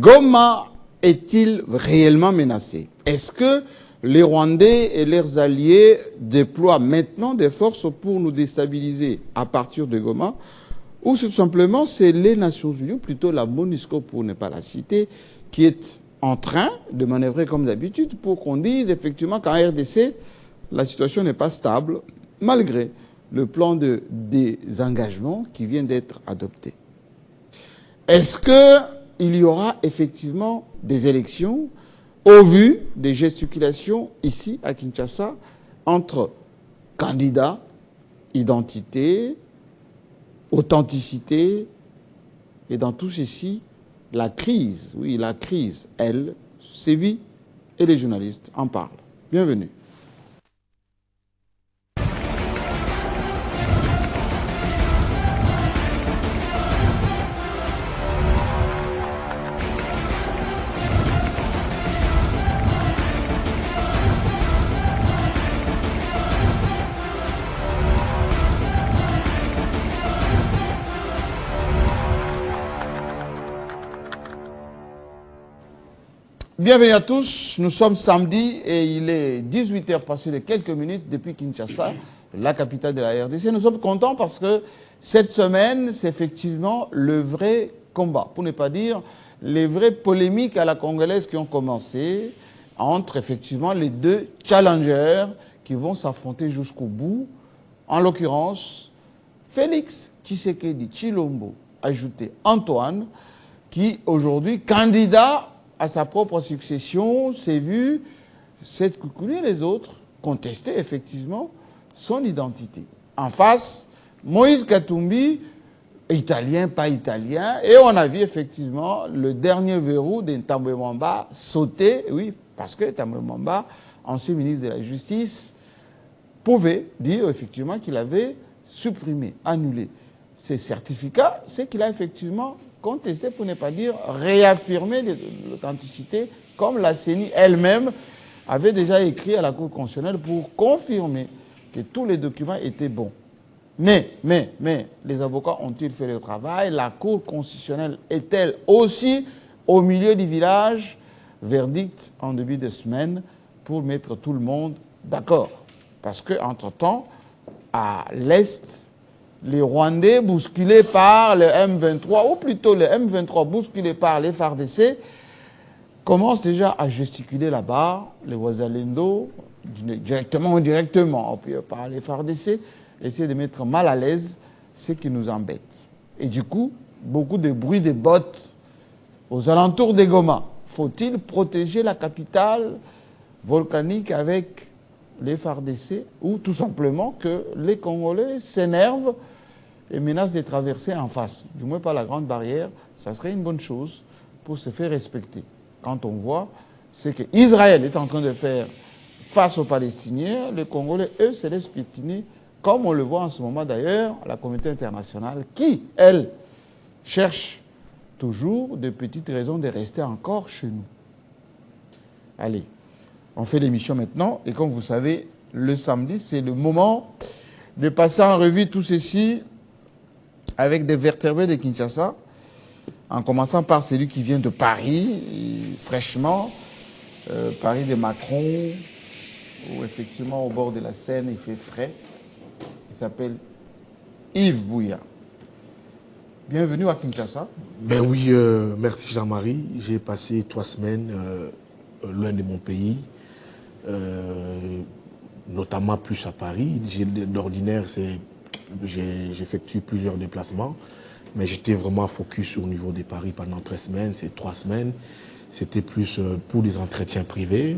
Goma est-il réellement menacé? Est-ce que les Rwandais et leurs alliés déploient maintenant des forces pour nous déstabiliser à partir de Goma? Ou tout simplement, c'est les Nations Unies, ou plutôt la MONUSCO pour ne pas la citer, qui est en train de manœuvrer comme d'habitude pour qu'on dise effectivement qu'en RDC, la situation n'est pas stable, malgré le plan de désengagement qui vient d'être adopté. Est-ce qu'il y aura effectivement des élections au vu des gesticulations ici à Kinshasa entre candidats, identité, authenticité, et dans tout ceci, la crise, oui, la crise, elle, sévit et les journalistes en parlent. Bienvenue. Bienvenue à tous, nous sommes samedi et il est 18h passé de quelques minutes depuis Kinshasa, la capitale de la RDC. Nous sommes contents parce que cette semaine, c'est effectivement le vrai combat, pour ne pas dire les vraies polémiques à la congolaise qui ont commencé entre effectivement les deux challengers qui vont s'affronter jusqu'au bout. En l'occurrence, Félix Tshisekedi Tshilombo, ajouté Antoine, qui aujourd'hui candidat à sa propre succession, s'est vu s'être coucouler les autres, contester effectivement son identité. En face, Moïse Katumbi, italien, pas italien, et on a vu effectivement le dernier verrou d'Ntambwe Mwamba sauter, oui, parce que Ntambwe Mwamba, ancien ministre de la Justice, pouvait dire effectivement qu'il avait supprimé, annulé ces certificats, c'est qu'il a effectivement contester, pour ne pas dire réaffirmer l'authenticité, comme la CENI elle-même avait déjà écrit à la Cour constitutionnelle pour confirmer que tous les documents étaient bons. Mais, les avocats ont-ils fait le travail? La Cour constitutionnelle est-elle aussi au milieu du village? Verdict en début de semaine pour mettre tout le monde d'accord. Parce qu'entre-temps, à l'Est, les Rwandais bousculés par le M23, ou plutôt le M23 bousculés par les FARDC, commencent déjà à gesticuler là-bas, les Wazalendo, directement ou indirectement, par les FARDC, essayer de mettre mal à l'aise ce qui nous embête. Et du coup, beaucoup de bruit de bottes aux alentours des Goma. Faut-il protéger la capitale volcanique avec les FARDC, ou tout simplement que les Congolais s'énervent et menacent de traverser en face, du moins par la grande barrière? Ça serait une bonne chose pour se faire respecter. Quand on voit ce qu'Israël est en train de faire face aux Palestiniens, les Congolais, eux, se laissent piétiner, comme on le voit en ce moment d'ailleurs, la communauté internationale, qui, elle, cherche toujours de petites raisons de rester encore chez nous. Allez. On fait l'émission maintenant, et comme vous savez, le samedi, c'est le moment de passer en revue tout ceci avec des vertébrés de Kinshasa, en commençant par celui qui vient de Paris, fraîchement, Paris de Macron, où effectivement au bord de la Seine, il fait frais. Il s'appelle Yves Bouya. Bienvenue à Kinshasa. Ben oui, merci Jean-Marie. J'ai passé 3 semaines loin de mon pays. Notamment plus à Paris. D'ordinaire, j'effectue plusieurs déplacements, mais j'étais vraiment focus au niveau de Paris pendant 13 semaines. Ces 3 semaines, c'était plus pour des entretiens privés.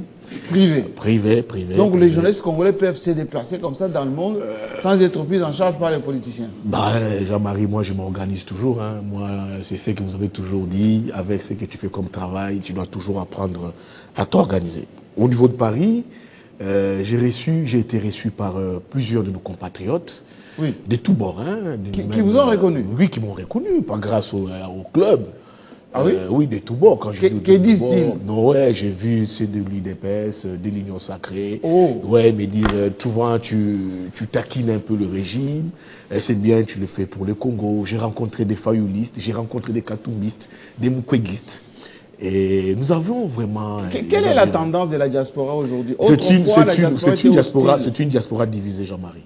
Privés. Donc les journalistes congolais peuvent se déplacer comme ça dans le monde sans être pris en charge par les politiciens? Bah, Jean-Marie, moi je m'organise toujours. Hein. Moi, c'est ce que vous avez toujours dit. Avec ce que tu fais comme travail, tu dois toujours apprendre à t'organiser. Au niveau de Paris, j'ai été reçu par plusieurs de nos compatriotes, oui, de tous bords. Hein, qui vous ont reconnu? Oui, qui m'ont reconnu, pas grâce au club. Ah oui? Oui, de tous bords. Que disent-ils? Ouais, j'ai vu ceux de l'UDPS, de l'Union Sacrée. Oh. Ouais, mais dire, souvent tu taquines un peu le régime. C'est bien, tu le fais pour le Congo. J'ai rencontré des fayoulistes, j'ai rencontré des katoumistes, des moukweguistes. Et nous avons vraiment... Quelle est la tendance de la diaspora aujourd'hui? C'est une diaspora divisée, Jean-Marie.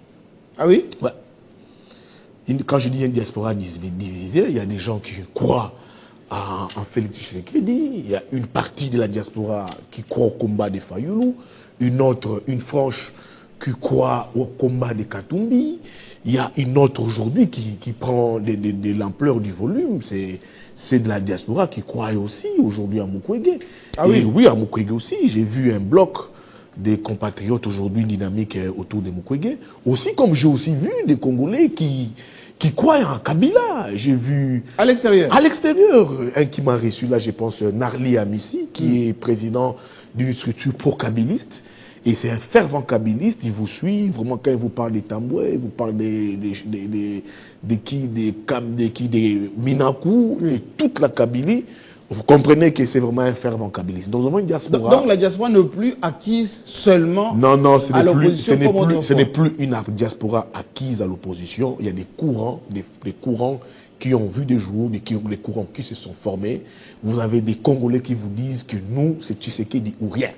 Ah oui? Ouais. Quand je dis une diaspora divisée, il y a des gens qui croient en Félix Tshisekedi, il y a une partie de la diaspora qui croit au combat des Fayoulou, une frange qui croit au combat des Katumbi, il y a une autre aujourd'hui qui prend de l'ampleur du volume, c'est de la diaspora qui croit aussi aujourd'hui à Mukwege. Ah oui? Et oui, à Mukwege aussi, j'ai vu un bloc des compatriotes aujourd'hui dynamiques autour de Mukwege. Aussi, comme j'ai aussi vu des Congolais qui croient en Kabila. J'ai vu... À l'extérieur? À l'extérieur. Un qui m'a reçu, là, je pense, Narli Amissi, qui est président d'une structure pro-kabiliste. Et c'est un fervent kabiliste, il vous suit, vraiment, quand il vous parle des Tamboué, il vous parle des Minakou, et toute la Kabylie. Vous comprenez que c'est vraiment un fervent kabiliste. Donc, une diaspora... Donc la diaspora n'est plus acquise seulement à l'opposition. Ce n'est plus une diaspora acquise à l'opposition. Il y a des courants, des courants qui ont vu des jours, des courants qui se sont formés. Vous avez des Congolais qui vous disent que nous, c'est Tshisekedi ou rien.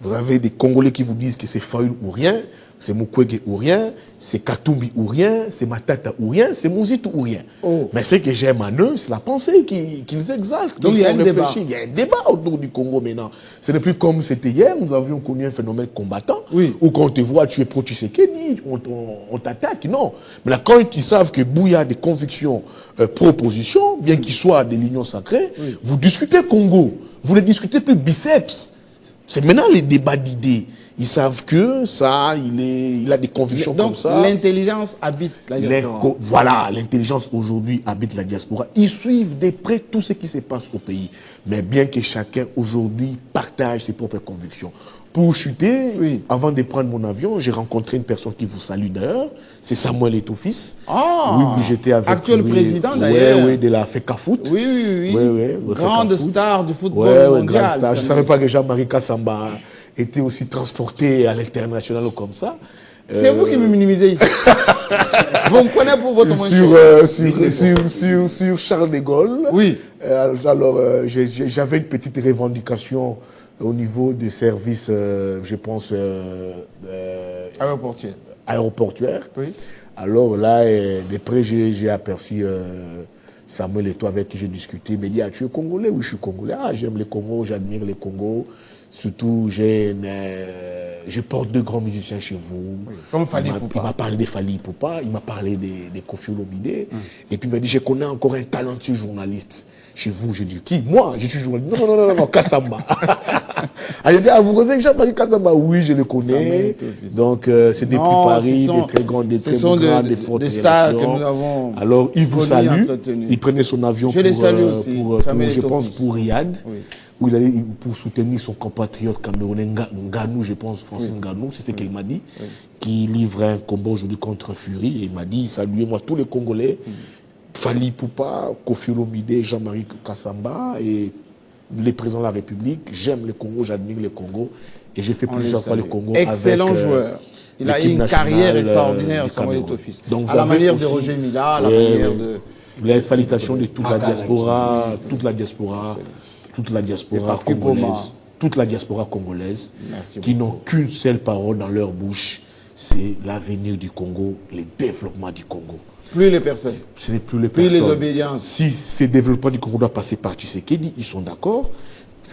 Vous avez des Congolais qui vous disent que c'est Fayoulou ou rien, c'est Mukwege ou rien, c'est Katumbi ou rien, c'est Matata ou rien, c'est Mouzitou ou rien. Oh. Mais ce que j'aime en eux, c'est la pensée qu'ils exaltent. Donc il y a un débat. Il y a un débat autour du Congo maintenant. Ce n'est plus comme c'était hier, nous avions connu un phénomène combattant, oui, où quand on te voit, tu es pro-Tshisekedi, on t'attaque. Non. Mais là, quand ils savent que Bouya a des convictions pro-opposition, bien qu'il soit de l'Union sacrée, oui, vous discutez Congo, vous ne discutez plus biceps. C'est maintenant les débats d'idées. Ils savent que ça, il a des convictions comme ça. Donc l'intelligence habite la diaspora. Voilà, l'intelligence aujourd'hui habite la diaspora. Ils suivent de près tout ce qui se passe au pays. Mais bien que chacun aujourd'hui partage ses propres convictions. Pour chuter, oui, avant de prendre mon avion, j'ai rencontré une personne qui vous salue d'ailleurs. C'est Samuel Eto'o-Fils. Ah, oui, j'étais avec actuel lui, président d'ailleurs. Oui, de la FECAFOOT. Oui, oui, oui. Oui, grande star du football mondial. Grande star. Je ne savais pas que Jean-Marie Kassamba était aussi transporté à l'international comme ça. C'est vous qui me minimisez ici. Vous me prenez pour votre moyen. Sur Charles de Gaulle. Oui. Alors, j'avais une petite revendication au niveau des services, je pense, aéroportuaires. Oui. Alors là, de près, j'ai aperçu Samuel Eto'o avec qui j'ai discuté. Il m'a dit, ah, tu es Congolais? Oui, je suis Congolais. Ah, j'aime les Congos, j'admire les Congos. Surtout, je porte deux grands musiciens chez vous. Oui, comme Fally Poupa. Il m'a parlé des Fally Poupa, il m'a parlé des Koffi Olomide. Et puis il m'a dit, je connais encore un talentueux journaliste chez vous. J'ai dit, qui? Moi? Je suis journaliste. Non, Kassamba. Il a dit, ah, vous connaissez Jean-Marie Kassamba? Oui, je le connais. Donc, c'est depuis Paris, des très grandes, des fortes stars que nous avons. Alors, il vous salue. Il prenait son avion je pense, pour Riyad. Oui. Où il allait pour soutenir son compatriote camerounais Nganou, je pense, Francis Nganou, c'est ce qu'il m'a dit, qui livre un combat aujourd'hui contre Fury. Et il m'a dit, saluez-moi tous les Congolais, Fally Poupa, Koffi Olomide, Jean-Marie Kassamba et les présidents de la République. J'aime le Congo, j'admire le Congo. Et j'ai fait plusieurs fois le Congo. Excellent joueur. Il a eu une carrière extraordinaire, Samuel Eto'o-Fils. À la manière de Roger Mila, à la manière de... Les salutations de toute la diaspora, toute la diaspora congolaise, qui n'ont qu'une seule parole dans leur bouche, c'est l'avenir du Congo, le développement du Congo. Plus les personnes. Ce n'est plus les personnes. Plus les obédiences. Si ce développement du Congo doit passer par Tshisekedi, ils sont d'accord.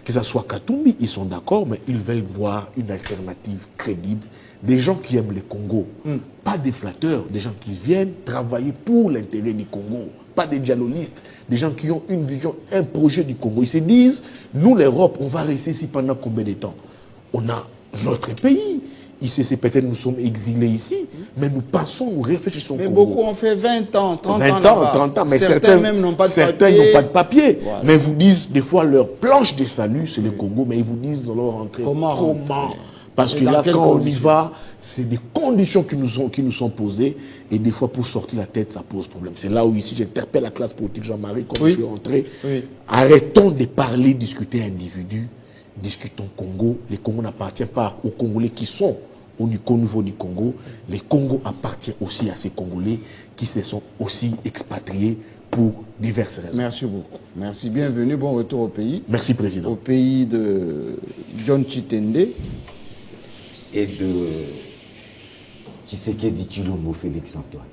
Que ce soit Katumbi, ils sont d'accord, mais ils veulent voir une alternative crédible. Des gens qui aiment le Congo, pas des flatteurs, des gens qui viennent travailler pour l'intérêt du Congo, pas des dialoguistes, des gens qui ont une vision, un projet du Congo. Ils se disent, nous l'Europe, on va rester ici pendant combien de temps? On a notre pays. Ici, c'est peut-être nous sommes exilés ici, mais nous pensons, nous réfléchissons. Mais beaucoup ont fait 20 ans, 30 ans. 30 ans, mais certains même n'ont pas de papier. Certains n'ont pas de papier. Voilà. Mais ils vous disent, des fois, leur planche de salut, c'est le Congo, mais ils vous disent dans leur entrée, comment? Parce que là, quand on y va, c'est des conditions qui nous sont posées, et des fois, pour sortir la tête, ça pose problème. C'est là où, ici, j'interpelle la classe politique Jean-Marie, quand je suis entré. Arrêtons de parler, discuter individu, discutons Congo. Le Congo n'appartient pas aux Congolais qui sont au niveau du Congo. Le Congo appartient aussi à ces Congolais qui se sont aussi expatriés pour diverses raisons. Merci beaucoup. Merci, bienvenue, bon retour au pays. Merci, Président. Au pays de John Chitende. Et de Tshisekedi Tshilombo Félix Antoine.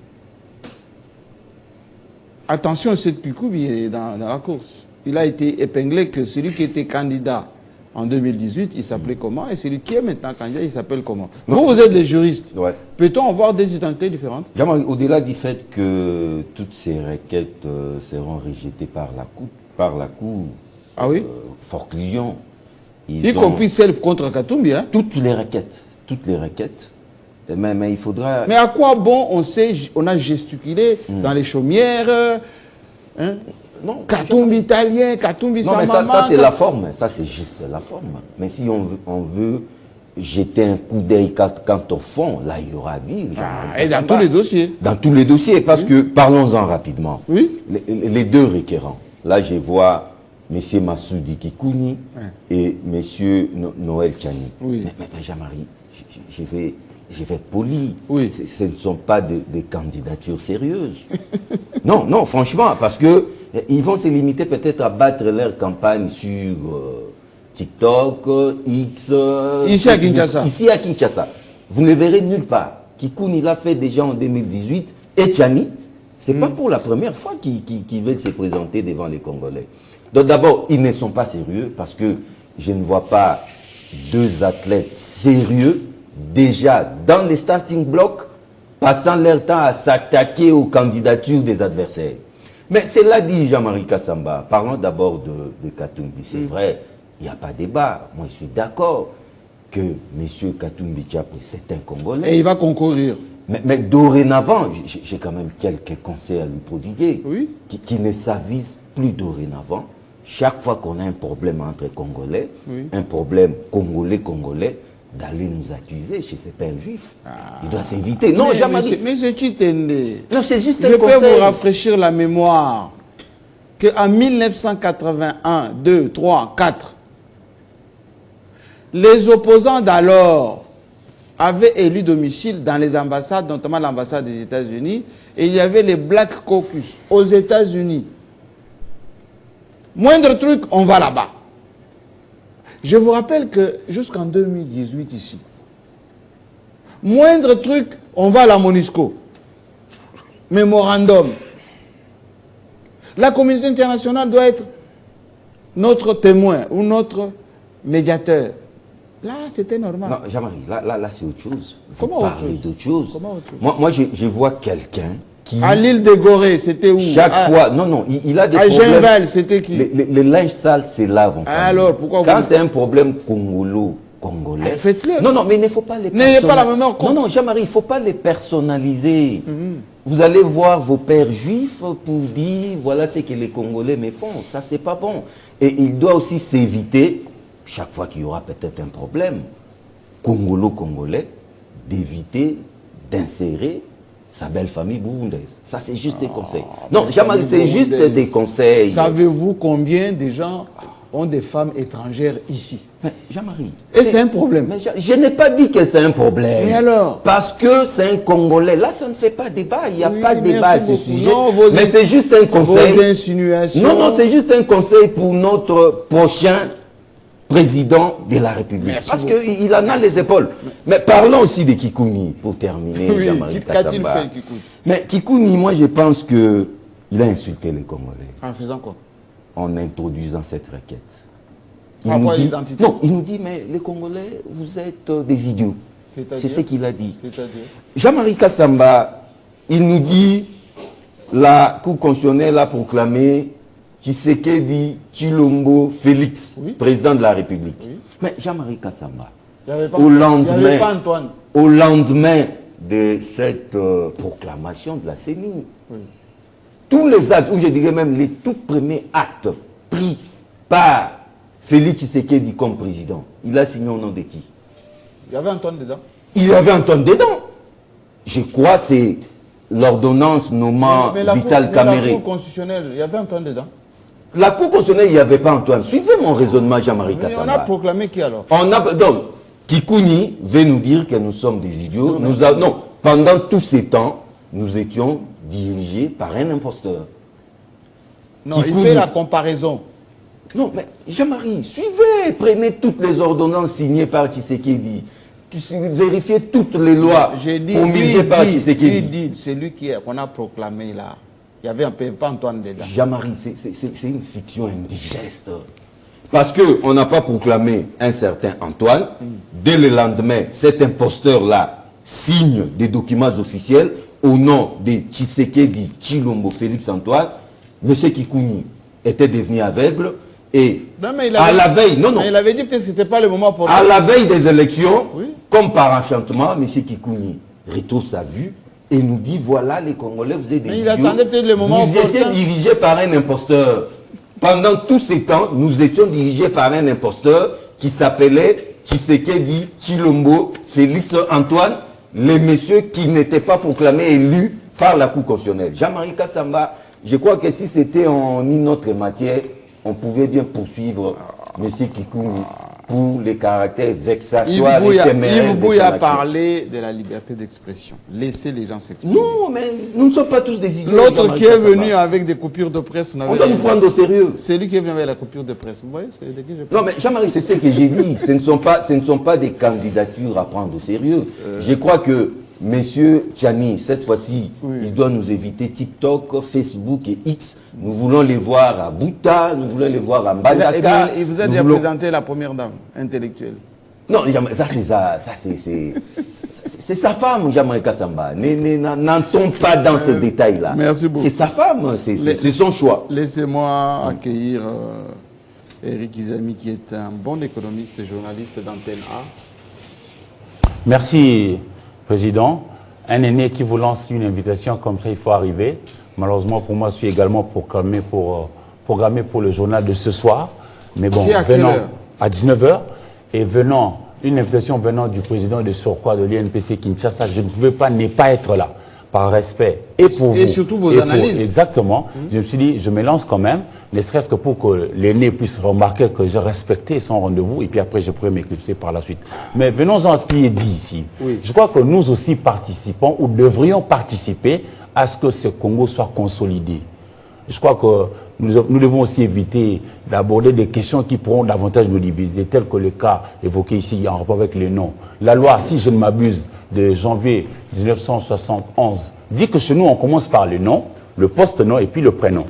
Attention, Seth Kikoubi est dans la course. Il a été épinglé que celui qui était candidat en 2018, il s'appelait comment? Et celui qui est maintenant candidat, il s'appelle comment? Vous êtes les juristes. Ouais. Peut-on avoir des identités différentes? Au-delà du fait que toutes ces requêtes seront rejetées par la Cour, Ah oui? forclusion, Y compris celle contre Katumbi, hein? toutes les requêtes. Mais il faudra... Mais à quoi bon on a gesticulé dans les chaumières, hein? Non, Katumbi italien, Katumbi non, sa mais maman. ça c'est la forme, ça c'est juste la forme. Mais si on veut jeter un coup d'œil quant au fond, là il y aura à dire. Et dans tous les dossiers. Dans tous les dossiers, parce que, parlons-en rapidement. Oui. Les deux requérants, là je vois M. Massoudi Kikouni et M. Noël Tchani. Oui. Mais Jean-Marie, je vais être poli. Oui. Ce ne sont pas des candidatures sérieuses. Non, franchement, parce que ils vont se limiter peut-être à battre leur campagne sur TikTok, X... Ici à Kinshasa. Ici à Kinshasa. Vous ne verrez nulle part. Kikouni l'a fait déjà en 2018. Et Tchani, ce n'est pas pour la première fois qu'ils veulent se présenter devant les Congolais. Donc d'abord, ils ne sont pas sérieux parce que je ne vois pas deux athlètes sérieux déjà dans les starting blocks, passant leur temps à s'attaquer aux candidatures des adversaires. Mais cela dit Jean-Marie Kassamba, parlons d'abord de Katumbi. C'est vrai, il n'y a pas de débat. Moi, je suis d'accord que M. Katumbi Tchapou, c'est un Congolais. Et il va concourir. Mais dorénavant, j'ai quand même quelques conseils à lui prodiguer, Oui. qui ne s'avisent plus dorénavant. Chaque fois qu'on a un problème entre Congolais, un problème Congolais, d'aller nous accuser chez ces pères juifs. Il doit s'éviter. Non, jamais. Mais c'est Chitende. Non, c'est juste un Je conseil. peux vous rafraîchir la mémoire qu'en 1981, 2, 3, 4, les opposants d'alors avaient élu domicile dans les ambassades, notamment l'ambassade des États-Unis, et il y avait les Black Caucus aux États-Unis. Moindre truc, on va là-bas. Je vous rappelle que jusqu'en 2018 ici, moindre truc, on va à la MONUSCO. Mémorandum. La communauté internationale doit être notre témoin ou notre médiateur. Là, c'était normal. Non, Jean-Marie, là c'est autre chose. Comment autre chose? D'autre chose. Comment autre chose? Moi je vois quelqu'un qui... À l'île de Gorée, c'était où? Chaque fois... Non, il a des à problèmes... Genval, c'était qui? Les linges sales, c'est lave en famille. Alors, pourquoi Quand vous... c'est un problème congolais... Faites-le. Non, mais il ne faut pas les N'ayez pas la mémoire courte. Non, Jean-Marie, il ne faut pas les personnaliser. Vous allez voir vos pères juifs pour dire, voilà ce que les Congolais me font. Ça, c'est pas bon. Et il doit aussi s'éviter, chaque fois qu'il y aura peut-être un problème, congolais, d'éviter d'insérer sa belle famille burundaise. Ça, c'est juste des conseils. Non, Jean-Marie, c'est juste des conseils. Savez-vous combien de gens ont des femmes étrangères ici? Mais Jean-Marie... Et c'est un problème. Mais je n'ai pas dit que c'est un problème. Et alors? Parce que c'est un Congolais. Là, ça ne fait pas débat. Il n'y a Oui, pas de débat à ce beaucoup. sujet. Non, mais c'est juste un conseil. Vos insinuations... Non, c'est juste un conseil pour notre prochain président de la République. Merci Parce beaucoup. qu'il en a les épaules. Mais parlons aussi de Kikouni, pour terminer. Oui, Jean-Marie qu'a-t-il Kassamba. fait, Kikouni? Mais Kikouni, moi, je pense qu'il a insulté les Congolais En faisant quoi? en introduisant cette requête. Par rapport à l'identité. Non, il nous dit, mais les Congolais, vous êtes des idiots. C'est ce qu'il a dit. C'est-à-dire? Jean-Marie Kassamba, il nous dit, la Cour constitutionnelle a proclamé Tshisekedi Tshilombo Félix, Oui. président de la République. Oui. Mais Jean-Marie Kassamba, Il n'y avait pas, au il y lendemain, avait pas Antoine. au lendemain de cette proclamation de la CENI, Oui. tous les actes, ou je dirais même les tout premiers actes pris par Félix Tshisekedi comme président, il a signé au nom de qui? Il y avait Antoine dedans. Il y avait Antoine dedans. Je crois que c'est l'ordonnance nommant Vital Kaméré. La Cour constitutionnelle, il y avait Antoine dedans. La Cour constitutionnelle, il n'y avait pas Antoine. Suivez mon raisonnement, Jean-Marie Mais on a Kassamba. proclamé qui alors? Donc, Kikouni veut nous dire que nous sommes des idiots. Non, pendant tous ces temps, nous étions dirigés par un imposteur. Non, il fait la comparaison. Non, mais Jean-Marie, suivez, prenez toutes les ordonnances signées par Tshisekedi. Vérifiez toutes les lois promulguées par Tshisekedi. C'est lui qu'on a proclamé là. Il y avait un peu pas Antoine dedans. Jean-Marie, c'est une fiction indigeste. Parce qu'on n'a pas proclamé un certain Antoine. Dès le lendemain, cet imposteur-là signe des documents officiels au nom de Tshisekedi, Tshilombo, Félix Antoine. Monsieur Kikouni était devenu aveugle. Et non, mais à la veille, il avait dit que ce n'était pas le moment pour... À la veille des élections, oui, comme par enchantement, M. Kikouni retrouve sa vue et nous dit, voilà les Congolais, vous êtes des idiots. Il attendait peut-être le moment vous étiez dirigé par un imposteur. Pendant tous ces temps, nous étions dirigés par un imposteur qui s'appelait Tshisekedi, Tshilombo, Félix Antoine, les messieurs qui n'étaient pas proclamés élus par la Cour constitutionnelle. Jean-Marie Kassamba, je crois que si c'était en une autre matière, on pouvait bien poursuivre M. Kikouni pour les caractères vexatoires et téméraires. Yves Bouya a parlé de la liberté d'expression. Laissez les gens s'exprimer. Non, mais nous ne sommes pas tous des idiots. L'autre qui est venu avec des coupures de presse... On doit nous prendre au sérieux. C'est lui qui est venu avec la coupure de presse. Vous voyez, c'est de qui je parle. Non, mais Jean-Marie, c'est ce que j'ai dit. Ce ne sont pas des candidatures à prendre au sérieux. Je crois que Monsieur Tchani, cette fois-ci, oui, il doit nous éviter TikTok, Facebook et X. Nous voulons les voir à Bouta, nous voulons les voir à Mbandaka. Il vous a déjà présenté la première dame intellectuelle. Non, ça c'est sa femme, Jean-Marie Kassamba. N'entrons pas dans ces détails-là. Merci beaucoup. C'est sa femme, c'est son choix. Laissez-moi accueillir Eric Izami, qui est un bon économiste et journaliste d'Antenne A. Merci, Président. Un aîné qui vous lance une invitation comme ça, il faut arriver. Malheureusement, pour moi, je suis également programmé pour le journal de ce soir. Mais bon, venant à 19h, et une invitation venant du président de surcroît de l'INPC Kinshasa, je ne pouvais pas ne pas être là, par respect. Et pour vous. Et surtout vos analyses. Exactement. Je me suis dit, je me lance quand même, ne serait-ce que pour que l'aîné puisse remarquer que j'ai respecté son rendez-vous, et puis après, je pourrais m'éclipser par la suite. Mais venons-en à ce qui est dit ici. Oui. Je crois que nous aussi participons, ou devrions participer, à ce que ce Congo soit consolidé. Je crois que nous devons aussi éviter d'aborder des questions qui pourront davantage nous diviser, tels que le cas évoqué ici en rapport avec les noms. La loi, si je ne m'abuse, de janvier 1971, dit que chez nous, on commence par le nom, le poste-nom et puis le prénom.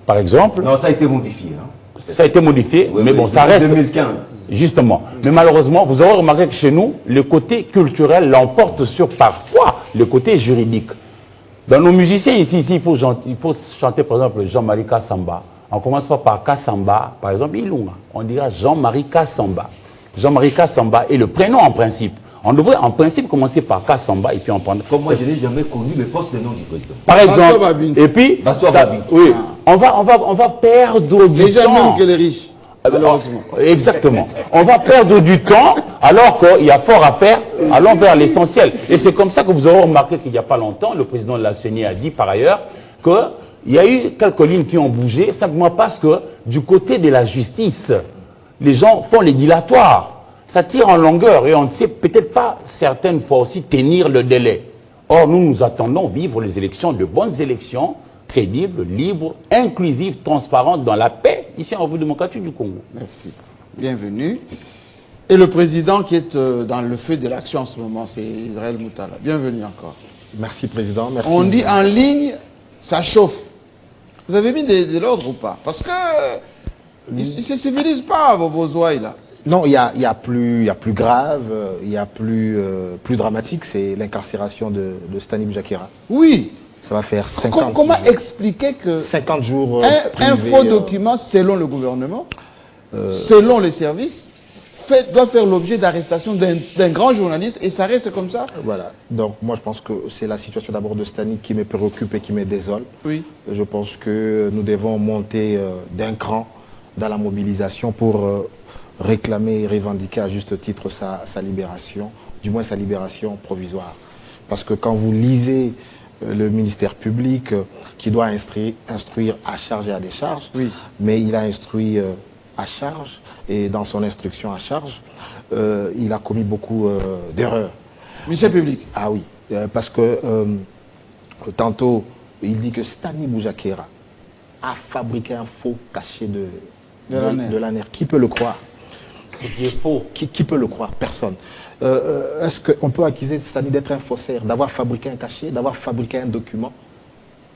Par exemple... Non, ça a été modifié. Hein. Ça a été modifié, oui, mais bon, ça reste... 2015. Justement. Mais malheureusement, vous aurez remarqué que chez nous, le côté culturel l'emporte sur parfois le côté juridique. Dans nos musiciens ici, il faut chanter par exemple Jean-Marie Kassamba. On commence pas par Kassamba, par exemple Ilunga. On dira Jean-Marie Kassamba. Jean-Marie Kassamba est le prénom en principe. On devrait en principe commencer par Kassamba et puis on prendre... Comme moi, je n'ai jamais connu le poste de nom du président. Par exemple, et puis, oui, on va perdre du déjà temps. Déjà même que les riches. Exactement. On va perdre du temps alors qu'il y a fort à faire. Allons vers l'essentiel. Et c'est comme ça que vous aurez remarqué qu'il n'y a pas longtemps, le président de la CENI a dit par ailleurs qu'il y a eu quelques lignes qui ont bougé, simplement parce que du côté de la justice, les gens font les dilatoires. Ça tire en longueur et on ne sait peut-être pas certaines fois aussi tenir le délai. Or, nous attendons vivre les élections, de bonnes élections, crédibles, libres, inclusives, transparentes, dans la paix, ici en République démocratique du Congo. Merci. Bienvenue. Et le président qui est dans le feu de l'action en ce moment, c'est Israël Moutala. Bienvenue encore. Merci, Président. Merci. On dit en ligne, ça chauffe. Vous avez mis de l'ordre ou pas? Parce que ils ne se civilisent pas, vos ouailles là. Non, il y a plus grave, il y a plus dramatique, c'est l'incarcération de Stani Boujakera. Oui. Ça va faire 50 Comment expliquer que 50 jours un faux document, selon le gouvernement, selon les services, doit faire l'objet d'arrestation d'un grand journaliste et ça reste comme ça? Voilà. Donc moi je pense que c'est la situation d'abord de Stani qui me préoccupe et qui me désole. Oui. Je pense que nous devons monter d'un cran dans la mobilisation pour réclamer et revendiquer à juste titre sa libération, du moins sa libération provisoire. Parce que quand vous lisez le ministère public qui doit instruire à charge et à décharge, oui, mais il a instruit à charge et dans son instruction à charge, il a commis beaucoup d'erreurs. Ministère public? Ah oui, parce que tantôt il dit que Stani Boujakera a fabriqué un faux cachet de l'ANER. l'ANER. Qui peut le croire? Ce qui est faux. Qui peut le croire? Personne. Est-ce qu'on peut accuser Stani d'être un faussaire, d'avoir fabriqué un cachet, d'avoir fabriqué un document?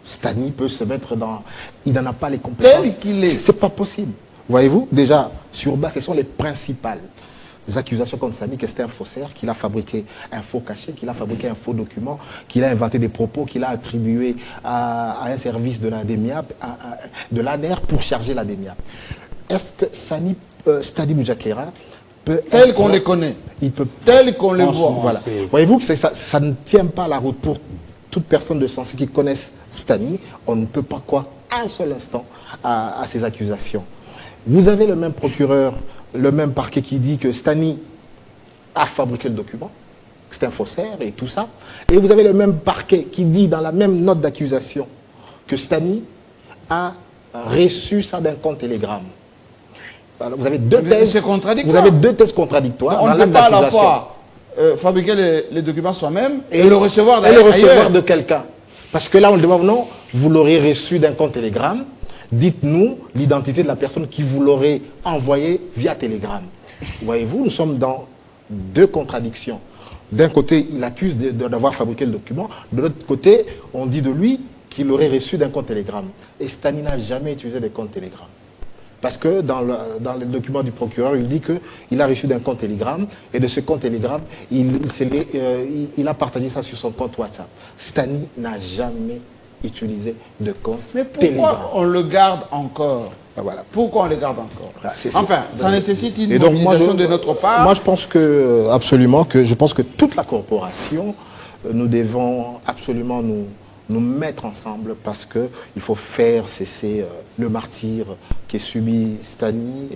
Stani peut se mettre dans... Il n'en a pas les compétences. Tel qu'il est. C'est pas possible. Voyez-vous, déjà, sur base, ce sont les principales accusations contre Stani, que c'était un faussaire, qu'il a fabriqué un faux cachet, qu'il a fabriqué un faux document, qu'il a inventé des propos, qu'il a attribué à un service de l'ADEMIAP, de l'ANER pour charger l'ADEMIAP. Est-ce que Stani Boudiakera peut... Tel qu'on les connaît, il peut, tel qu'on les voit. voilà. Voyez-vous que ça ne tient pas la route pour toute personne de sensé qui connaisse Stani. On ne peut pas croire un seul instant à ces accusations. Vous avez le même procureur, le même parquet qui dit que Stani a fabriqué le document, que c'est un faussaire et tout ça. Et vous avez le même parquet qui dit dans la même note d'accusation que Stani a reçu ça d'un compte Telegram. Alors, vous avez deux thèses. C'est contradictoire. Vous avez deux thèses contradictoires. On dans ne l'acte peut pas à la d'accusation. fois fabriquer les documents soi-même et le recevoir Et le recevoir ailleurs. de quelqu'un. Parce que là, on le demande, non, vous l'aurez reçu d'un compte Telegram. Dites-nous l'identité de la personne qui vous l'aurait envoyé via Telegram. Voyez-vous, nous sommes dans deux contradictions. D'un côté, il accuse d'avoir fabriqué le document. De l'autre côté, on dit de lui qu'il l'aurait reçu d'un compte Telegram. Et Stani n'a jamais utilisé des comptes Telegram. Parce que dans le document du procureur, il dit qu'il a reçu d'un compte Telegram, et de ce compte Telegram, il a partagé ça sur son compte WhatsApp. Stani n'a jamais utilisé de compte Mais pourquoi Telegram. on le garde encore? Ah, voilà. Pourquoi on le garde encore? Enfin, ça nécessite une Et donc, mobilisation de notre part. Moi, je pense que, absolument, je pense que toute la corporation, nous devons absolument nous mettre ensemble parce qu'il faut faire cesser le martyre qui est subi Stani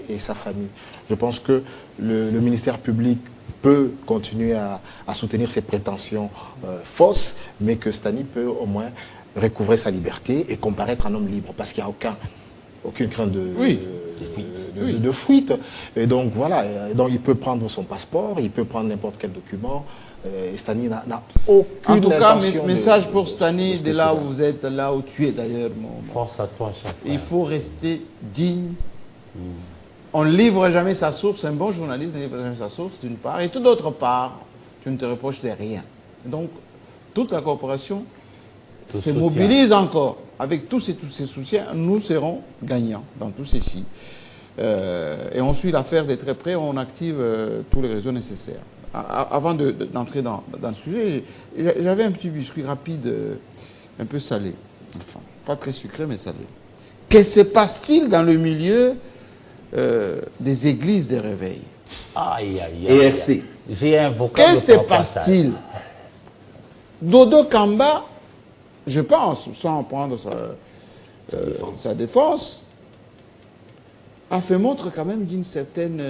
et sa famille. Je pense que le ministère public peut continuer à soutenir ses prétentions fausses, mais que Stani peut au moins recouvrer sa liberté et comparaître un homme libre, parce qu'il n'y a aucune crainte de fuite. Et donc voilà, donc il peut prendre son passeport, il peut prendre n'importe quel document. Et Stani n'a aucune En tout cas, intention message pour Stani, de là où vous êtes, là où tu es d'ailleurs. Force à toi, chaque Il faut rester digne. On ne livre jamais sa source. Un bon journaliste ne livre jamais sa source, d'une part. Et tout d'autre part, tu ne te reproches de rien. Donc, toute la corporation se mobilise encore. Avec tous ces soutiens, nous serons gagnants dans tout ceci. Et on suit l'affaire de très près, on active tous les réseaux nécessaires. Avant d'entrer dans le sujet, j'avais un petit biscuit rapide, un peu salé. Enfin, pas très sucré, mais salé. Que se passe-t-il dans le milieu des églises de réveil? Aïe, aïe, aïe. ERC. J'ai un vocable. Que se passe-t-il? Dodo Kamba, je pense, sans prendre sa défense, a fait montre quand même d'une certaine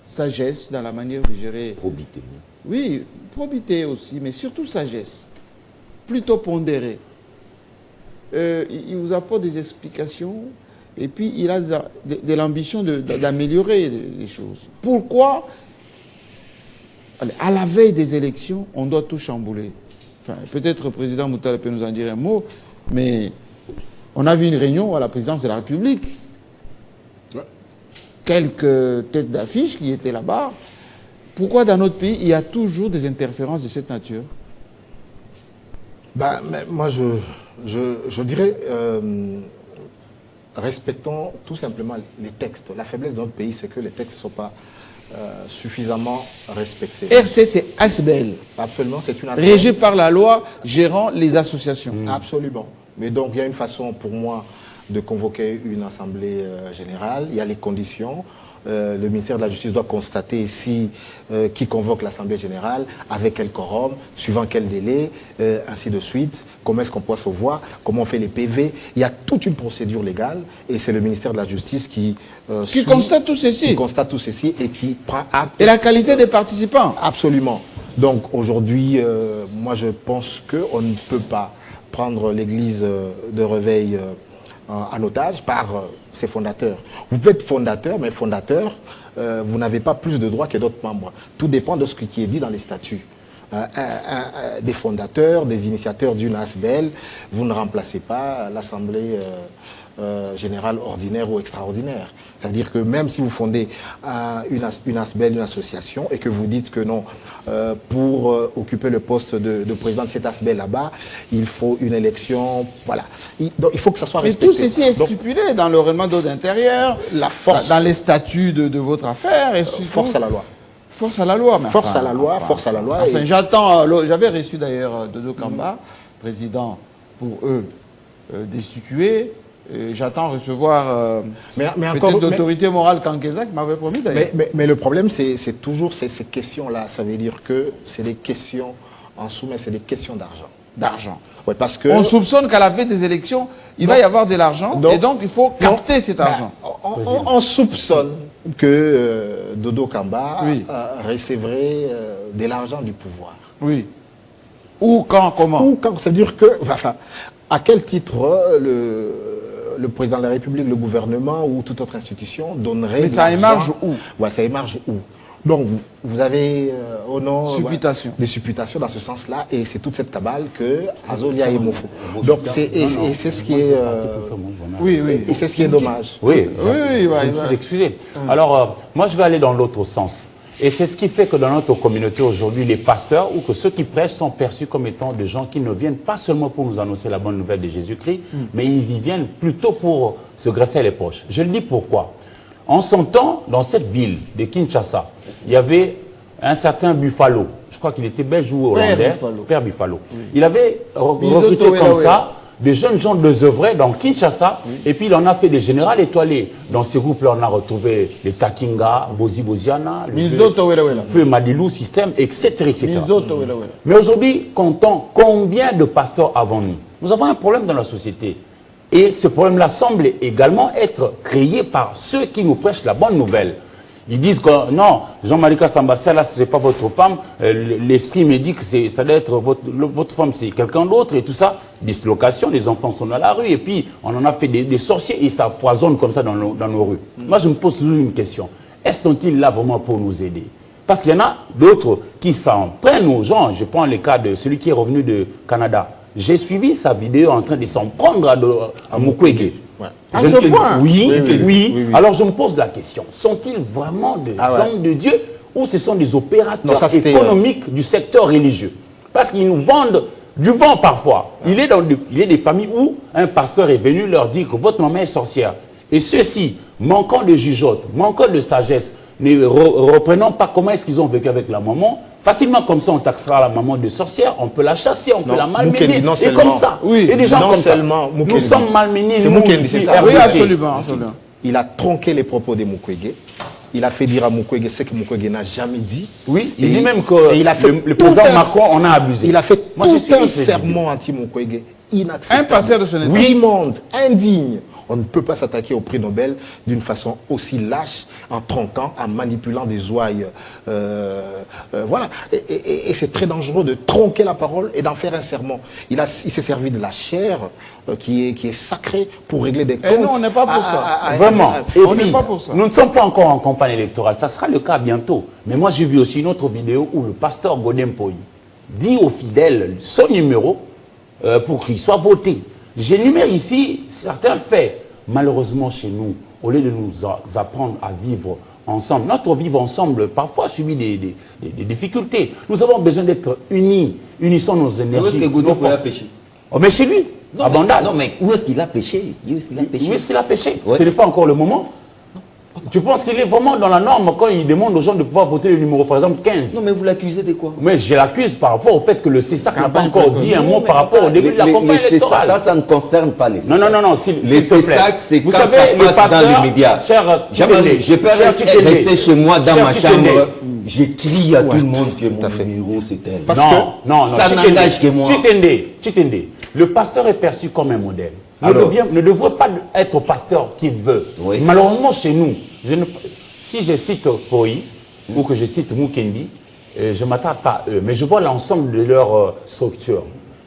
sagesse dans la manière de gérer. Probité. Oui, probité aussi, mais surtout sagesse. Plutôt pondérée. Il vous apporte des explications et puis il a de l'ambition d'améliorer les choses. Pourquoi, à la veille des élections, on doit tout chambouler? Enfin, peut-être le président Moutal peut nous en dire un mot, mais on a vu une réunion à la présidence de la République. Quelques têtes d'affiche qui étaient là-bas. Pourquoi dans notre pays, il y a toujours des interférences de cette nature? Ben, mais moi, je dirais, respectons tout simplement les textes. La faiblesse de notre pays, c'est que les textes ne sont pas suffisamment respectés. RC, c'est ASBL. Absolument, c'est une Régi par la loi, gérant les associations. Absolument. Mais donc, il y a une façon pour moi de convoquer une assemblée générale. Il y a les conditions. Le ministère de la Justice doit constater si qui convoque l'assemblée générale, avec quel quorum, suivant quel délai, ainsi de suite. Comment est-ce qu'on peut se voir, comment on fait les PV. Il y a toute une procédure légale et c'est le ministère de la Justice qui constate tout ceci. Qui constate tout ceci et qui prend acte. Et la qualité des participants. Absolument. Donc aujourd'hui, moi je pense qu'on ne peut pas prendre l'église de réveil en otage par ses fondateurs. Vous pouvez être fondateur, mais fondateur, vous n'avez pas plus de droits que d'autres membres. Tout dépend de ce qui est dit dans les statuts. des fondateurs, des initiateurs d'une ASBL, vous ne remplacez pas l'Assemblée générale ordinaire ou extraordinaire. Ça veut dire que même si vous fondez une ASBL, une association, et que vous dites que non, pour occuper le poste de président de cette ASBL là-bas, il faut une élection, voilà. Donc il faut que ça soit respecté. Mais tout ceci est stipulé dans le règlement d'ordre intérieur, la force, dans les statuts de votre affaire. Et force à la loi. Force à la loi. Force à la loi, force à la loi. Enfin, j'attends, j'avais reçu d'ailleurs Dodo Kamba, président pour eux destitué. J'attends recevoir peut-être d'autorité morale Kankeza qui m'avait promis d'ailleurs. Mais le problème, c'est toujours ces questions-là. Ça veut dire que c'est des questions, en sous-main, c'est des questions d'argent. D'argent. Ouais, parce que... On soupçonne qu'à la veille des élections, il va y avoir de l'argent et donc il faut capter cet argent. On soupçonne que Dodo Kamba recevrait de l'argent du pouvoir. Oui. Ou quand, comment? Ou quand, c'est-à-dire que... Enfin, à quel titre le président de la République, le gouvernement ou toute autre institution donnerait... Mais ça émarge où? Ouais, ça émarge où? Donc, vous avez au nom des supputations dans ce sens-là, et c'est toute cette cabale que Azolia et Mofo. Donc, c'est ce qui est... Et c'est ce qui est dommage. Oui, je me suis excusé. Alors, moi, je vais aller dans l'autre sens. Et c'est ce qui fait que dans notre communauté aujourd'hui, les pasteurs ou que ceux qui prêchent sont perçus comme étant des gens qui ne viennent pas seulement pour nous annoncer la bonne nouvelle de Jésus-Christ, mais ils y viennent plutôt pour se graisser les poches. Je le dis pourquoi. En son temps, dans cette ville de Kinshasa, il y avait un certain Buffalo. Je crois qu'il était belge ou hollandais. Père Buffalo. Oui. Il avait recruté comme ça des jeunes gens désœuvrés dans Kinshasa, et puis il en a fait des générales étoilés. Dans ces groupes-là, on a retrouvé les Takinga, Bozi Boziana, le Feu Madilou Système, etc. etc. Mais aujourd'hui, comptons combien de pasteurs avons-nous? Nous avons un problème dans la société. Et ce problème-là semble également être créé par ceux qui nous prêchent la bonne nouvelle. Ils disent que non, Jean-Marie Samba, celle-là, ce n'est pas votre femme. L'esprit me dit que ça doit être votre femme, c'est quelqu'un d'autre et tout ça. Dislocation, les enfants sont dans la rue et puis on en a fait des sorciers et ça foisonne comme ça dans nos rues. Moi, je me pose toujours une question. Est-ce sont-ils là vraiment pour nous aider? Parce qu'il y en a d'autres qui s'en prennent aux gens. Je prends le cas de celui qui est revenu de Canada. J'ai suivi sa vidéo en train de s'en prendre à Mukwege. Ouais. À ce point? Oui. Alors je me pose la question. Sont-ils vraiment des hommes de Dieu ou ce sont des opérateurs économiques du secteur religieux? Parce qu'ils nous vendent du vent parfois. Il est des familles où un pasteur est venu leur dire que votre maman est sorcière. Et ceux-ci, manquant de jugeote, manquant de sagesse, ne reprenant pas comment est-ce qu'ils ont vécu avec la maman, facilement comme ça on taxera la maman de sorcière, on peut la chasser, on peut la malmener, et comme ça. Oui, et des gens comme ça. Nous sommes malmenés, nous ici, oui, absolument. Il a tronqué les propos de Mukwege. Il a fait dire à Mukwege ce que Mukwege n'a jamais dit. Oui, il dit même que le président Macron en a abusé. Il a fait tout un sermon anti-Mukwege inacceptable. Un pasteur de son état. Oui, monde, indigne. On ne peut pas s'attaquer au prix Nobel d'une façon aussi lâche, en tronquant, en manipulant des ouailles. Voilà. Et c'est très dangereux de tronquer la parole et d'en faire un sermon. Il s'est servi de la chair qui est sacrée pour régler des comptes. Et non, on n'est pas pour ça. Vraiment. On n'est pas pour ça. Nous ne sommes pas encore en campagne électorale. Ça sera le cas bientôt. Mais moi, j'ai vu aussi une autre vidéo où le pasteur Godem Poyi dit aux fidèles son numéro pour qu'il soit voté. J'énumère ici certains faits. Malheureusement, chez nous, au lieu de nous apprendre à vivre ensemble, notre vivre ensemble parfois subit des difficultés. Nous avons besoin d'être unis, unissons nos énergies. Où est-ce que Godin a péché? Oh, mais chez lui, à Bandal. Non, mais où est-ce qu'il a péché? Où est-ce qu'il a péché? Ce n'est pas encore le moment. Tu penses qu'il est vraiment dans la norme quand il demande aux gens de pouvoir voter le numéro, par exemple, 15? Non, mais vous l'accusez de quoi? Mais je l'accuse par rapport au fait que le CESAC n'a pas encore dit un mot par rapport au début de la campagne électorale. Ça ne concerne pas les CESAC. Non, les CESAC, c'est quand ça passe dans les médias. Je peux rester chez moi dans ma chambre, j'écris à tout le monde que mon numéro c'est elle. Non, ça n'engage que moi. Chitende, le pasteur est perçu comme un modèle. Ne devrait pas être pasteur qui veut. Oui. Malheureusement, chez nous, si je cite Poyi ou que je cite Mukendi, je ne m'attarde pas à eux, mais je vois l'ensemble de leur structure.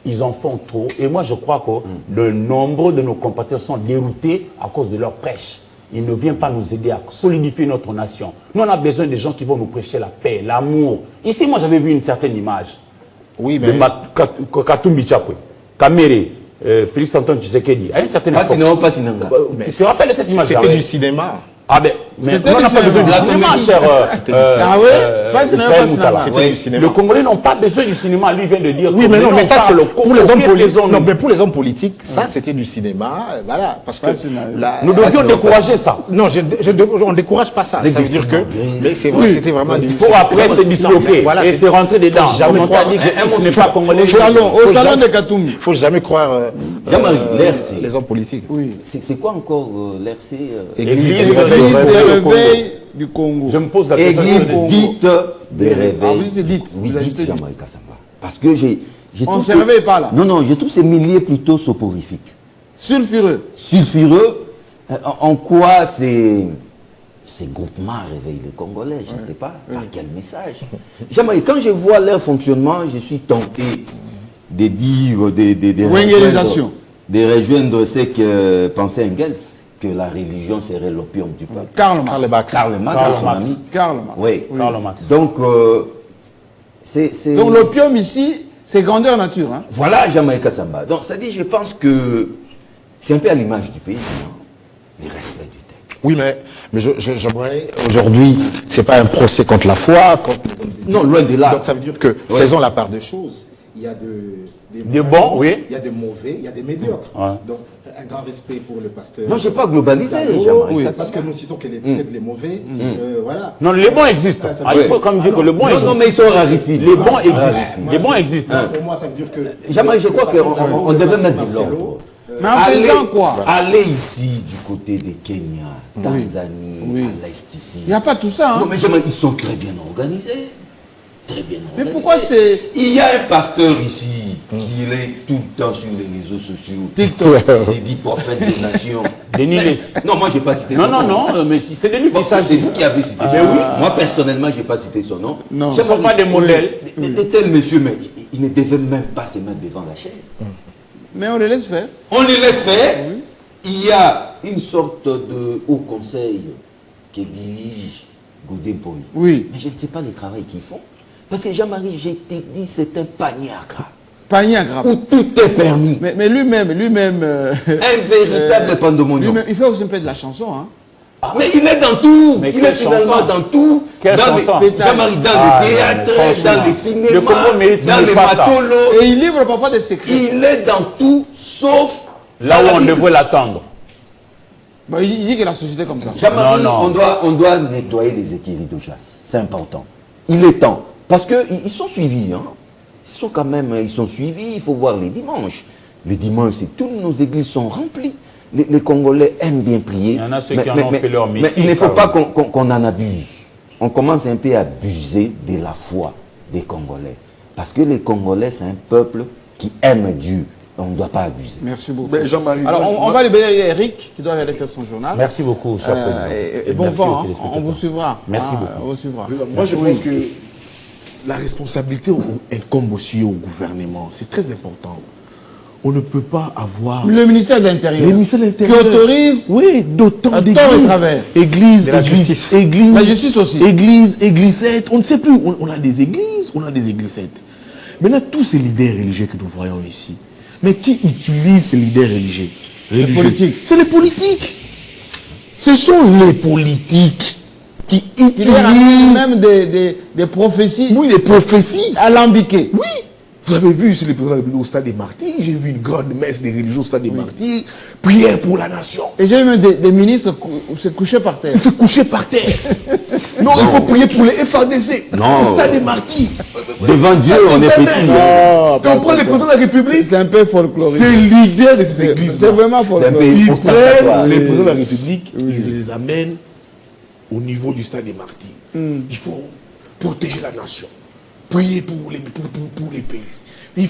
Ils en font trop. Et moi, je crois que de nombreux de nos compatriotes sont déroutés à cause de leur prêche. Ils ne viennent pas nous aider à solidifier notre nation. Nous, on a besoin des gens qui vont nous prêcher la paix, l'amour. Ici, moi, j'avais vu une certaine image. Oui, de mais... Katumbi Chapwe, Kamere, Félix Antoine Tshisekedi, à une certaine époque. Pas Sinanga. Tu te rappelles de cette image? C'était du cinéma. Ah ben, mais on n'a pas besoin du cinéma, cher. Ah oui, pas cinéma, pas cinéma. C'était du cinéma. Le Congolais n'ont pas besoin du cinéma. Lui vient de dire. Oui, mais non, mais ça, pour les hommes politiques. Non, Non, mais pour les hommes politiques, ça, c'était du cinéma. Voilà. Parce que. Nous devions décourager ça. Non, on ne décourage pas ça. Ça veut dire que. Mais c'est vrai, c'était vraiment du. Pour après se disloquer voilà, et se rentrer dedans. Commencer à dire que ce n'est pas congolais. Au salon de Katumbi. Il ne faut jamais croire les hommes politiques. Oui. C'est quoi encore l'RC Église Église des réveils du Congo. Je me pose la question. Église dite des réveils. Ah, vous dites dite. Oui, Vous avez dite dit Jean-Marie Kassamba. Parce que on ne se réveille pas là. Non, non, je trouve ces milieux plutôt soporifiques. Sulfureux. Sulfureux. En quoi ces groupements réveillent les Congolais? Je ne sais pas. Par quel message? Jean-Marie, quand je vois leur fonctionnement, je suis tenté de dire de rejoindre ce que pensait Engels, que la religion serait l'opium du peuple. Karl Marx. Karl Marx, son ami. Karl Marx. Oui. Karl Marx. Donc, donc l'opium ici, c'est grandeur nature. Hein. Voilà Jean-Marie Kassamba. Donc, c'est-à-dire, je pense que c'est un peu à l'image du pays, non? Le respect du texte. Oui, mais j'aimerais, aujourd'hui, ce n'est pas un procès contre la foi, contre les... Non, loin de là. Donc ça veut dire que, faisons la part des choses. Il y a des bons, oui. Il y a des mauvais, il y a des médiocres. Ouais. Donc, un grand respect pour le pasteur. Non, je n'ai pas globalisé, oui, parce que nous citons que peut-être les mauvais. Voilà. Non, les bons existent. Il faut quand même dire que le bon existe. Non, mais ils sont rarissimes. Les bons existent. Les bons existent. Pour moi, ça veut dire que... Jean-Marie, je crois qu'on devait mettre de l'ordre. Mais en faisant quoi? Aller ici, du côté de Kenya, Tanzanie, à l'Est ici. Il n'y a pas tout ça. Hein. Non, mais Jean-Marie, ils sont très bien organisés. Très bien organisés. Mais pourquoi c'est... Il y a un pasteur ici qui est tout le temps sur les réseaux sociaux. TikTok. C'est dit prophète des nations. Denis Lessi. Non, moi, je n'ai pas cité Non, son non, nom. non, mais c'est Denis Bon, Lessi. c'est vous qui avez cité. Mais oui, moi, personnellement, je n'ai pas cité son nom. Non. Ce ne sont pas des modèles. De tel monsieur, mais il ne devait même pas se mettre devant la chaîne. Mais on les laisse faire. On les laisse faire. Oui. Il y a une sorte de haut conseil qui dirige Godin Poy. Oui. Mais je ne sais pas le travail qu'ils font. Parce que Jean-Marie, je t'ai dit, c'est un panier à gras. Panier à gras. Où tout est permis. Mais lui-même... un véritable pandemonium. Il fait aussi un peu de la chanson. Hein. Mais il est dans tout. Mais il est finalement dans tout. Jean-Marie, dans le théâtre, dans les cinémas, dans les matolos. Et il livre parfois des secrets. Il est dans tout, sauf... Là où on devrait l'attendre. Bah, il dit que la société est comme ça. Jean-Marie, on doit nettoyer les écuries de chasse. C'est important. Il est temps. Parce qu'ils sont suivis. Hein. Ils sont suivis. Il faut voir les dimanches. Les dimanches, toutes nos églises sont remplies. Les Congolais aiment bien prier. Il y en a ceux qui en ont fait leur métier. Mais il ne faut pas qu'on en abuse. On commence un peu à abuser de la foi des Congolais. Parce que les Congolais, c'est un peuple qui aime Dieu. On ne doit pas abuser. Merci beaucoup. Jean-Marie, alors, on va libérer Eric, qui doit aller faire son journal. Merci beaucoup, cher président. Et bon vent, on vous suivra. Merci beaucoup. On vous suivra. Moi, je pense que la responsabilité incombe aussi au gouvernement. C'est très important. On ne peut pas avoir... Le ministère de l'Intérieur. Le ministère de l'Intérieur. Qui autorise... Oui, d'autant d'églises. Église, la justice. Église. La justice aussi. Églisettes. On ne sait plus. On a des églises, on a des églisettes. Maintenant, tous ces leaders religieux que nous voyons ici, mais qui utilisent ces leaders religieux? Les politiques. C'est les politiques. Ce sont les politiques qui utilisent... même des prophéties. Oui, des prophéties. Alambiquées. Oui. Vous avez vu sur le président de la République au stade des Martyrs, j'ai vu une grande messe des religieux au stade des Martyrs, prière pour la nation. Et j'ai vu même des ministres se coucher par terre. Se coucher par terre. Non, il faut prier pour les FADC. Non. Au stade des Martyrs. Devant Dieu, on est petit. Quand on prend le président de la République, c'est un peu folklorique. c'est l'idée de ces églises. C'est vraiment folklorique. Ils prennent les présidents de la République, ils les amènent au niveau du stade des Martyrs. Il faut protéger la nation. Prier pour les pays. Il y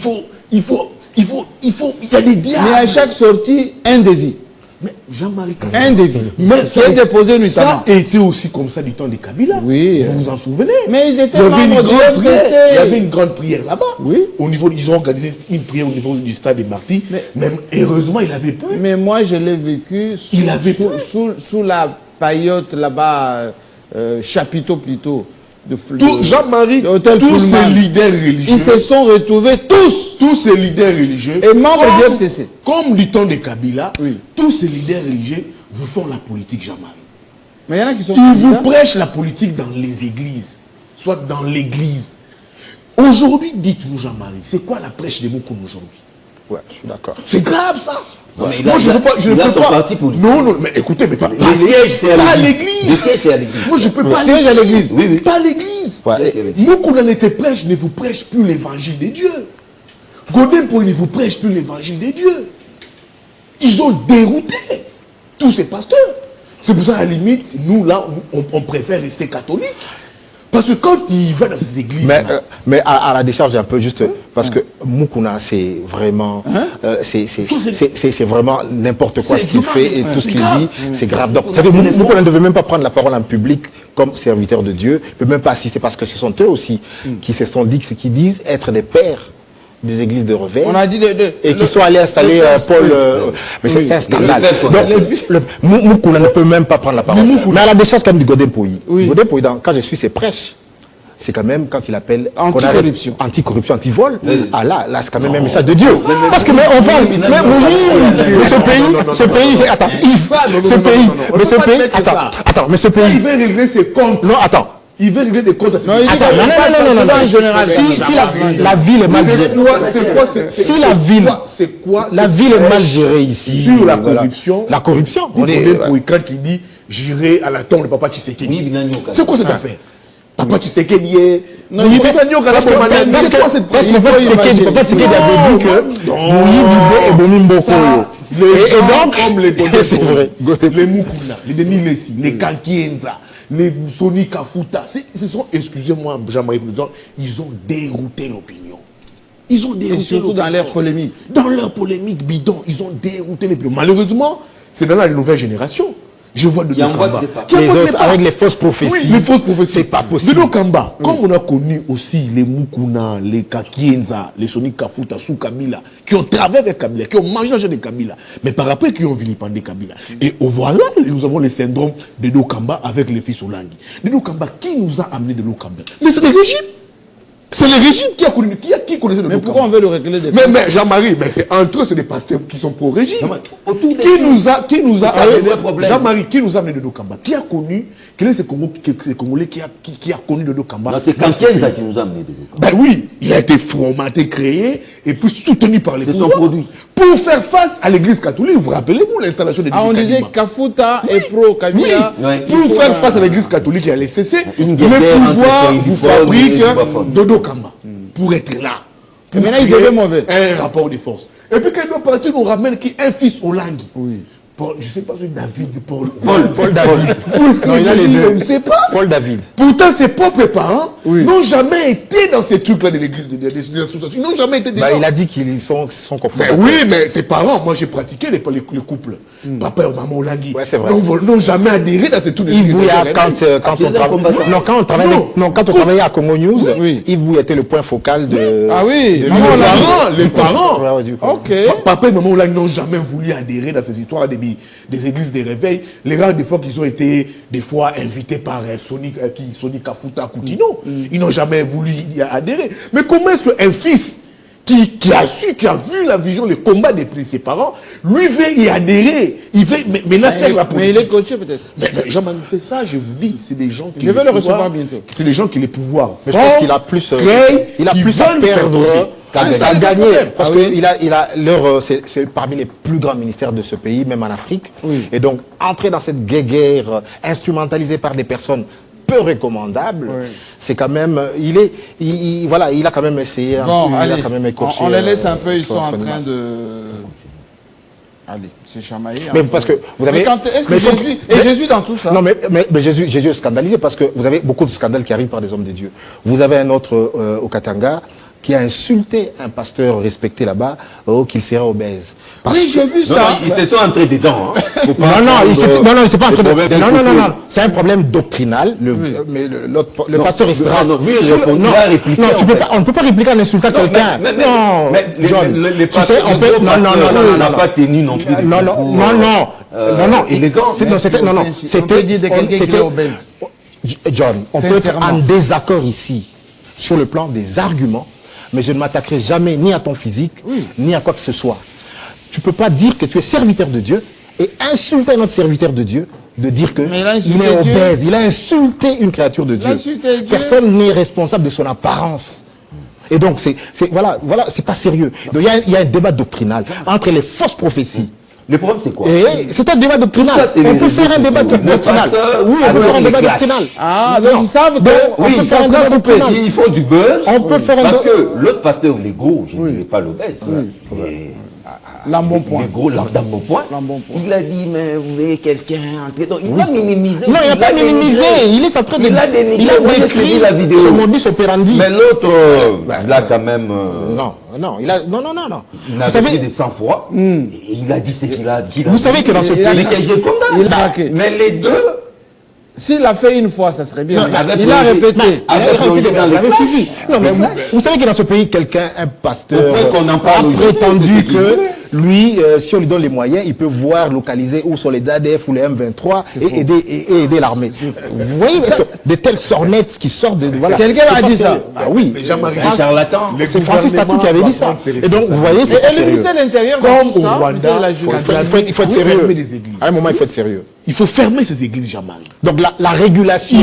a des diables. Mais à chaque sortie, un devis. Mais Jean-Marie Kassamba. Un devis. Mais qui est déposé notamment. Ça a été aussi comme ça du temps des Kabila. Oui. Vous vous en souvenez? Mais ils étaient il y avait membres du FCC. Il y avait une grande prière là-bas. Oui. Ils ont organisé une prière au niveau du stade des Martyrs. Même heureusement, il avait plus. Mais moi, je l'ai vécu sous la paillote là-bas, chapiteau plutôt, Jean-Marie, tous ces leaders religieux. Ils se sont retrouvés tous ces leaders religieux. Et membres du FCC. Comme Liton de Kabila, tous ces leaders religieux vous font la politique, Jean-Marie. Mais il y en a qui sont... Ils vous prêchent la politique dans les églises, soit dans l'église. Aujourd'hui, dites-nous, Jean-Marie, c'est quoi la prêche des Moukoun aujourd'hui? Ouais, je suis d'accord. C'est grave, ça. Non, mais Moi, je ne peux pas. Je ne peux pas. Non, mais écoutez, mais pas à l'église. Moi, je ne peux pas aller à l'église. Pas à l'église. Moukouna n'était prêche, ne vous prêche plus l'évangile des dieux. Godin Poy ne vous prêche plus l'évangile des dieux. Ils ont dérouté tous ces pasteurs. C'est pour ça, à la limite, nous, là, on préfère rester catholique. Parce que quand il va dans ces églises... Mais à la décharge un peu juste, parce que Moukouna, c'est vraiment... c'est vraiment n'importe quoi ce qu'il fait et tout ce qu'il dit, c'est grave. Donc, Moukouna ne devait même pas prendre la parole en public comme serviteur de Dieu, ne peut même pas assister parce que ce sont eux aussi qui se sont dit, qui disent être des pères des églises de Reveil. On a dit et qui sont allés installer Paul... mais c'est un scandale. Donc, Moukouna ne peut même pas prendre la parole. Mais à la décharge quand même du Godin Poy. Godin Poy, quand je suis ses prêches, c'est quand même quand il appelle anticorruption, anti-vol. Ah là c'est quand même un message de Dieu. Parce que mais on va, ce pays, attends, mais ce pays, il veut régler ses comptes. Non, attends. Il veut régler des comptes à ses non, en général. Si la ville est mal gérée. Si la ville est mal gérée ici. Sur la corruption. La corruption. On est pour Ikan qui dit j'irai à la tombe de Papa Tshisekedi. C'est quoi cette affaire? Papa Tshisekedi est... Non, il est pas Papa Tshisekedi avait dit que et Bomimbo. Et donc, c'est vrai. Les Moukouna, les Denis Lessi, les Kankienza, les Soni Kafuta, ce sont, excusez-moi, Jean-Marie Président, ils ont dérouté l'opinion. Ils ont dérouté. Et surtout dans leur polémique. Dans leur polémique bidon, ils ont dérouté l'opinion. Malheureusement, c'est dans la nouvelle génération. Je vois de Kamba. Avec les fausses prophéties. Oui, les fausses prophéties. C'est pas possible. De Kamba, comme on a connu aussi les Moukouna, les Kakienza, les Soni Kafuta, sous Kabila, qui ont travaillé avec Kabila, qui ont mangé de Kabila, mais par après qui ont vilipendé Kabila. Et au voilà, nous avons le syndrome de Kamba avec les fils Olangi. De Kamba, qui nous a amené de Kamba? Mais c'est le régime. C'est le régime qui a connu, qui connaissait le Mais pourquoi on veut le régler des mais Jean-Marie, c'est entre eux, c'est des pasteurs qui sont pro-régime. Qui nous a amené, Jean-Marie, qui nous a amené de Kamba? Qui a connu, quel est ce Congolais qui a connu de Kamba? C'est Kankienza qui nous a amené de Kamba. Ben oui, il a été formaté, créé, et puis soutenu par les pouvoirs. C'est son produit. Pour faire face à l'église catholique, vous rappelez-vous l'installation des on disait Kafuta et pro-Kabila. Pour faire face à l'église catholique et à l'SCC, le pouvoir vous fabrique Dodo Kamba. Pour être là. Pour maintenant, il devait mauvais. Un rapport de force. Et puis quand il doit partir, nous ramène qui un fils Olangi. Oui. Je ne sais pas si David, Paul David. Non, il a les deux. Je ne sais pas. Paul David. Pourtant, ses propres parents n'ont jamais été dans ces trucs-là de l'église, des associations. Ils n'ont jamais été dedans. Il a dit qu'ils sont confondus. Oui, mais ses parents, moi j'ai pratiqué les couples. Papa et maman Olangi. Ouais, c'est vrai. N'ont jamais adhéré dans ces trucs de quand on travaillait à Congo News, Yves Bouya était le point focal de... Ah oui, les parents. Ok. Papa et maman Olangi n'ont jamais voulu adhérer dans ces histoires des églises de réveil. Les rares des fois qu'ils ont été des fois invités par Soni Kafuta Koutino, ils n'ont jamais voulu y adhérer. Mais comment est-ce qu'un fils qui a vu la vision, le combat de ses parents, lui veut y adhérer, il veut maintenant faire la politique. Mais il est coaché peut-être. Mais Jean-Marie, c'est ça, je vous dis, c'est des gens qui... Je vais le recevoir bientôt. C'est des gens qui les pouvoirs. Mais je pense qu'il a plus à perdre qu'à gagner. Parce que c'est parmi les plus grands ministères de ce pays, même en Afrique. Et donc, entrer dans cette guerre instrumentalisée par des personnes peu recommandable, c'est quand même, il a quand même essayé, bon, il a quand même écorché. On les laisse un peu, ils sont en train de... Allez, c'est chamaillé. Mais parce que vous avez... Est-ce que Jésus dans tout ça? Non, mais Jésus est scandalisé parce que vous avez beaucoup de scandales qui arrivent par des hommes de Dieu. Vous avez un autre au Katanga qui a insulté un pasteur respecté là-bas, qu'il serait obèse. Oui, j'ai vu ça. Ils se sont entrés dedans. Non, c'est pas un problème. Non, c'est un problème doctrinal. Mais le pasteur Estras. Non, on ne peut pas répliquer en insultant quelqu'un. Non, tu sais, on n'a pas tenu non plus. Non, c'était John, on peut être Sincèrement. en désaccord ici sur le plan des arguments, mais je ne m'attaquerai jamais ni à ton physique, ni à quoi que ce soit. Tu ne peux pas dire que tu es serviteur de Dieu et insulter un autre serviteur de Dieu, de dire que Mais il a insulté il est Dieu. obèse, il a insulté une créature de a Dieu. insulté Dieu. Personne n'est responsable de son apparence. Et donc, voilà, c'est pas sérieux. Donc, il y a un débat doctrinal entre les fausses prophéties. Le problème, c'est quoi? Et c'est un débat doctrinal. Tout ça, c'est On les peut faire un réseaux débat sociaux. Le doctrinal. pasteur, Oui, on peut alors, faire un il débat clash. doctrinal. Ah, donc ils savent que... on peut faire un débat doctrinal. Ils font du buzz. On peut faire un Parce débat- que l'autre pasteur, les gros, je ne dirais pas l'obèse. mais L'embonpoint. Les gros, l'embonpoint. L'embonpoint. Il a dit, mais vous voyez quelqu'un entrer. Donc, il a minimisé. Non, il n'a pas minimisé. Il est en train de... Il a dénigré. Il a Moi, j'ai décrit suivi la vidéo. ce modus operandi. Mais l'autre, il a quand même. Non, il a... Non. Il Vous a savez, pris des sang-froid. Et il a dit ce qu'il a dit. Vous savez que dans ce Il a- pays... Mais que j'ai condamné. Il a craqué. Mais les deux. S'il l'a fait une fois, ça serait bien. Non, il avait Il a plongé. répété. Avec plongé dans les J'avais clashs. suivi. Non, mais vous savez que dans ce pays, quelqu'un, un pasteur, Au point qu'on en a parle aujourd'hui, prétendu c'est ce qu'il que voulait. lui, si on lui donne les moyens, il peut voir localiser où sont les DADF ou les M23 et aider l'armée. Vous voyez parce que de telles sornettes qui sortent de... Voilà. Quelqu'un C'est a pas dit sérieux. ça. Ah oui. Mais Jean-Marie, C'est un charlatan. C'est Francis Tatou qui avait dit ça. Et donc, vous voyez, c'est Et pas le sérieux. ministère de l'Intérieur, Comme dans tout au ça, Rwanda, ministère de la il Justice. Il faut être fermer sérieux. des églises. À un moment, il faut être sérieux. Il faut fermer ces églises, Jean-Marie. Donc la régulation...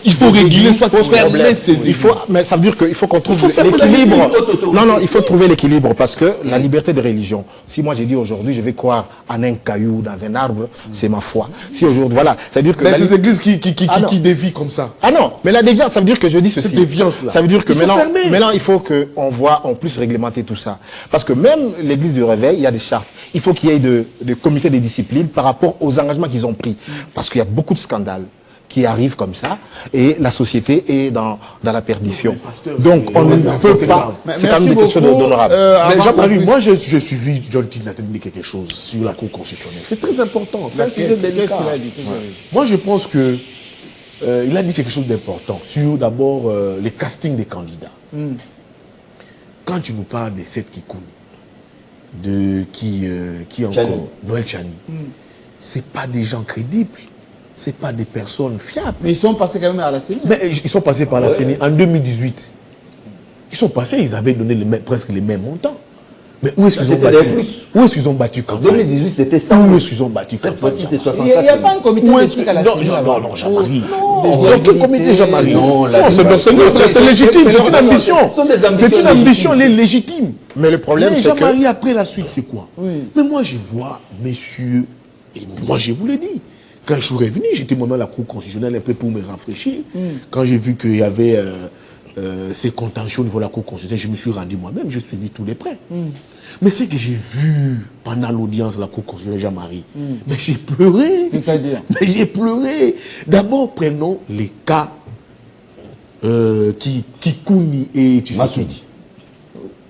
Il faut réguler, soit pose fermer problème. ces églises. Il faut, mais ça veut dire qu'il faut qu'on trouve Il faut fermer l'équilibre. les églises. Non, il faut trouver l'équilibre parce que la liberté de religion, si moi j'ai dit aujourd'hui je vais croire en un caillou, dans un arbre, c'est ma foi. Si aujourd'hui, voilà, ça veut dire que... Mais ces églises Ah non. qui dévient comme ça. Ah non, mais la déviance, ça veut dire que je dis ceci. Cette déviance-là. Ça veut dire que Il faut fermer. maintenant, il faut qu'on voit en plus réglementer tout ça. Parce que même l'église du réveil, il y a des chartes. Il faut qu'il y ait de comités de discipline par rapport aux engagements qu'ils ont pris. Parce qu'il y a beaucoup de scandales qui arrivent comme ça et la société est dans la perdition. Donc on ne peut pas... C'est quand même quelque chose d'honorable. Mais Jean-Marie, moi j'ai suivi John Tinathan dire quelque chose sur la Cour constitutionnelle. C'est très important. C'est un sujet délicat. Moi je pense que il a dit quelque chose d'important sur d'abord les castings des candidats. Quand tu nous parles des 7 Kikoun, de qui encore Tchani. Noël Tchani, c'est pas des gens crédibles, c'est pas des personnes fiables. Mais ils sont passés quand même à la CENI. Mais ils sont passés par la CENI en 2018. Ils sont passés, ils avaient donné presque les mêmes montants. Mais où est-ce qu'ils ont C'était battu? plus. Où est-ce qu'ils ont battu En campagne? 2018, c'était Où 100. est-ce qu'ils ont battu Cette campagne? fois-ci, c'est Il n'y a 64. pas un comité Où est-ce d'éthique que... à la Non, CENI non, là-bas. non, Jean-Marie. Non, Dans quel comité, Jean-Marie? Non, la Non, c'est légitime, c'est une ambition. Ce sont des ambitions C'est une ambition légitimes. légitime. Mais le problème, Mais c'est que... Jean-Marie, après la suite, c'est quoi? Mais moi, je vois, messieurs, et moi, je vous l'ai dit, quand je suis revenu, j'étais moi-même à la Cour constitutionnelle un peu pour me rafraîchir. Quand j'ai vu qu'il y avait ces contentieux au niveau de la Cour constitutionnelle, je me suis rendu moi-même, j'ai suivi tous les prêts. Mais ce que j'ai vu pendant l'audience de la Cour constitutionnelle, Jean-Marie, mais j'ai pleuré. C'est-à-dire? Mais j'ai pleuré. D'abord, prenons les cas Kikouni et Tshisekedi.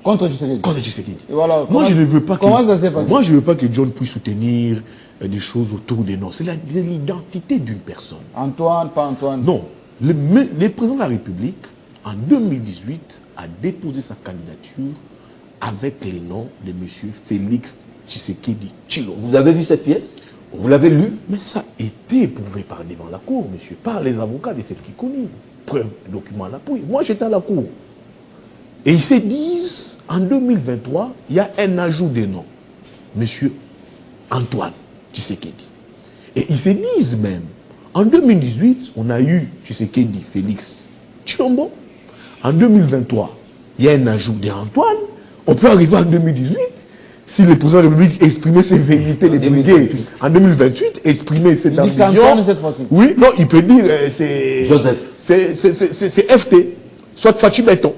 Contre Tshisekedi. Contre Tshisekedi. Et voilà, Moi, comment- je ne veux pas que... comment ça s'est passé? Moi, je ne veux pas que John puisse soutenir des choses autour des noms. C'est l'identité d'une personne. Antoine, pas Antoine. Non. Le président de la République, en 2018, a déposé sa candidature avec les noms de M. Félix Tshisekedi Tshilombo. Vous avez vu cette pièce? Vous l'avez lue? Mais ça a été prouvé par devant la cour, monsieur, par les avocats de cette Kikouni. Preuve, document à l'appui. Moi, j'étais à la cour. Et ils se disent, en 2023, il y a un ajout des noms. Monsieur Antoine Tshisekedi. Et ils se disent même, en 2018, on a eu Tshisekedi Félix Tshilombo. En 2023, il y a un ajout d'Antoine. On peut arriver en 2018, si le président de la République exprimait ses vérités, les briguer en 2028, exprimer cette Il dit que c'est ambition. Antoine cette fois-ci. Oui, non, il peut dire c'est... Joseph. C'est FT, soit Fachi Béton.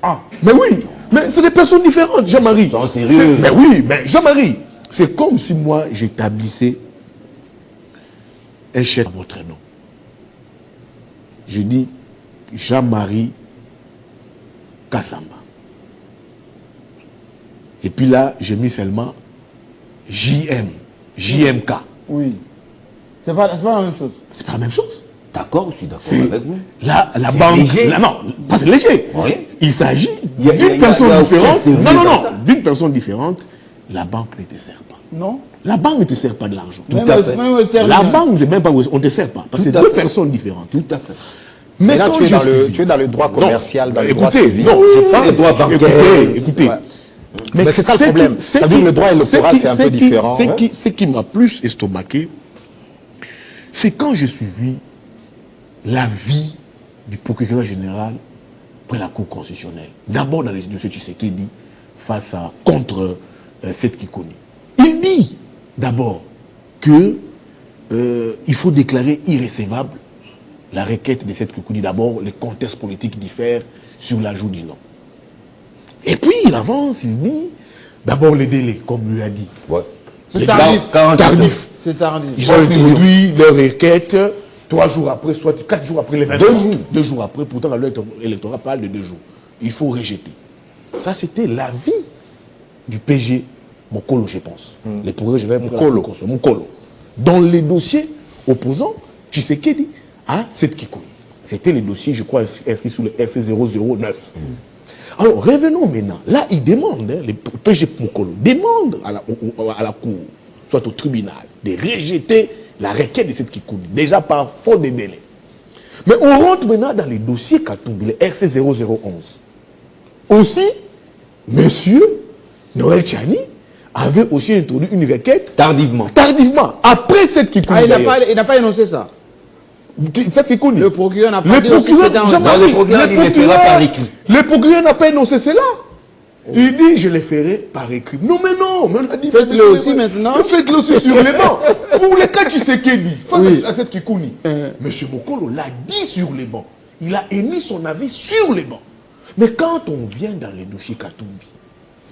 Ah. Mais oui, mais c'est des personnes différentes, Jean-Marie. Sont sérieux. Mais oui, mais Jean-Marie, c'est comme si moi j'établissais un chèque à votre nom. Je dis Jean-Marie Kassamba. Et puis là, j'ai mis seulement JMK. Oui. C'est pas la même chose. C'est pas la même chose. D'accord, je suis d'accord C'est- avec vous. Là, la C'est banque. léger. Là, non, pas c'est léger. Oui. Il s'agit Il y a d'une personne aucun différente. sérieux Non, non, dans non. ça. D'une personne différente, la banque ne te sert pas. Non? La banque ne te sert pas de l'argent. Même au sterling. La banque, même pas, on ne te sert pas. Parce que c'est deux personnes différentes. Tout à fait. Mais là, quand tu es dans le droit commercial, dans le droit civil. Non, je parle de droit bancaire. Écoutez. Ouais. Mais c'est ça le problème. Ça veut dire que le droit électoral, c'est un peu différent. Ce qui m'a plus estomaqué, c'est quand j'ai suivi l'avis du procureur général près la Cour constitutionnelle. D'abord dans les dossiers Tshisekedi contre cette Kikuni. Il dit d'abord que il faut déclarer irrécevable la requête de cette Kikuni. D'abord, les contextes politiques diffèrent sur l'ajout du nom. Et puis il avance, il dit d'abord les délais, comme lui a dit. Ouais. C'est tardif. Tardif. C'est tardif. Ils ont introduit leur requête 3 jours après, soit 4 jours après les 20 jours. 2 jours après, pourtant la loi électorale parle de 2 jours. Il faut rejeter. Ça, c'était l'avis du PG Mokolo, je pense. Les procureurs généraux Mokolo. Dans les dossiers opposants, Tshisekedi à cette Kikuni. C'était les dossiers, je crois, inscrits sous le RC 009. Alors, revenons maintenant. Là, il demande, le PG Mokolo demande à la Cour, soit au tribunal, de rejeter la requête de cette Kikuni, déjà par faute de délai. Mais on rentre maintenant dans les dossiers Katumbi, le RC 0011. Aussi, monsieur Noël Tchani avait aussi introduit une requête Tardivement. Après cette Kikuni. Ah, il n'a pas énoncé ça. Cette Kikuni. Le procureur n'a pas dit aussi que c'était en le procureur n'a pas énoncé cela. Il dit, je les ferai par écrit. Non, mais non, mais on a dit, faites-le aussi maintenant. Faites-le aussi sur les bancs. Pour les cas Tshisekedi, face à cette Kikuni, monsieur Mokolo l'a dit sur les bancs. Il a émis son avis sur les bancs. Mais quand on vient dans les dossiers Katumbi,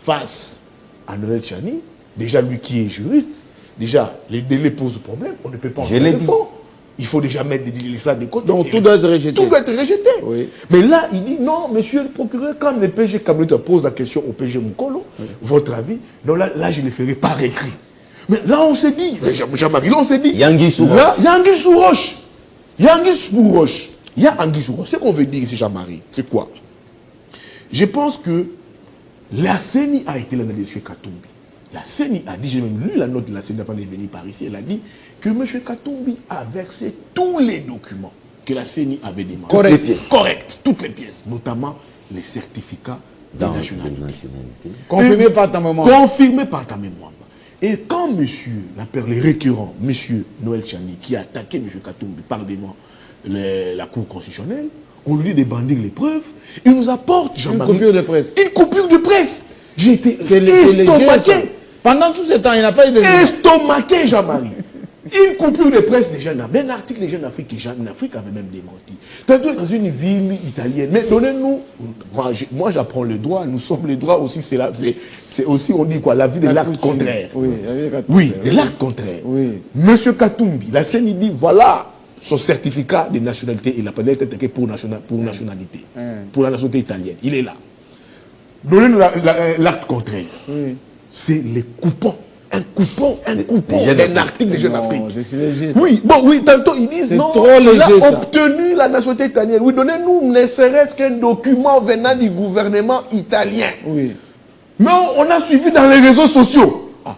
face à Noël Tchani, déjà lui qui est juriste, déjà les délais posent problème, on ne peut pas en faire le fond. Il faut déjà mettre ça de côté. Donc tout doit être rejeté. Tout doit être rejeté. Oui. Mais là, il dit non, monsieur le procureur, quand le PG Kamluta pose la question au PG Mokolo, votre avis, donc là, je le ferai par écrit. Mais là, on s'est dit, Jean-Marie, là, on s'est dit, Yangui sous roche. Il y a Anguille sous roche. Ce qu'on veut dire ici, Jean-Marie, c'est quoi? Je pense que la CENI a été là dans les dossiers Katumbi. La CENI a dit, j'ai même lu la note de la CENI avant de venir par ici, elle a dit que M. Katumbi a versé tous les documents que la CENI avait demandé. Correct, toutes les pièces, notamment les certificats de nationalité. Confirmé par ta mémoire. Confirmé par ta mémoire. Et quand monsieur, les récurrents, monsieur Noël Tchani, qui a attaqué M. Katumbi par devant la Cour constitutionnelle, on lui dit de bandir les preuves, il nous apporte, Jean-Marie, une coupure de presse. Une coupure de presse. J'ai été estomaqué. Pendant tout ce temps, il n'a pas eu de... Estomaqué, Jean-Marie. Une coupure de presse déjà, un article des Jeunes Afrique, Jeune Afrique avait même démenti. Tantôt dans une ville italienne. Mais donnez-nous, moi j'apprends le droit, nous sommes les droits aussi, c'est aussi, on dit quoi, la vie de l'acte contraire. Oui, de l'acte contraire. Oui. Monsieur Katumbi, la CENI dit, voilà son certificat de nationalité, il a pas été attaqué pour nationalité, pour la nationalité italienne. Il est là. Donnez-nous l'acte contraire. Oui. C'est les coupons. Un coupon d'un article des Jeunes Afrique. Oui, bon, oui, tantôt ils disent non, il a obtenu la nationalité italienne. Oui, donnez-nous ne serait-ce qu'un document venant du gouvernement italien. Oui. Mais on a suivi dans les réseaux sociaux. Ah.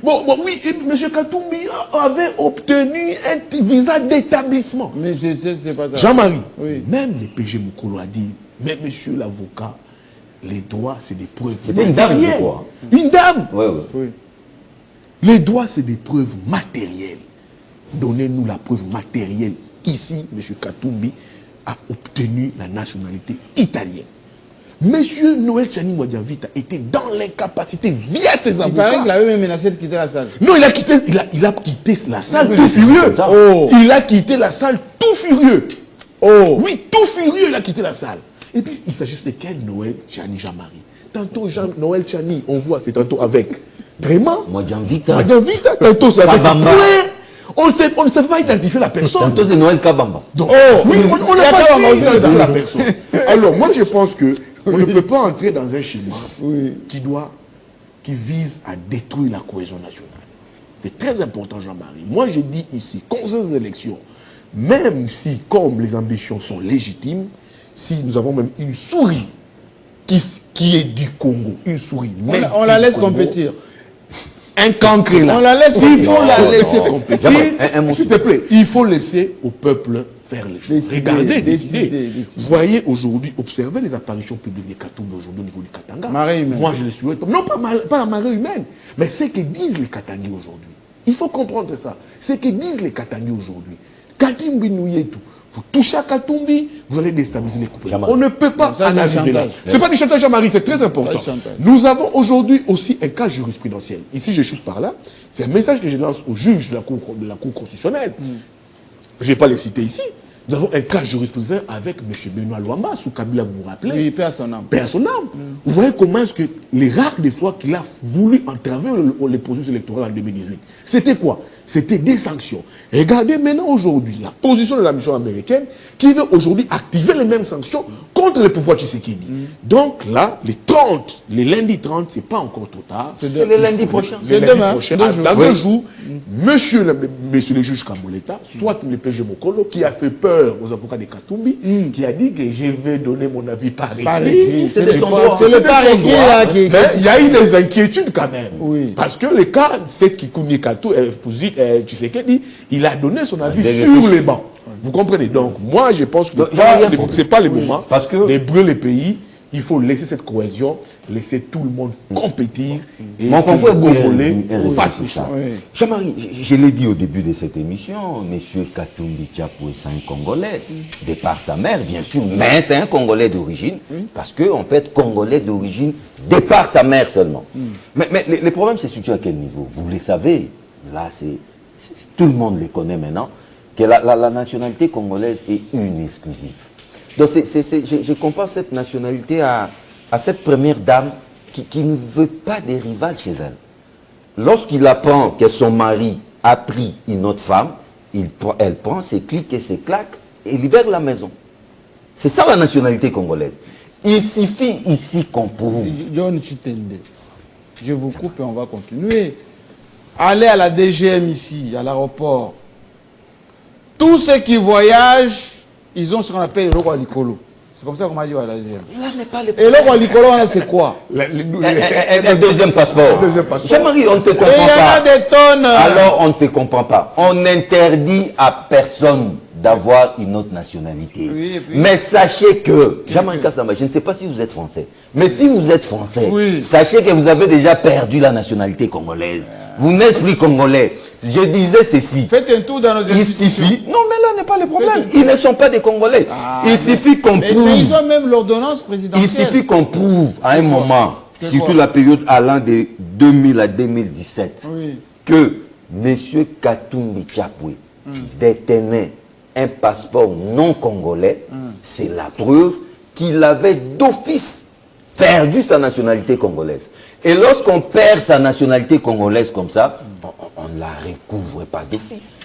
Bon, oui, M. Katumbi avait obtenu un visa d'établissement. Mais je sais, c'est pas ça. Jean-Marie, même le PG Mokolo a dit, mais monsieur l'avocat, les droits, c'est des preuves matérielles. Une dame. Oui. Les droits, c'est des preuves matérielles. Donnez-nous la preuve matérielle. Ici, M. Katumbi a obtenu la nationalité italienne. Monsieur Noël Tchani Mwadjavita était dans l'incapacité via ses avocats. Il paraît qu'il avait même menacé de quitter la salle. Non, il a quitté la salle tout furieux. Oh. Il a quitté la salle tout furieux. Oh. Oui, tout furieux, il a quitté la salle. Et puis, il s'agit de quel Noël Tchani Jean-Marie? Tantôt, Noël Tchani, on voit, c'est tantôt avec Tréma, Mwadjavita, tantôt c'est avec Kabamba. On ne sait pas identifier la personne. Tantôt c'est Noël Kabamba. Donc, oui, on n'a pas identifié la personne. Alors, moi, je pense qu'on ne peut pas entrer dans un schéma qui vise à détruire la cohésion nationale. C'est très important, Jean-Marie. Moi, je dis ici, qu'en ces élections, même si, comme les ambitions sont légitimes, si nous avons même une souris qui est du Congo, une souris. On la laisse compétir. un cancre là. On la laisse Il faut compétir. la laisser Non. compétir. Un mot S'il te plaît, il faut laisser au peuple faire les choses. Décider, Regardez, décider. Vous voyez aujourd'hui, observez les apparitions publiques des Katumbi aujourd'hui au niveau du Katanga. Marée humaine. Moi, je le souhaite. Non, pas la marée humaine, mais ce que disent les Katangais aujourd'hui. Il faut comprendre ça. Ce que disent les Katangais aujourd'hui. Katumbi nous y est tout. Vous touchez à Katumbi, vous allez déstabiliser les couples. Jean-Marie. On ne peut pas Ça, en c'est arriver là. chantage. C'est pas du chantage, Jean-Marie, c'est très important. Ça, c'est chantage. Nous avons aujourd'hui aussi un cas jurisprudentiel. Ici, je chute par là. C'est un message que je lance aux juges de la Cour constitutionnelle. Je ne vais pas les citer ici. Nous avons un cas jurisprudentiel avec M. Benoît Luamba, sous Kabila, vous vous rappelez. Oui, paix à son âme. Paix à son âme. Vous voyez comment est-ce que les rares des fois qu'il a voulu entraver les processus électoraux en 2018, c'était quoi? C'était des sanctions. Regardez maintenant aujourd'hui la position de la mission américaine qui veut aujourd'hui activer les mêmes sanctions contre le pouvoir Tshisekedi. Donc là, les lundis 30, c'est pas encore trop tard. C'est le lundi prochain. Le lundi demain, prochain, 2 jours. dans Oui. 2 jours, monsieur le juge Kamoleta, soit le PG Mokolo, qui a fait peur aux avocats de Katumbi, qui a dit que je vais donner mon avis par Par écrit. écrit. C'est C'est de son pas- droit. c'est le de par son écrit droit. là qui Mais il y a eu des inquiétudes quand même. Oui. Parce que le cas, c'est Kikouni Katou, Tshisekedi, il a donné son avis des sur les bancs. Vous comprenez? Donc, moi, je pense que Donc, c'est pas le moment Parce que- de brûler le pays. Il faut laisser cette cohésion, laisser tout le monde compétir et Mon que confrère les Congolais Gouye fassent les ça. choix. Oui. Jean-Marie, je l'ai dit au début de cette émission, M. Katumbi Tchapou c'est un Congolais, de par sa mère, bien sûr, mais c'est un Congolais d'origine, parce qu'on peut être Congolais d'origine de par sa mère seulement. Mais le problème se situe à quel niveau? Vous le savez, là, tout le monde le connaît maintenant, que la nationalité congolaise est une exclusive. Donc je compare cette nationalité à cette première dame qui ne veut pas des rivales chez elle. Lorsqu'il apprend que son mari a pris une autre femme, elle prend ses clics et ses claques et libère la maison. C'est ça la nationalité congolaise. Il suffit ici qu'on prouve. John Chitende, je vous coupe et on va continuer. Allez à la DGM ici, à l'aéroport. Tous ceux qui voyagent, ils ont ce qu'on appelle le logo à l'icolo. C'est comme ça qu'on m'a dit à la DGM. Là n'est pas le Et le logo à l'icolo, c'est quoi? un deuxième passeport. Un deuxième passeport. Jean-Marie, on ne se Et il comprend y en a pas. des tonnes. Alors on ne se comprend pas. On interdit à personne d'avoir une autre nationalité. Oui, et puis- Mais sachez que, Jean-Marie Kassamba, je ne sais pas si vous êtes français, mais si vous êtes français, Oui. sachez que vous avez déjà perdu la nationalité congolaise. Vous n'êtes plus congolais. Je disais ceci. Faites un tour dans nos Il institutions. suffit. Non, mais là n'est pas le problème. Faites un Ils ne sont pas des Congolais. Ah, Il suffit qu'on mais prouve. ils ont même l'ordonnance présidentielle. Il suffit qu'on prouve à un moment, Que surtout quoi la période allant de 2000 à 2017, Oui. que M. Katumbi Tchapoué détenait un passeport non congolais. C'est la preuve qu'il avait d'office perdu sa nationalité congolaise. Et lorsqu'on perd sa nationalité congolaise comme ça, on ne la recouvre pas d'office.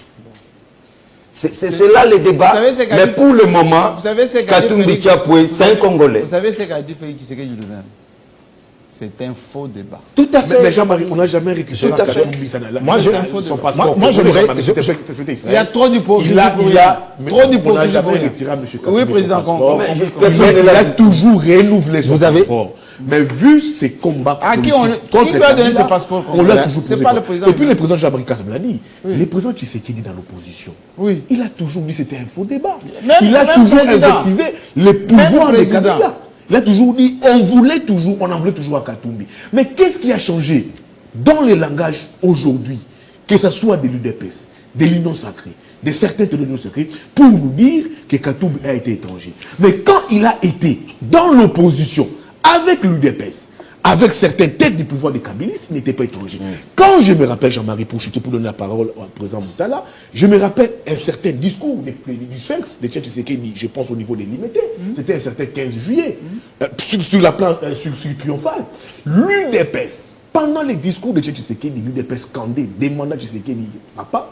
C'est là le débat. Vous savez ce qu'a Mais dit- pour le moment, Vous savez ce qu'a dit Katumbi Félix- Tchapoué, vous c'est un savez- Congolais. Vous savez ce qu'a dit Félix Tshisekedi lui-même? C'est un faux débat. Tout à fait. Mais Jean-Marie, on n'a jamais récupéré Tout à fait. Katumbi, ça n'a- Moi, je- son passeport. moi, j'aimerais- Il y a trop d'hypocrisie. Il a trop on n'a d'hypocrisie. jamais pour rien. retiré à M. Katumbi Oui, son président, passeport. qu'on- Mais qu'on- personne Mais ne il l'a a dit. toujours renouvelé son Vous avez- passeport. Mais vu ses combats À qui politiques qui contre lui a donné Kabila, ce passeport on l'a congolais? toujours C'est posé pas comme- le président. Et puis le président Jean-Marie Kassam l'a dit. Le président Tshisekedi dans l'opposition, Oui. il a toujours dit que c'était un faux débat. Même- il a même toujours président. invectivé les pouvoirs de président. Kabila. Il a toujours dit, on en voulait toujours à Katumbi. Mais qu'est-ce qui a changé dans le langage aujourd'hui, que ce soit de l'UDPS, de l'Union sacrée, de certains de l'Union sacrée, pour nous dire que Katumbi a été étranger. Mais quand il a été dans l'opposition avec l'UDPS, avec certaines têtes du pouvoir des kabylistes, il n'était pas étranger. Quand je me rappelle, Jean-Marie, pour donner la parole au président Moutala, je me rappelle un certain discours du Sphinx, de Tshisekedi, je pense au niveau des limités. C'était un certain 15 juillet, sur la plan triomphale. L'UDPS, pendant les discours de Tshisekedi, l'UDPS scandait, demandait à Tshisekedi, papa,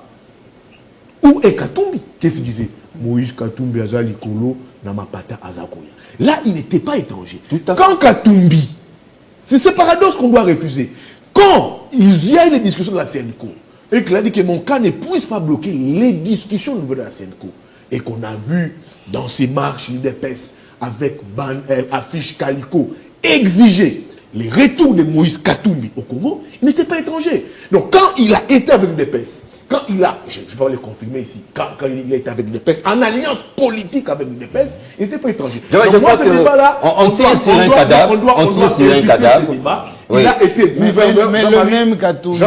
où est Katumbi? Qu'est-ce qu'il disait? Moïse Katumbi Azali Kolo, Namapata Azakoya. Là, il n'était pas étranger. Tout à fait. Quand Katumbi, c'est ce paradoxe qu'on doit refuser. Quand il y a eu les discussions de la CNCO, et qu'il a dit que mon cas ne puisse pas bloquer les discussions au niveau de la CNCO, et qu'on a vu dans ces marches l'UDPS avec affiche Calico exiger les retours de Moïse Katumbi au Congo, il n'était pas étranger. Donc quand il a été avec l'UDPS, quand il a, je vais le confirmer ici, quand il a été avec l'UDPS, en alliance politique avec l'UDPS, il n'était pas étranger. Je crois que on tire sur un cadavre, Oui. Il a été gouverneur. Mais le même Katumbi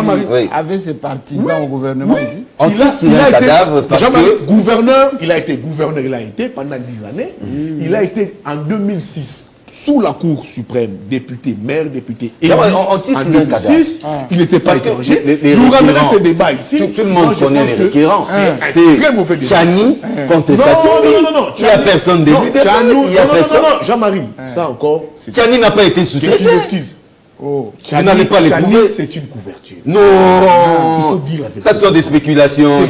avait ses partisans au gouvernement ici. On tire sur un cadavre parce que... gouverneur, il a été pendant 10 années. Il a été en 2006 sous la Cour suprême, député, maire, député. Et on tire sur un cadavre. Il n'était pas étranger. Nous ramenons ce débat ici. Tout le monde connaît les requérants. C'est très mauvais débat. Chani contre Katumbi. Il n'y a personne d'élu. Non, Jean-Marie, ça encore. Chani n'a pas été soutenu. Oh, vous n'allez pas les prouver. C'est une couverture. Non, il faut dire ça soit des spéculations.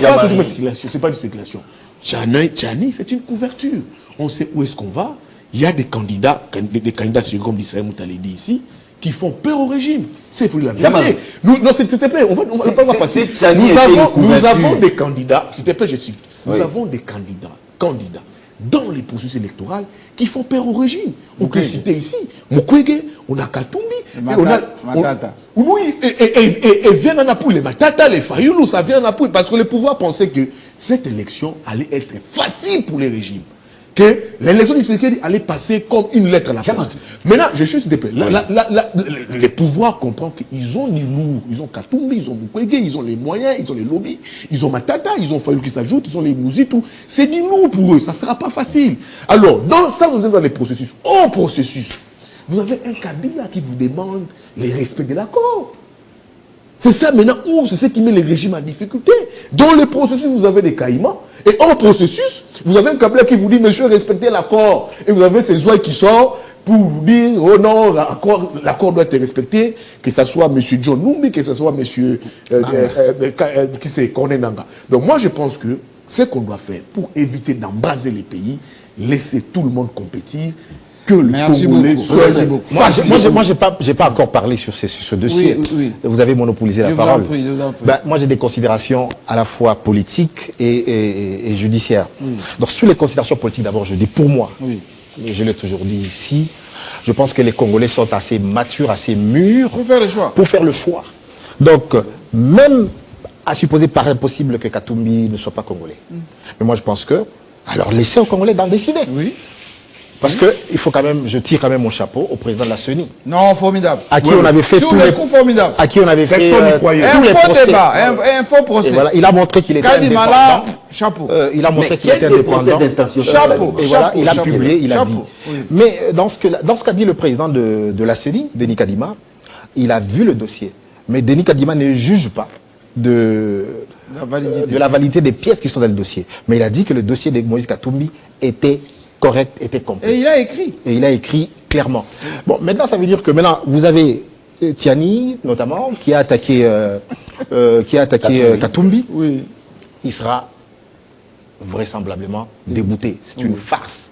C'est pas des spéculations. Chani, c'est une couverture. On sait où est-ce qu'on va. Il y a des candidats, comme Israël Moutali dit ici, qui font peur au régime. C'est faut la vérité. Non, s'il te plaît, on va pas passer. Nous avons des candidats, s'il te plaît, je cite. Nous avons des candidats dans les processus électoraux qui font peur au régime. On peut citer ici Mukwege, on a Katumbi, Matata. Oui, et viennent en appui, les Matata, les Fayoulou, ça vient en appui, parce que le pouvoir pensait que cette élection allait être facile pour les régimes. Que l'élection du Tshisekedi allait passer comme une lettre à la poste. Maintenant, je suis s'il te plaît. Les pouvoirs comprennent qu'ils ont les lourds. Ils ont Katumbi, ils ont Mukwege, ils ont les moyens, ils ont les lobbies, ils ont Matata, ils ont Fayou qui s'ajoute, ils ont les Mouzi, tout. C'est du lourd pour eux, ça ne sera pas facile. Alors, ça, vous êtes dans les processus. Au processus, vous avez un Kabila qui vous demande les respects de l'accord. C'est ça maintenant où c'est ce qui met les régimes en difficulté. Dans le processus, vous avez des caïmans. Et en processus, vous avez un Kabila qui vous dit, monsieur, respectez l'accord. Et vous avez ces oies qui sortent pour vous dire, oh non, l'accord doit être respecté, que ce soit monsieur John Numbi, que ce soit monsieur qui c'est Corné Nanga. Donc moi, je pense que ce qu'on doit faire pour éviter d'embraser les pays, laisser tout le monde compétir, que le Congolais soit... Moi, j'ai pas encore parlé sur ce dossier. Oui. Vous avez monopolisé la parole. Je vous en prie. Moi, j'ai des considérations à la fois politiques et judiciaires. Donc, sur les considérations politiques, d'abord, je dis pour moi, et je l'ai toujours dit ici, je pense que les Congolais sont assez matures, assez mûrs pour faire le choix. Donc, même à supposer par impossible que Katumbi ne soit pas Congolais. Mais moi, je pense que, alors, laissez aux Congolais d'en décider. Oui. Parce que il faut quand même, je tire quand même mon chapeau au président de la CENI. Non, formidable. À qui on avait fait tous les coups formidables. À qui on avait fait un faux débat, un faux procès. Et voilà, il a montré qu'il était indépendant. Chapeau. Il a montré qu'il était indépendant. Chapeau. Et voilà, il a publié, il a dit. Mais dans ce qu'a dit le président de la CENI, Denis Kadima, il a vu le dossier. Mais Denis Kadima ne juge pas de la validité des pièces qui sont dans le dossier. Mais il a dit que le dossier de Moïse Katumbi était correct, était complet. Et il a écrit. Et il a écrit clairement. Bon, maintenant, ça veut dire que maintenant, vous avez Tiani, notamment, qui a attaqué, Katumbi. Oui. Il sera vraisemblablement débouté. C'est une farce.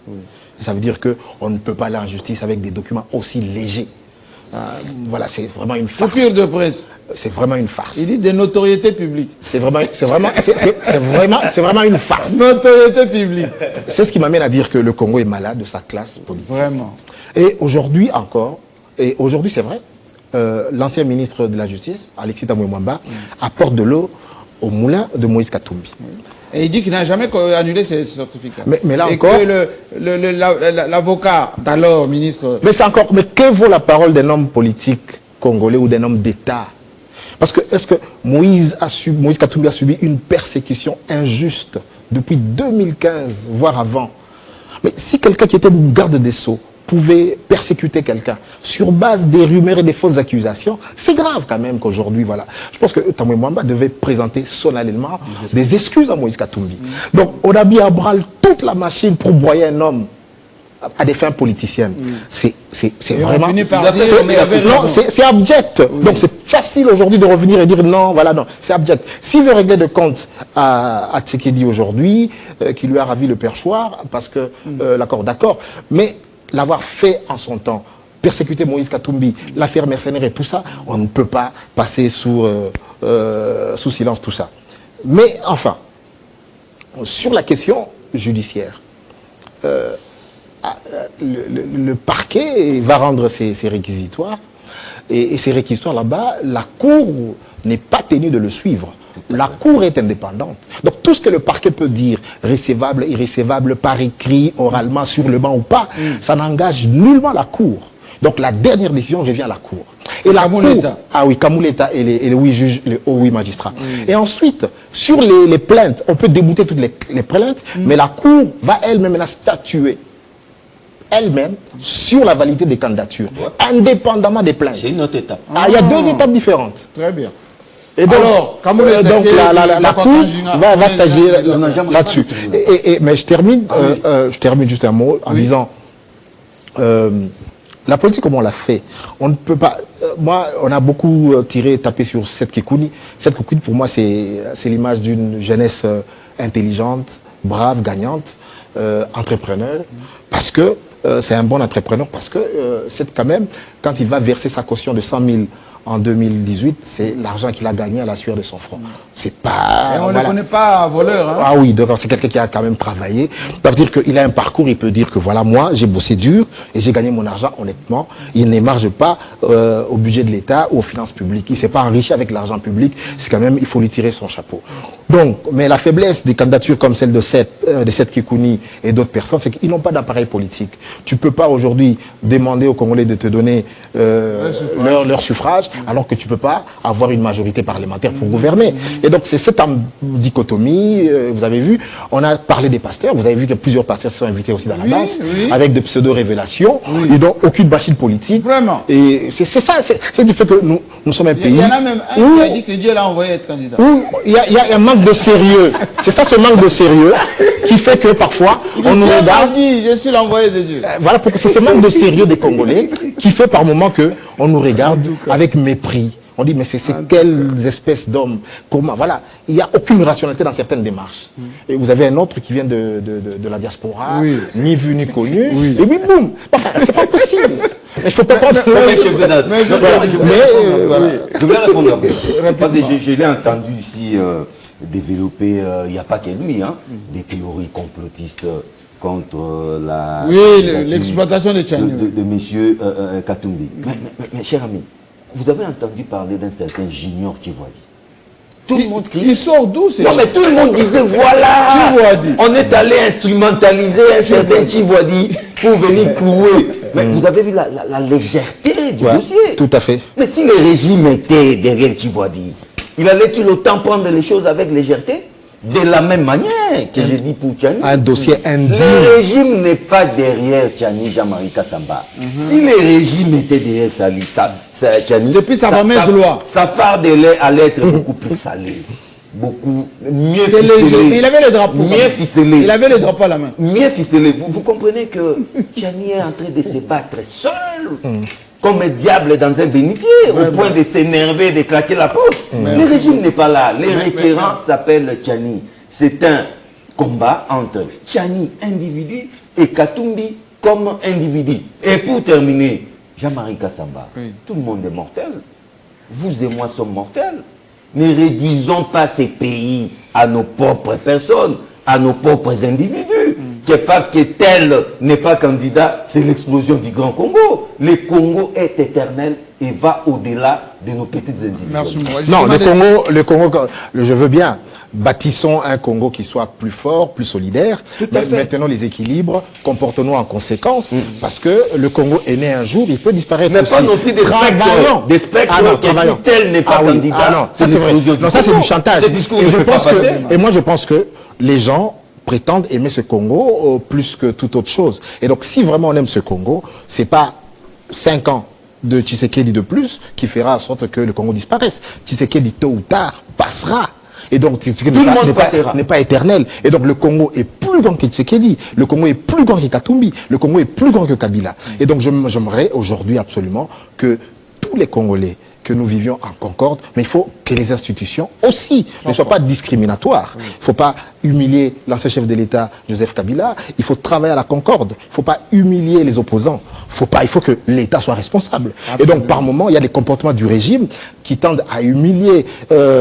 Ça veut dire qu'on ne peut pas aller en justice avec des documents aussi légers. Voilà, c'est vraiment une farce. Coupure de presse. C'est vraiment une farce. Il dit de notoriété publique. C'est vraiment une farce. Notoriété publique. C'est ce qui m'amène à dire que le Congo est malade de sa classe politique. Vraiment. Et aujourd'hui encore, et aujourd'hui c'est vrai, l'ancien ministre de la Justice, Alexis Tambwe Mwamba, apporte de l'eau au moulin de Moïse Katumbi. Et il dit qu'il n'a jamais annulé ses certificats. Mais là et encore... que l'avocat d'alors, ministre... Mais c'est encore... Mais que vaut la parole d'un homme politique congolais ou d'un homme d'État? Parce que est-ce que Moïse Katumbi a subi une persécution injuste depuis 2015, voire avant? Mais si quelqu'un qui était une garde des Sceaux pouvait persécuter quelqu'un sur base des rumeurs et des fausses accusations, c'est grave quand même qu'aujourd'hui, voilà. Je pense que Tambwe Mwamba devait présenter solennellement des excuses à Moïse Katumbi. Donc, on a mis à bras toute la machine pour broyer un homme à des fins politiciennes. C'est vraiment... C'est abject. Donc, c'est facile aujourd'hui de revenir et dire non, voilà, non. C'est abject. S'il veut régler de compte à Tshisekedi aujourd'hui, qui lui a ravi le perchoir, parce que l'accord, d'accord, mais l'avoir fait en son temps, persécuter Moïse Katumbi, l'affaire mercenaire et tout ça, on ne peut pas passer sous silence tout ça. Mais enfin, sur la question judiciaire, le parquet va rendre ses réquisitoires et ces réquisitoires là-bas, la Cour n'est pas tenue de le suivre. La Cour est indépendante. Donc tout ce que le parquet peut dire, recevable, irrecevable, par écrit, oralement, sur le banc ou pas, ça n'engage nullement la Cour. Donc la dernière décision revient à la Cour. Et la Cour, ah oui, Kamuleta et les 8 juges, les 8 magistrats. Et ensuite, sur les plaintes, on peut débouter toutes les plaintes, mais la Cour va elle-même statuer elle-même sur la validité des candidatures, indépendamment des plaintes. C'est une autre étape. Ah, il y a 2 étapes différentes. Très bien. Et donc, donc la Cour va stagier là-dessus. Mais je termine juste un mot en disant, la politique, comment on l'a fait? On ne peut pas... moi, on a beaucoup tapé sur Seth Kekuni. Seth Kekuni, pour moi, c'est l'image d'une jeunesse intelligente, brave, gagnante, entrepreneur, parce que c'est un bon entrepreneur, parce que Seth, quand même, quand il va verser sa caution de 100 000 en 2018, c'est l'argent qu'il a gagné à la sueur de son front. C'est pas... Et on ne le connaît pas voleur. Hein? Ah oui, d'accord, c'est quelqu'un qui a quand même travaillé. Ça veut dire qu'il a un parcours, il peut dire que voilà, moi, j'ai bossé dur et j'ai gagné mon argent honnêtement. Il n'émarge pas au budget de l'État ou aux finances publiques. Il ne s'est pas enrichi avec l'argent public. C'est quand même, il faut lui tirer son chapeau. Donc, mais la faiblesse des candidatures comme celle de Seth Kekuni et d'autres personnes, c'est qu'ils n'ont pas d'appareil politique. Tu ne peux pas aujourd'hui demander aux Congolais de te donner leur suffrage, alors que tu ne peux pas avoir une majorité parlementaire pour gouverner. Et donc c'est cette dichotomie, vous avez vu, on a parlé des pasteurs, vous avez vu que plusieurs pasteurs se sont invités aussi dans la danse, avec de pseudo-révélations, et donc aucune machine politique. Vraiment. Et c'est ça, c'est du fait que nous sommes un pays... Il y en a même un qui a dit que Dieu l'a envoyé être candidat. Il y a un manque de sérieux. C'est ça, ce manque de sérieux qui fait que parfois, on nous regarde... dit, je suis l'envoyé de Dieu. Voilà, c'est ce manque de sérieux des Congolais qui fait par moments qu'on nous regarde avec mépris. On dit, mais c'est quelles espèces d'hommes? Comment? Voilà. Il n'y a aucune rationalité dans certaines démarches. Et vous avez un autre qui vient de la diaspora, ni vu ni connu, et puis boum. Enfin, c'est pas possible. Il faut pas prendre... Je vais répondre un peu. Parce que je l'ai entendu ici développer, il n'y a pas que lui, hein, des théories complotistes contre la... Oui, l'exploitation de Tchani. De monsieur Katumbi. Mais cher ami, vous avez entendu parler d'un certain Junior Tchivoadi. Tout le monde crie. Il sort d'où? Non, mais tout le monde disait voilà, on est allé instrumentaliser un certain Tchivoadi pour venir clouer. Mais vous avez vu la légèreté du dossier. Tout à fait. Mais si le régime était derrière Tchivoadi, il allait-il autant prendre les choses avec légèreté? De la même manière que j'ai dit pour Tchani. Un dossier indigne. Le régime n'est pas derrière Tchani Jean-Marie Kassamba. Si le régime était derrière Tchani, depuis sa fameuse loi, sa farde allait être beaucoup plus salée. Beaucoup mieux ficelée. Il avait les drapeaux. Mieux ficelé. Il avait les drapeaux à la main. Mieux ficelé. Vous comprenez que Tchani est en train de se battre seul. Comme un diable dans un bénitier, au point de s'énerver, de claquer la porte. Le régime n'est pas là. Les requérants s'appellent Tchani. C'est un combat entre Tchani, individu, et Katumbi comme individu. Et pour terminer, Jean-Marie Kassamba, tout le monde est mortel. Vous et moi sommes mortels. Ne réduisons pas ces pays à nos propres personnes, à nos propres individus. Que parce que tel n'est pas candidat, c'est l'explosion du Grand Congo. Le Congo est éternel et va au-delà de nos petites individus. Merci. Non, le Congo, je veux bien. Bâtissons un Congo qui soit plus fort, plus solidaire. Maintenons les équilibres, comportons-nous en conséquence, parce que le Congo est né un jour, il peut disparaître aussi. Mais pas non plus des spectres. Des spectres qui, si tel n'est pas candidat. Ah non, ça c'est vrai. Non, ça c'est du chantage. Et moi je pense que les gens prétendent aimer ce Congo plus que toute autre chose. Et donc si vraiment on aime ce Congo, c'est pas 5 ans de Tshisekedi de plus qui fera en sorte que le Congo disparaisse. Tshisekedi tôt ou tard passera. Et donc Tshisekedi n'est pas éternel. Et donc le Congo est plus grand que Tshisekedi. Le Congo est plus grand que Katumbi. Le Congo est plus grand que Kabila. Et donc j'aimerais aujourd'hui absolument que tous les Congolais, que nous vivions en concorde, mais il faut que les institutions aussi ne soient pas discriminatoires. Il ne faut pas humilier l'ancien chef de l'État, Joseph Kabila. Il faut travailler à la concorde. Il ne faut pas humilier les opposants. Il faut que l'État soit responsable. Absolument. Et donc, par moment, il y a des comportements du régime qui tendent à humilier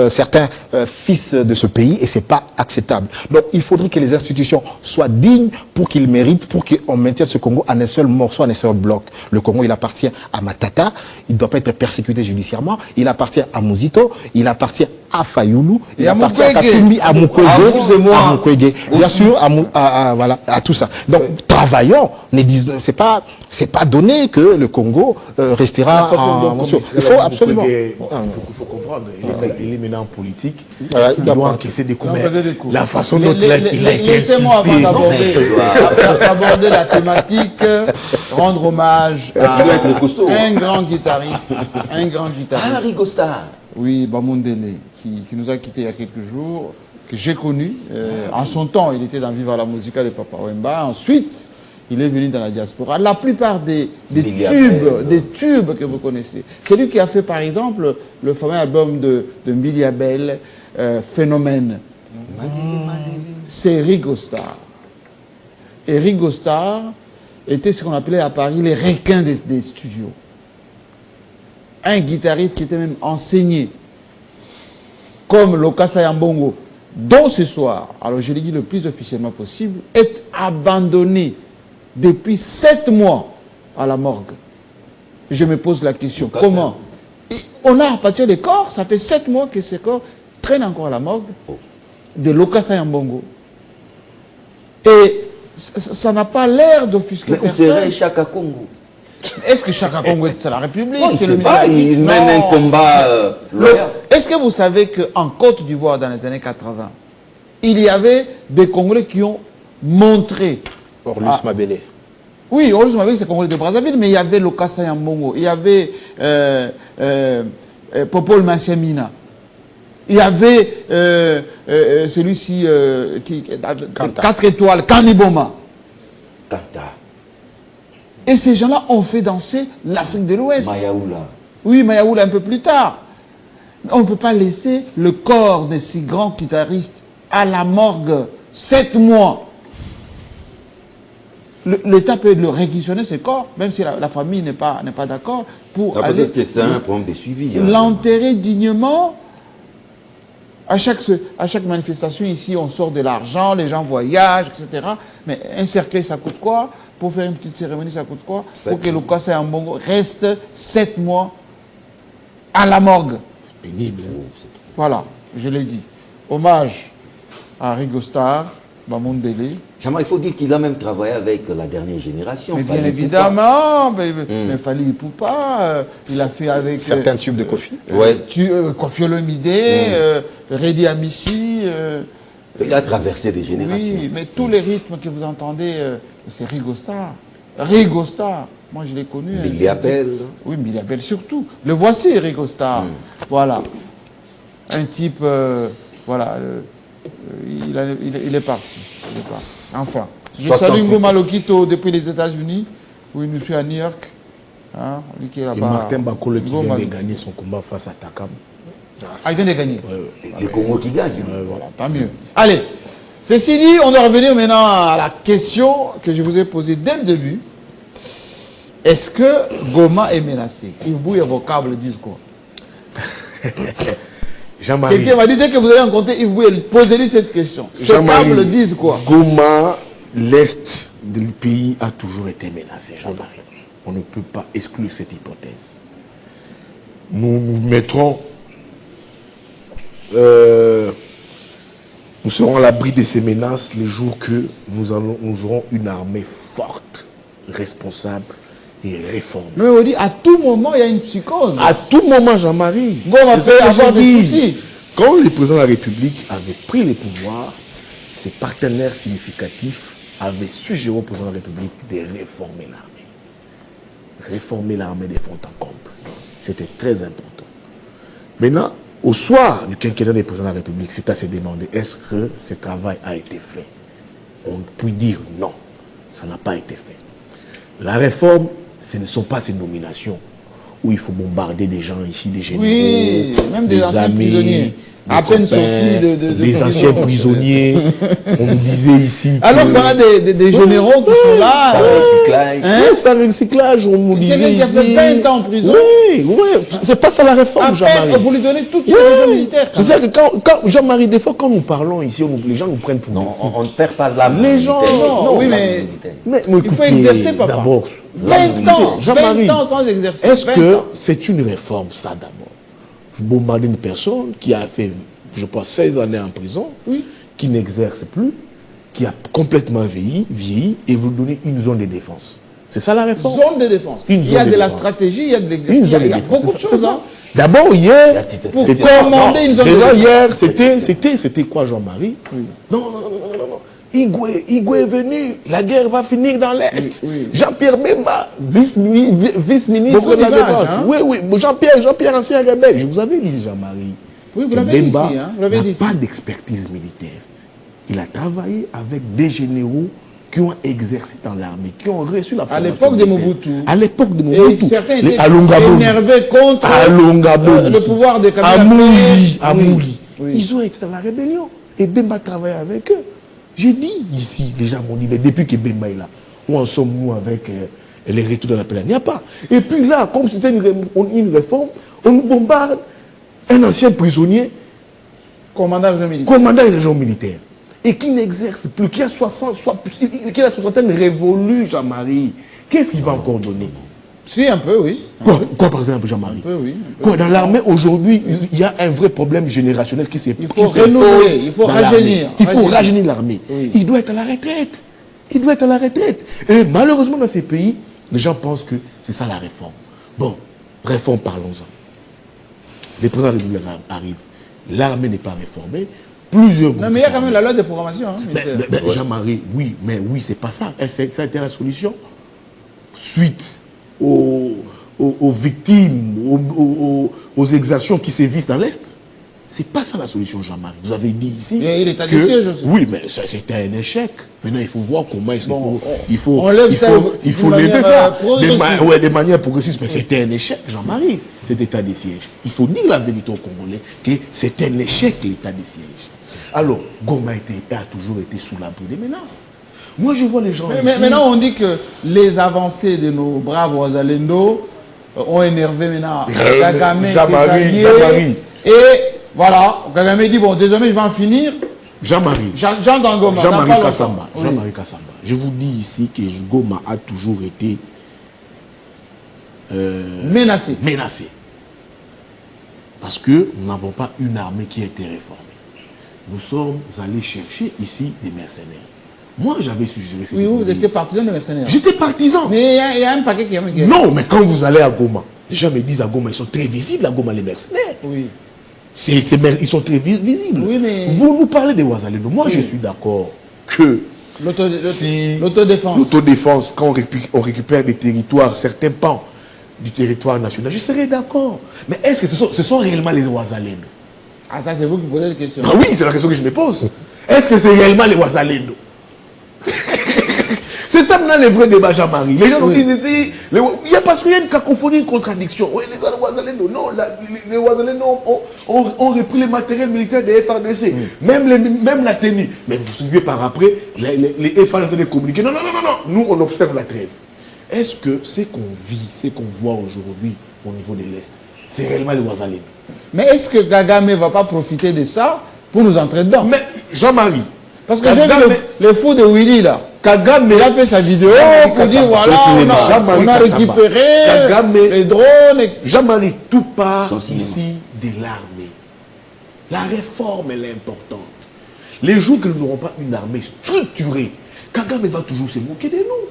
certains fils de ce pays et c'est pas acceptable. Donc il faudrait que les institutions soient dignes pour qu'ils méritent, pour qu'on maintienne ce Congo en un seul morceau, en un seul bloc. Le Congo, il appartient à Matata, il ne doit pas être persécuté judiciairement, il appartient à Mouzito, il appartient à Fayoulou, il appartient à Katumbi, à Mukwege, bien sûr, voilà, à tout ça. Donc travaillons, c'est pas donné que le Congo restera en morceaux. Il faut absolument. Il faut comprendre, il est maintenant en politique, il doit encaisser des coups. La façon dont il a été laissez-moi avant d'aborder la thématique, rendre hommage à un grand guitariste. Ah, Ringo Starr. Oui, Bamondele, qui nous a quittés il y a quelques jours, que j'ai connu. En son temps, il était dans Viva la Musica de Papa Wemba. Ensuite, il est venu dans la diaspora. La plupart des tubes que vous connaissez. C'est lui qui a fait, par exemple, le fameux album de Miliabel, Phénomène. C'est Ringo Starr. Et Ringo Starr était ce qu'on appelait à Paris les requins des studios. Un guitariste qui était même enseigné, comme Lokasa Yambongo, dont ce soir, alors je l'ai dit le plus officiellement possible, est abandonné depuis 7 mois à la morgue. Je me pose la question, comment? Et on a rapatrié les corps, ça fait 7 mois que ces corps traînent encore à la morgue de Lokasa Yambongo. Et ça n'a pas l'air d'offusquer personne. C'est Chaka Congo. Est-ce que Chaka Congo c'est la République? C'est le il mène un combat loyal. Est-ce que vous savez qu'en Côte d'Ivoire, dans les années 80, il y avait des Congolais qui ont montré... Orlus Mabélé. Oui, Orlus Mabélé, c'est Congolais de Brazzaville, mais il y avait Lokasa Yambongo, il y avait Popol Massiamina, il y avait celui-ci qui 4 étoiles, Kaniboma. Kanta. Et ces gens-là ont fait danser l'Afrique de l'Ouest. Mayaoula. Oui, Mayaoula un peu plus tard. On ne peut pas laisser le corps de ces grands guitaristes à la morgue 7 mois. L'État peut le réquisitionner, ce corps, même si la famille n'est pas d'accord, pour aller... Peut-être que c'est un problème de suivi. L'enterrer dignement. À chaque manifestation ici, on sort de l'argent, les gens voyagent, etc. Mais un cercueil, ça coûte quoi? Pour faire une petite cérémonie, ça coûte quoi? Pour que Lokasa Yambongo reste 7 mois à la morgue. C'est pénible. Voilà, je l'ai dit. Hommage à Ringo Starr, Bamondele. Il faut dire qu'il a même travaillé avec la dernière génération. Mais bien évidemment, mais Fali Ipupa, il a fait avec... Certains tubes de Kofi. Kofi Olomide, Redi Amissi... il a traversé des générations. Oui, mais tous les rythmes que vous entendez, c'est Ringo Starr. Ringo Starr, moi je l'ai connu. Miliabel. Oui, Miliabel surtout. Le voici, Ringo Starr. Voilà. Un type, voilà, il est parti. Enfin. Je salue Ngoma Lokito depuis les États-Unis, où il nous suit à New York. Hein, qui est et Martin Bakole qui vient de gagner son combat face à Takam. Ah, il vient de gagner. Le Congo qui gagne. Voilà, tant mieux. Allez, ceci dit, on doit revenir maintenant à la question que je vous ai posée dès le début. Est-ce que Goma est menacé? Yves Bouye et vocable disent quoi? Jean-Marie. Quelqu'un m'a dit, dès que vous allez rencontrer Yves Bouye, posez-lui cette question. Ces câbles disent quoi? Goma, l'Est du pays a toujours été menacé, Jean-Marie. On ne peut pas exclure cette hypothèse. Nous mettrons... nous serons à l'abri de ces menaces les jours que nous aurons une armée forte, responsable et réformée. Mais on dit, à tout moment, il y a une psychose. À tout moment, Jean-Marie. Goma peut avoir des soucis. Quand le président de la République avait pris les pouvoirs, ses partenaires significatifs avaient suggéré au président de la République de réformer l'armée. Réformer l'armée des fonds en comble. C'était très important. Maintenant, au soir du quinquennat du président de la République, c'est à se demander, est-ce que ce travail a été fait? On peut dire non, ça n'a pas été fait. La réforme, ce ne sont pas ces nominations où il faut bombarder des gens ici, des généraux, oui, même des amis, À peine sortis de les anciens prisonniers, on nous disait ici. Alors qu'on a des généraux qui sont là. Ça recyclage. Hein, ça recyclage, on nous disait Quelqu'un ici. qui a fait 20 ans en prison. Oui, oui, c'est pas ça la réforme, Jean-Marie. Vous lui donnez toute une région militaire. C'est ça que quand Jean-Marie, des fois, quand nous parlons ici, les gens nous prennent pour Non, des fous. on ne perd pas l'âme. Les gens, non, oui, l'âme mais- militaire. Mais Il faut exercer, papa. D'abord, 20 ans. Jean-Marie, 20 ans sans exercer. est-ce 20 que ans. c'est une réforme, ça d'abord? Vous bombardez une personne qui a fait, je pense, 16 années en prison, Oui. qui n'exerce plus, qui a complètement vieilli, et vous donnez une zone de défense. C'est ça la réforme? Zone de défense. Une Il y a zone de de la défense. stratégie, il y a de Une l'exercice. zone Il y a de défense. beaucoup de C'est choses. ça. Hein. D'abord, hier, La petite- Pour c'était commander une zone de déjà défense. hier, c'était quoi, Jean-Marie? Non. Igwe est venu, la guerre va finir dans l'Est. Oui. Jean-Pierre Bemba, vice-ministre Beaucoup de la d'images, Défense. hein. Oui, Jean-Pierre, ancien rebelle. Je vous avais dit, Jean-Marie. Oui, vous que l'avez dit Bemba ici, hein, vous l'avez n'a dit ici. pas d'expertise militaire. Il a travaillé avec des généraux qui ont exercé dans l'armée, qui ont reçu la formation l'époque de militaire. Mobutu. À l'époque de Et Mobutu. certains Les étaient Alongaboni. énervés contre Alongaboni. le pouvoir de Kabila. Amouli. Oui. Ils ont été dans la rébellion. Et Bemba travaillait avec eux. J'ai dit ici, les gens m'ont dit, mais depuis que Bemba est là, où en sommes-nous avec les retours de la paix? Il n'y a pas. Et puis là, comme c'était une réforme, on nous bombarde un ancien prisonnier, Commandant de militaire. commandant d'une région militaire, et qui n'exerce plus, qui a 60, qui a la soixantaine révolue, Jean-Marie. Qu'est-ce qu'il va encore donner? Si, un peu, oui. Quoi, par exemple, Jean-Marie? Un peu, oui. Un peu. Quoi, dans l'armée, aujourd'hui, il y a un vrai problème générationnel qui s'est Il faut renouveler, il faut rajeunir. Il faut rajeunir l'armée. Oui. Il doit être à la retraite. Il doit être à la retraite. Et malheureusement, dans ces pays, les gens pensent que c'est ça la réforme. Bon, réforme, parlons-en. Les présidents républicains arrivent. L'armée n'est pas réformée. Plusieurs Non, mais il y a quand même la loi de programmation. Hein, militaire. Jean-Marie, oui, mais oui, c'est pas ça. Ça a été la solution. Suite aux victimes, aux exactions qui sévissent dans l'Est. C'est pas ça la solution, Jean-Marie. Vous avez dit ici. Il y a eu l'état de siège aussi. Oui, mais ça c'était un échec. Maintenant, il faut voir comment est-ce qu'il faut. on lève ça Il faut d'une lever manière, ça. progressive. De manière progressive. Mais c'était un échec, Jean-Marie, cet état de siège. Il faut dire la vérité aux Congolais que c'est un échec, l'état de siège. Alors, Goma a toujours été sous l'abri des menaces. Moi, je vois les gens. Mais ici- maintenant, on dit que les avancées de nos braves Ouazalendo ont énervé maintenant Kagame, Jean-Marie. et voilà, Kagame dit, bon, désormais, je vais en finir. Jean-Marie. Jean Dangoma. dans pas Jean-Marie longtemps. Kassamba. Oui. Jean-Marie Kassamba. Je vous dis ici que Goma a toujours été Menacé. menacé. Parce que nous n'avons pas une armée qui a été réformée. Nous sommes allés chercher ici des mercenaires. Moi, j'avais suggéré cette Oui, vous idée. étiez partisan de mercenaires. J'étais partisan. Mais il y a un paquet qui est... Non, mais quand vous allez à Goma, les gens me disent à Goma, ils sont très visibles à Goma, les mercenaires. Oui. Ils sont très visibles. Oui, mais- Vous nous parlez des Ouazalendo. Moi, je suis d'accord que L'autodéfense. l'autodéfense, quand on récupère des territoires, certains pans du territoire national, je serais d'accord. Mais est-ce que ce sont réellement les Ouazalendo? Ah, ça, c'est vous qui posez la question. Ah oui, c'est la question que je me pose. Est-ce que c'est réellement les Ouazalendo? C'est ça maintenant le vrai débat, Jean-Marie. Les gens nous disent ici, il y a parce qu'il y a une cacophonie, une contradiction. Oui, les Ouazalendo, non, les Ouazalendo ont repris les matériels militaires des FARDC, même la tenue. Mais vous vous souvenez par après, les FARDC ont communiqué. Non, nous on observe la trêve. Est-ce que ce qu'on vit, ce qu'on voit aujourd'hui au niveau de l'Est, c'est réellement les Ouazalendo? Mais est-ce que Kagame ne va pas profiter de ça pour nous entrer dedans? Mais Jean-Marie, Parce que j'ai vu le fou de Willy là. Kagame, Il a fait sa vidéo pour dire voilà, on a récupéré les drones. Jean-Marie, tout part Son cinéma. ici de l'armée. La réforme, elle est importante. Les jours que nous n'aurons pas une armée structurée, Kagame va toujours se moquer de nous.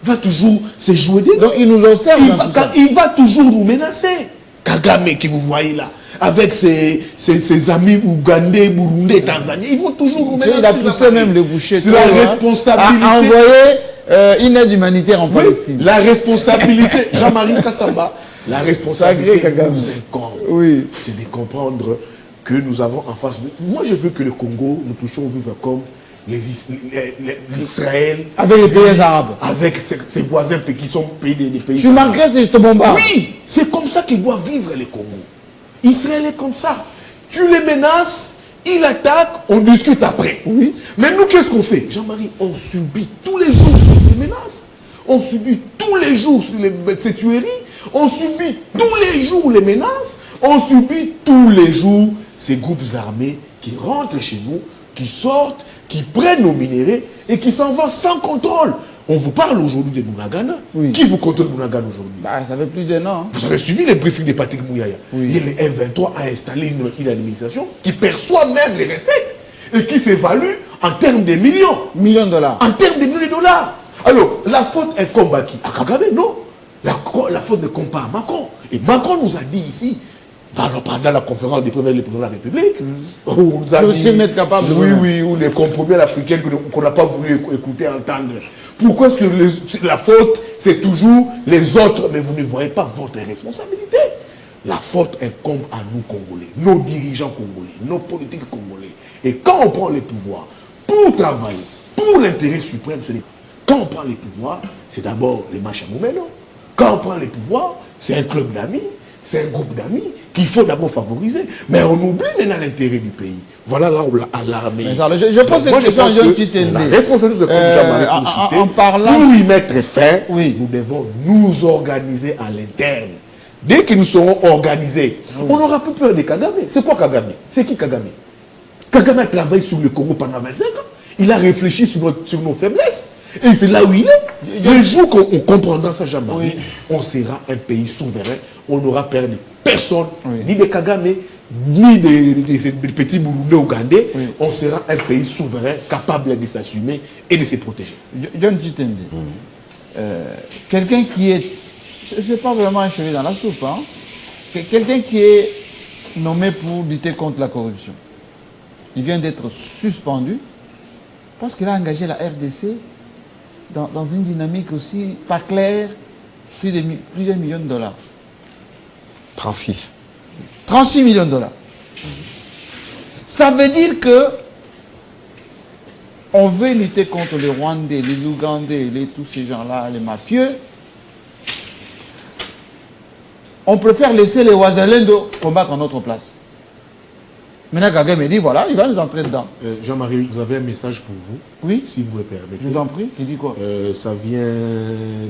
Va toujours se jouer de nous. Donc il nous observe dans tout ça. Il va toujours nous menacer. Kagame que vous voyez là, avec ses amis ougandais, burundais, tanzaniens, ils vont toujours nous menacer. Il a poussé même le boucher. C'est la responsabilité. À envoyer une aide humanitaire en Oui, Palestine. la responsabilité, Jean-Marie Kassamba, la responsabilité Sacré Kagame. nous incombe. Oui. C'est de comprendre que nous avons en face de... Moi, je veux que le Congo, nous puissions vivre comme l'Israël. Avec les pays arabes. Avec ses voisins qui sont des pays Tu manquerais, je te bombarde. Oui, c'est comme ça qu'il doit vivre le Congo. Israël est comme ça. Tu les menaces, ils attaquent, on discute après. Oui. Mais nous, qu'est-ce qu'on fait? Jean-Marie, on subit tous les jours ces menaces. On subit tous les jours ces tueries. On subit tous les jours les menaces. On subit tous les jours ces groupes armés qui rentrent chez nous, qui sortent, qui prennent nos minéraux et qui s'en vont sans contrôle. On vous parle aujourd'hui de Bunagana. Oui. Qui vous contrôle Bunagana aujourd'hui? Bah, ça fait plus d'un an. Vous avez suivi les briefings de Patrick Mouyaya. Oui. Le M23 a installé une administration qui perçoit même les recettes et qui s'évalue en termes de millions. Millions de dollars. En termes de millions de dollars. Alors, la faute est combat qui? À Kagame, non. La faute ne compte pas à Macron. Et Macron nous a dit ici, pendant la conférence des présidents de la République, où on nous a dit, capable. oui, ou les compromis africains qu'on n'a pas voulu écouter, entendre. Pourquoi est-ce que la faute, c'est toujours les autres, mais vous ne voyez pas votre responsabilité? La faute incombe à nous, Congolais, nos dirigeants congolais, nos politiques congolais. Et quand on prend les pouvoirs pour travailler, pour l'intérêt suprême, quand on prend les pouvoirs, c'est d'abord les Machamoumeno. Quand on prend les pouvoirs, c'est un club d'amis, c'est un groupe d'amis qu'il faut d'abord favoriser. Mais on oublie maintenant l'intérêt du pays. Voilà là où l'armée. Je pose cette question à John Titende. La responsabilité de Jean-Marie en parlant... pour y mettre fin, Oui. nous devons nous organiser à l'interne. Dès que nous serons organisés, on n'aura plus peur de Kagame. C'est quoi Kagame? C'est qui Kagame? Kagame a travaillé sur le Congo pendant 25 ans. Il a réfléchi sur nos faiblesses. Et c'est là où il est. Le jour qu'on comprendra ça, Jean-Marie, on sera un pays souverain. On n'aura peur de personne, ni de Kagame, ni des petits Burundais ougandais. On sera un pays souverain, capable de s'assumer et de se protéger. John Titende, quelqu'un qui est... C'est pas vraiment un cheveu dans la soupe, hein. Quelqu'un qui est nommé pour lutter contre la corruption. Il vient d'être suspendu parce qu'il a engagé la RDC dans une dynamique aussi pas claire, plusieurs millions de dollars. 36. 36 millions de dollars. Ça veut dire que on veut lutter contre les Rwandais, les Ougandais, tous ces gens-là, les mafieux. On préfère laisser les Ouazalendo combattre en notre place. Maintenant, Kagame me dit, voilà, il va nous entrer dedans. Jean-Marie, vous avez un message pour vous, Oui, si vous le permettez. je vous en prie. Qui dit quoi? Ça vient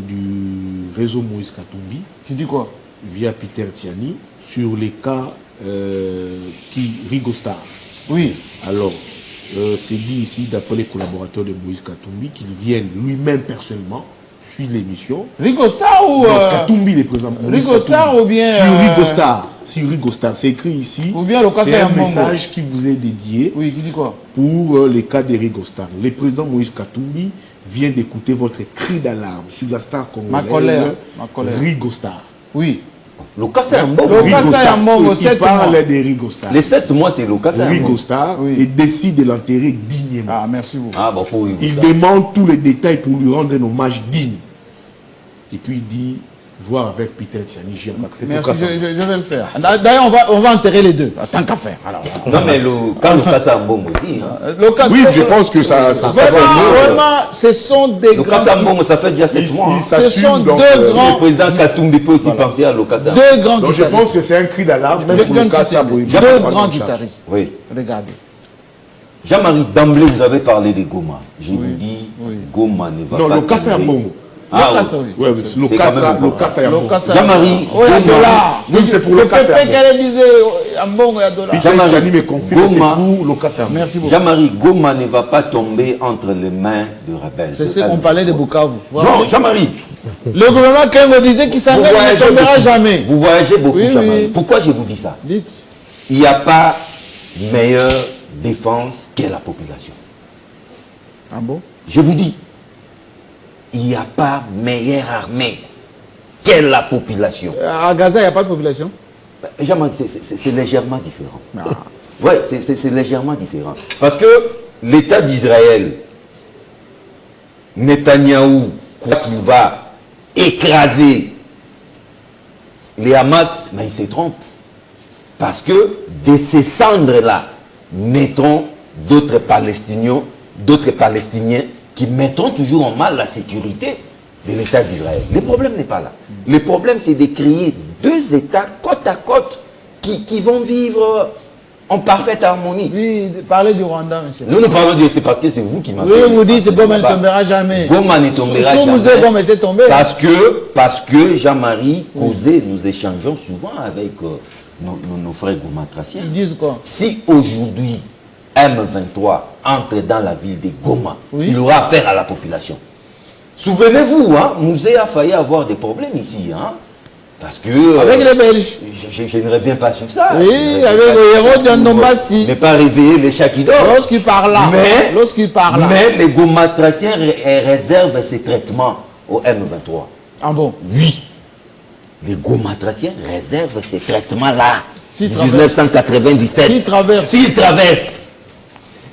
du réseau Moïse Katumbi, Qui dit quoi? via Peter Tiani, sur les cas Rigostar. Oui. Alors, c'est dit ici, d'après les collaborateurs de Moïse Katumbi, qu'il vienne lui-même personnellement suivre l'émission. Rigostar ou... Katumbi, les présents. Rigostar ou bien... Sur Rigostar, c'est écrit ici. Ou bien le cas c'est un Mongo. message qui vous est dédié Oui, qui dit quoi? pour les cas de Rigostar. Le président Moïse Katumbi vient d'écouter votre cri d'alarme sur la star congolaise. Ma colère. Rigostar. Oui. Lokasa Mbongo. Il parle de Rigostar. Les 7 mois, c'est Lokasa Mbongo. Rigostar Oui. et décide de l'enterrer dignement. Ah, merci beaucoup. Ah, bon, pour Il Rigostar. demande tous les détails pour lui rendre un hommage digne. Et puis il dit, voir avec Peter Tiani, c'est pour Merci, ça. je vais le faire. D'ailleurs, on va enterrer les deux. Tant qu'à faire. Alors, Non, mais quand Lokasa Mbongo dit, Oui, je pense que ça va Vraiment, ce sont des grands... Lokasa Mbongo, ça fait déjà 7 mois. Il Ce sont s'assume. Donc, deux grands- Le président Katumbi peut aussi penser à Lokasa. Deux grands donc je guitaristes. pense que c'est un cri d'alarme, même pour le cas Saboué. Deux grands guitaristes. Oui. Regardez. Jean-Marie, d'emblée, vous avez parlé de Goma. Je vous dis, oui. Goma ne va Non, pas le cas c'est un tomber. bon. Ah, oui. Lokasa, oui. Ouais, le C'est cas quand même le cas c'est un bon. Lokasa. Jean-Marie, Oh, il y a Goma. dollar. Oui, c'est pour le le cas, c'est pépé un qu'elle disait, en bon, il y a dollar. Peter Jean-Marie, Tiani me confirme, c'est Goma. pour le cas c'est un bon. Merci beaucoup. Jean-Marie, Goma ne va pas tomber entre les mains de rebelles. C'est ce qu'on parlait de Bukavu. Voilà. Non, Jean-Marie, Le gouvernement Kengo disait qu'il s'engage, il ne tombera beaucoup. jamais. Vous voyagez beaucoup, Oui, Jean-Marie. oui. Pourquoi je vous dis ça? Dites. Il n'y a pas meilleure défense que la population. Ah bon? Je vous dis, il n'y a pas meilleure armée que la population. À Gaza, il n'y a pas de population. Jean-Marie, c'est légèrement différent. Ah. Oui, c'est légèrement différent. Parce que l'État d'Israël, Netanyahou, croit qu'il va écraser les Hamas, mais il se trompe. Parce que de ces cendres-là naîtront d'autres Palestiniens qui mettront toujours en mal la sécurité de l'État d'Israël. Le problème n'est pas là. Le problème, c'est de créer deux États côte à côte qui vont vivre en parfaite harmonie. Oui, parlez du Rwanda, monsieur. Nous parlons de... C'est parce que c'est vous qui m'avez... Oui, vous dites Goma ne tombera jamais. Goma ne tombera Sous jamais. Musée, Goma était tombé. Parce que Jean-Marie causait, nous échangeons souvent avec nos frères gomatraciens. Ils disent quoi? Si aujourd'hui M23 entre dans la ville de Goma, Oui. il aura affaire à la population. Souvenez-vous, hein, Musée a failli avoir des problèmes ici. Hein, parce que... Avec les Belges. Je ne reviens pas sur ça. Oui, avec le héros d'Andombassi. Ne pas réveiller les chats qui dorment. Lorsqu'il parla. Mais les gomatraciens réservent ces traitements au M23. Ah bon? Oui. Les gomatraciens réservent ces traitements-là. S'ils 1997. S'ils traversent. S'ils traversent.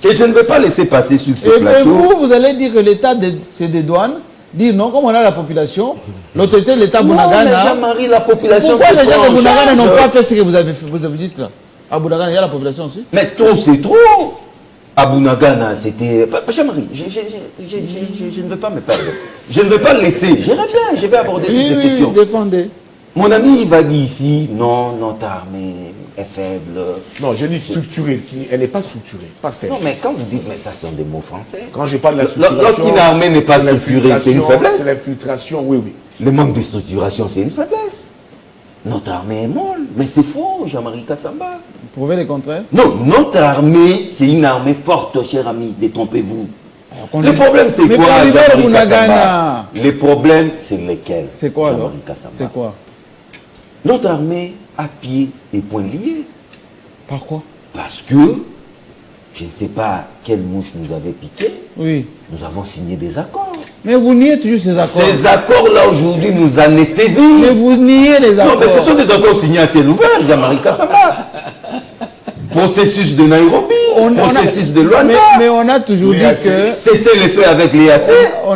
Et je ne vais pas laisser passer sur ce plateau. Et vous allez dire que l'État, c'est des douanes, dire non, comme on a la population, l'autorité de l'État Bounagana. Non, mais Jean-Marie, la population... Pourquoi les gens de Bounagana n'ont pas fait ce que vous avez fait, vous avez dit là? À Bounagana, il y a la population aussi. Mais trop, c'est trop. À Bounagana, c'était... Jean-Marie, je ne veux pas me perdre. Je ne veux pas le laisser. Je reviens, je vais aborder toutes les questions. Oui, défendez. Mon ami, il va dire ici, non, notre armée est faible. Non, je dis structurée. Elle n'est pas structurée, pas faible. Non, mais quand vous dites, mais ça sont des mots français. Quand je parle de la structuration... Lorsqu'une armée n'est pas structurée, c'est une faiblesse. C'est l'infiltration, oui, oui. Le manque de structuration, c'est une faiblesse. Notre armée est molle. Mais c'est faux, Jean-Marie Kassamba. Vous prouvez le contraire? Non, notre armée, c'est une armée forte, cher ami. Détrompez-vous. Le problème, c'est quoi, Jean-Marie Kassamba? Les problèmes, c'est lesquels? C'est quoi alors? C'est quoi? Notre armée a pieds et poings liés. Par quoi? Parce que, je ne sais pas quelle mouche nous avait piqué. Oui. Nous avons signé des accords. Mais vous niez toujours ces accords. Ces accords-là, aujourd'hui, nous anesthésient. Mais vous niez les accords. Non, mais ce sont des accords signés à ciel ouvert, Jean-Marie Kassamba. Processus de Nairobi, processus de Luanda. Mais on a toujours dit que... Cesser les feux avec l'EAC,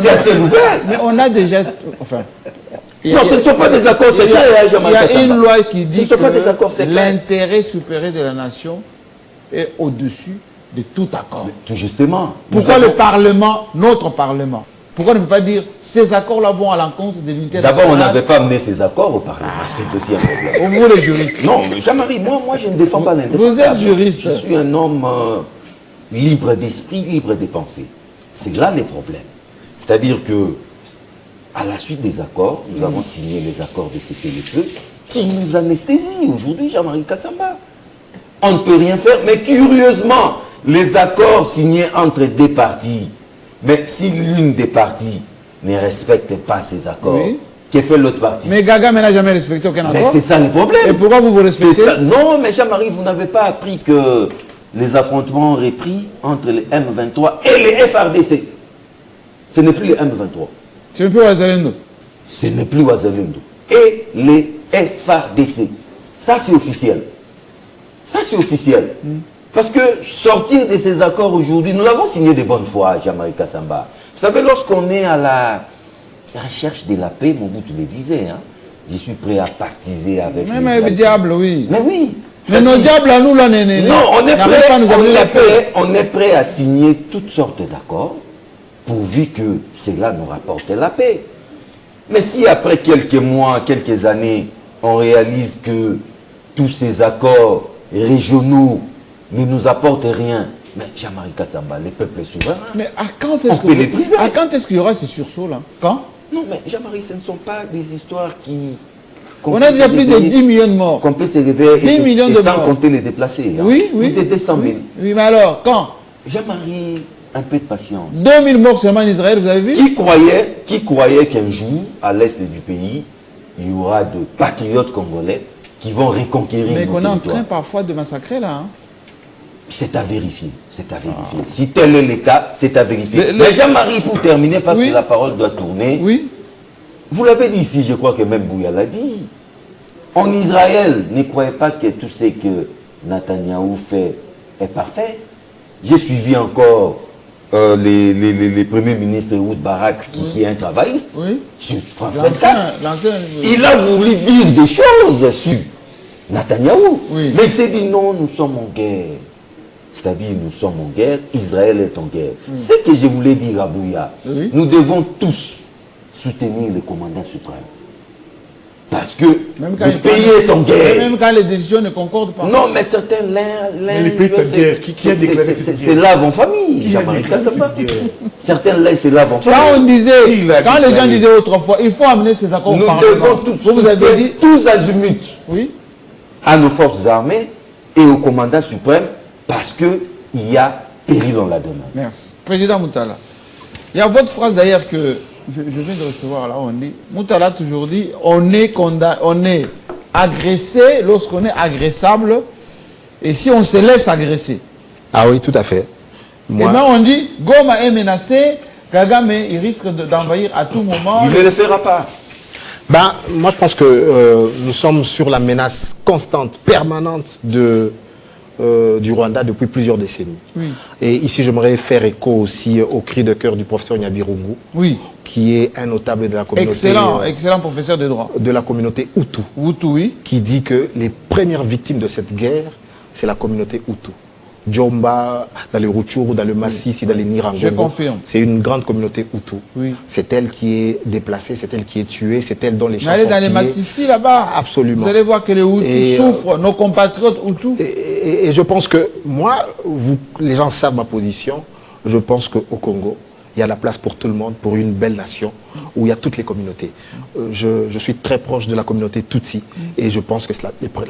c'est à ciel ouvert. Mais on a déjà... Enfin... Non, ce ne sont pas des accords secrets, Jean-Marie Kassamba. Il y a une loi qui dit que l'intérêt supérieur de la nation est au-dessus de tout accord. Tout justement. Pourquoi le Parlement, notre Parlement, pourquoi on ne peut pas dire ces accords-là vont à l'encontre de l'unité nationale? D'abord, on n'avait pas amené ces accords au Parlement. C'est aussi un problème. Vous les juristes. Non, Jean-Marie, moi je ne défends pas l'indéfendable. Vous êtes juriste. Je suis un homme libre d'esprit, libre de pensée. C'est là les problèmes. C'est-à-dire que, à la suite des accords, nous avons signé les accords de cessez-le-feu qui nous anesthésient aujourd'hui, Jean-Marie Kassamba. On ne peut rien faire, mais curieusement, les accords signés entre deux parties, mais si l'une des parties ne respecte pas ces accords, que fait l'autre partie? Mais Gaga n'a jamais respecté aucun accord. Mais c'est ça le problème. Et pourquoi vous respectez? Non, mais Jean-Marie, vous n'avez pas appris que les affrontements ont repris entre les M23 et les FRDC. Ce n'est plus les M23. Ce n'est plus Ouazalendo. Ce n'est plus Ouazalendo. Et les FRDC. Ça, c'est officiel. Ça, c'est officiel. Parce que sortir de ces accords aujourd'hui, nous l'avons signé de bonne foi, Jean-Marie Kassamba. Vous savez, lorsqu'on est à la recherche de la paix, Mobutu le disait, hein, je suis prêt à partiser avec même le diable, oui. Mais oui. Mais nos diables à nous, là, non, on est prêt, on est prêt à signer toutes sortes d'accords pourvu que cela nous rapporte la paix. Mais si après quelques mois, quelques années, on réalise que tous ces accords régionaux ne nous apportent rien, mais Jean-Marie Kassamba, les peuples souverains, mais à quand est-ce qu'il y aura ces sursauts-là? Quand? Non, mais Jean-Marie, ce ne sont pas des histoires qui... On a déjà plus de 10 millions de morts. Qu'on peut se réveiller 10 millions de sans morts. compter les déplacés. Hein. Oui, oui. Plus de 200 000. Oui, mais alors, quand? Jean-Marie, un peu de patience. 2000 morts seulement en Israël, vous avez vu? Qui croyait qu'un jour, à l'est du pays, il y aura de patriotes congolais qui vont reconquérir mais nos qu'on est en territoires. train parfois de massacrer là. Hein. C'est à vérifier. C'est à vérifier. Si tel est le cas, c'est à vérifier. Mais Jean-Marie, pour terminer, parce que la parole doit tourner. Oui. Vous l'avez dit ici, je crois que même Bouya l'a dit. En Israël, ne croyez pas que tout ce que Netanyahou fait est parfait. J'ai suivi encore les premiers ministres Ehud Barak, qui est un travailliste, sur France 24. Il a voulu dire des choses sur Netanyahou. Mais il s'est dit non, nous sommes en guerre. C'est-à-dire, nous sommes en guerre, Israël est en guerre. Ce que je voulais dire à Bouya, nous devons tous soutenir le commandant suprême. Parce que Même quand le pays est en guerre. Même quand les décisions ne concordent pas. Non, mais certains les pays en guerre, qui a déclaré cette c'est guerre? lave en famille. Qui a déclaré cette guerre? Certains là, c'est lave en Quand famille. on disait, Il a quand les gens déclaré. disaient autrefois, il faut amener ces accords au Nous Parlement. devons tous Vous avez dit, tous azimuts oui, à nos forces armées et au commandant suprême parce qu'il y a péril en la demande. merci. Président Moutala, il y a votre phrase d'ailleurs que je viens de recevoir là, on dit, Moutala a toujours dit, on est agressé lorsqu'on est agressable et si on se laisse agresser. Ah oui, tout à fait. Et maintenant on dit, Goma est menacé, Kagame il risque d'envahir à tout moment. Il ne le fera pas. Ben, moi, je pense que nous sommes sur la menace constante, permanente du Rwanda depuis plusieurs décennies. Oui. Et ici, j'aimerais faire écho aussi au cri de cœur du professeur Nyabirungu, Oui, qui est un notable de la communauté, excellent professeur de droit. de la communauté Hutu, Hutu, oui. qui dit que les premières victimes de cette guerre, c'est la communauté Hutu. Djomba, dans le Rutshuru, dans le Massissi, dans les Nirangongo. Je confirme. C'est une grande communauté Hutu. Oui. C'est elle qui est déplacée, c'est elle qui est tuée, c'est elle dont les champs Allez sont dans les pillés. Massissi là-bas. Absolument. Vous allez voir que les Hutus Et, souffrent, nos compatriotes Hutus. Et je pense que moi, les gens savent ma position. Je pense qu'au Congo, il y a la place pour tout le monde, pour une belle nation où il y a toutes les communautés. Je suis très proche de la communauté Tutsi et je pense que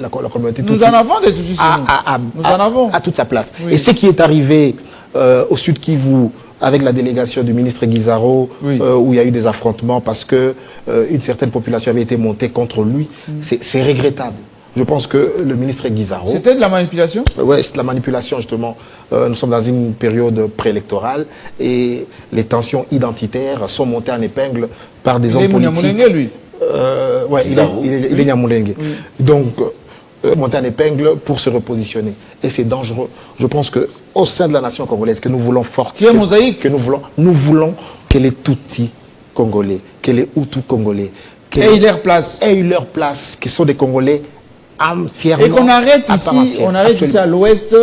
la communauté Tutsi Nous en avons des Tutsis chez nous. Nous en avons. a toute sa place. Oui. Et ce qui est arrivé au Sud Kivu avec la délégation du ministre Guizaro, Oui. où il y a eu des affrontements parce que une certaine population avait été montée contre lui, c'est regrettable. Je pense que le ministre Guizaro... C'était de la manipulation? Oui, c'est de la manipulation, justement. Nous sommes dans une période préélectorale et les tensions identitaires sont montées en épingle par des hommes politiques. Il est Moulenge, lui. Ouais, il est Nyamulenge. Donc, monté en épingle pour se repositionner. Et c'est dangereux. Je pense qu'au sein de la nation congolaise, que nous voulons forte, Qui est mosaïque. que nous voulons que les Tutsis congolais, que les Hutus congolais, Et il leur place. aient eu leur place, qui sont des Congolais entièrement. Et qu'on arrête à part ici, entière. on arrête Absolument. ici à l'ouest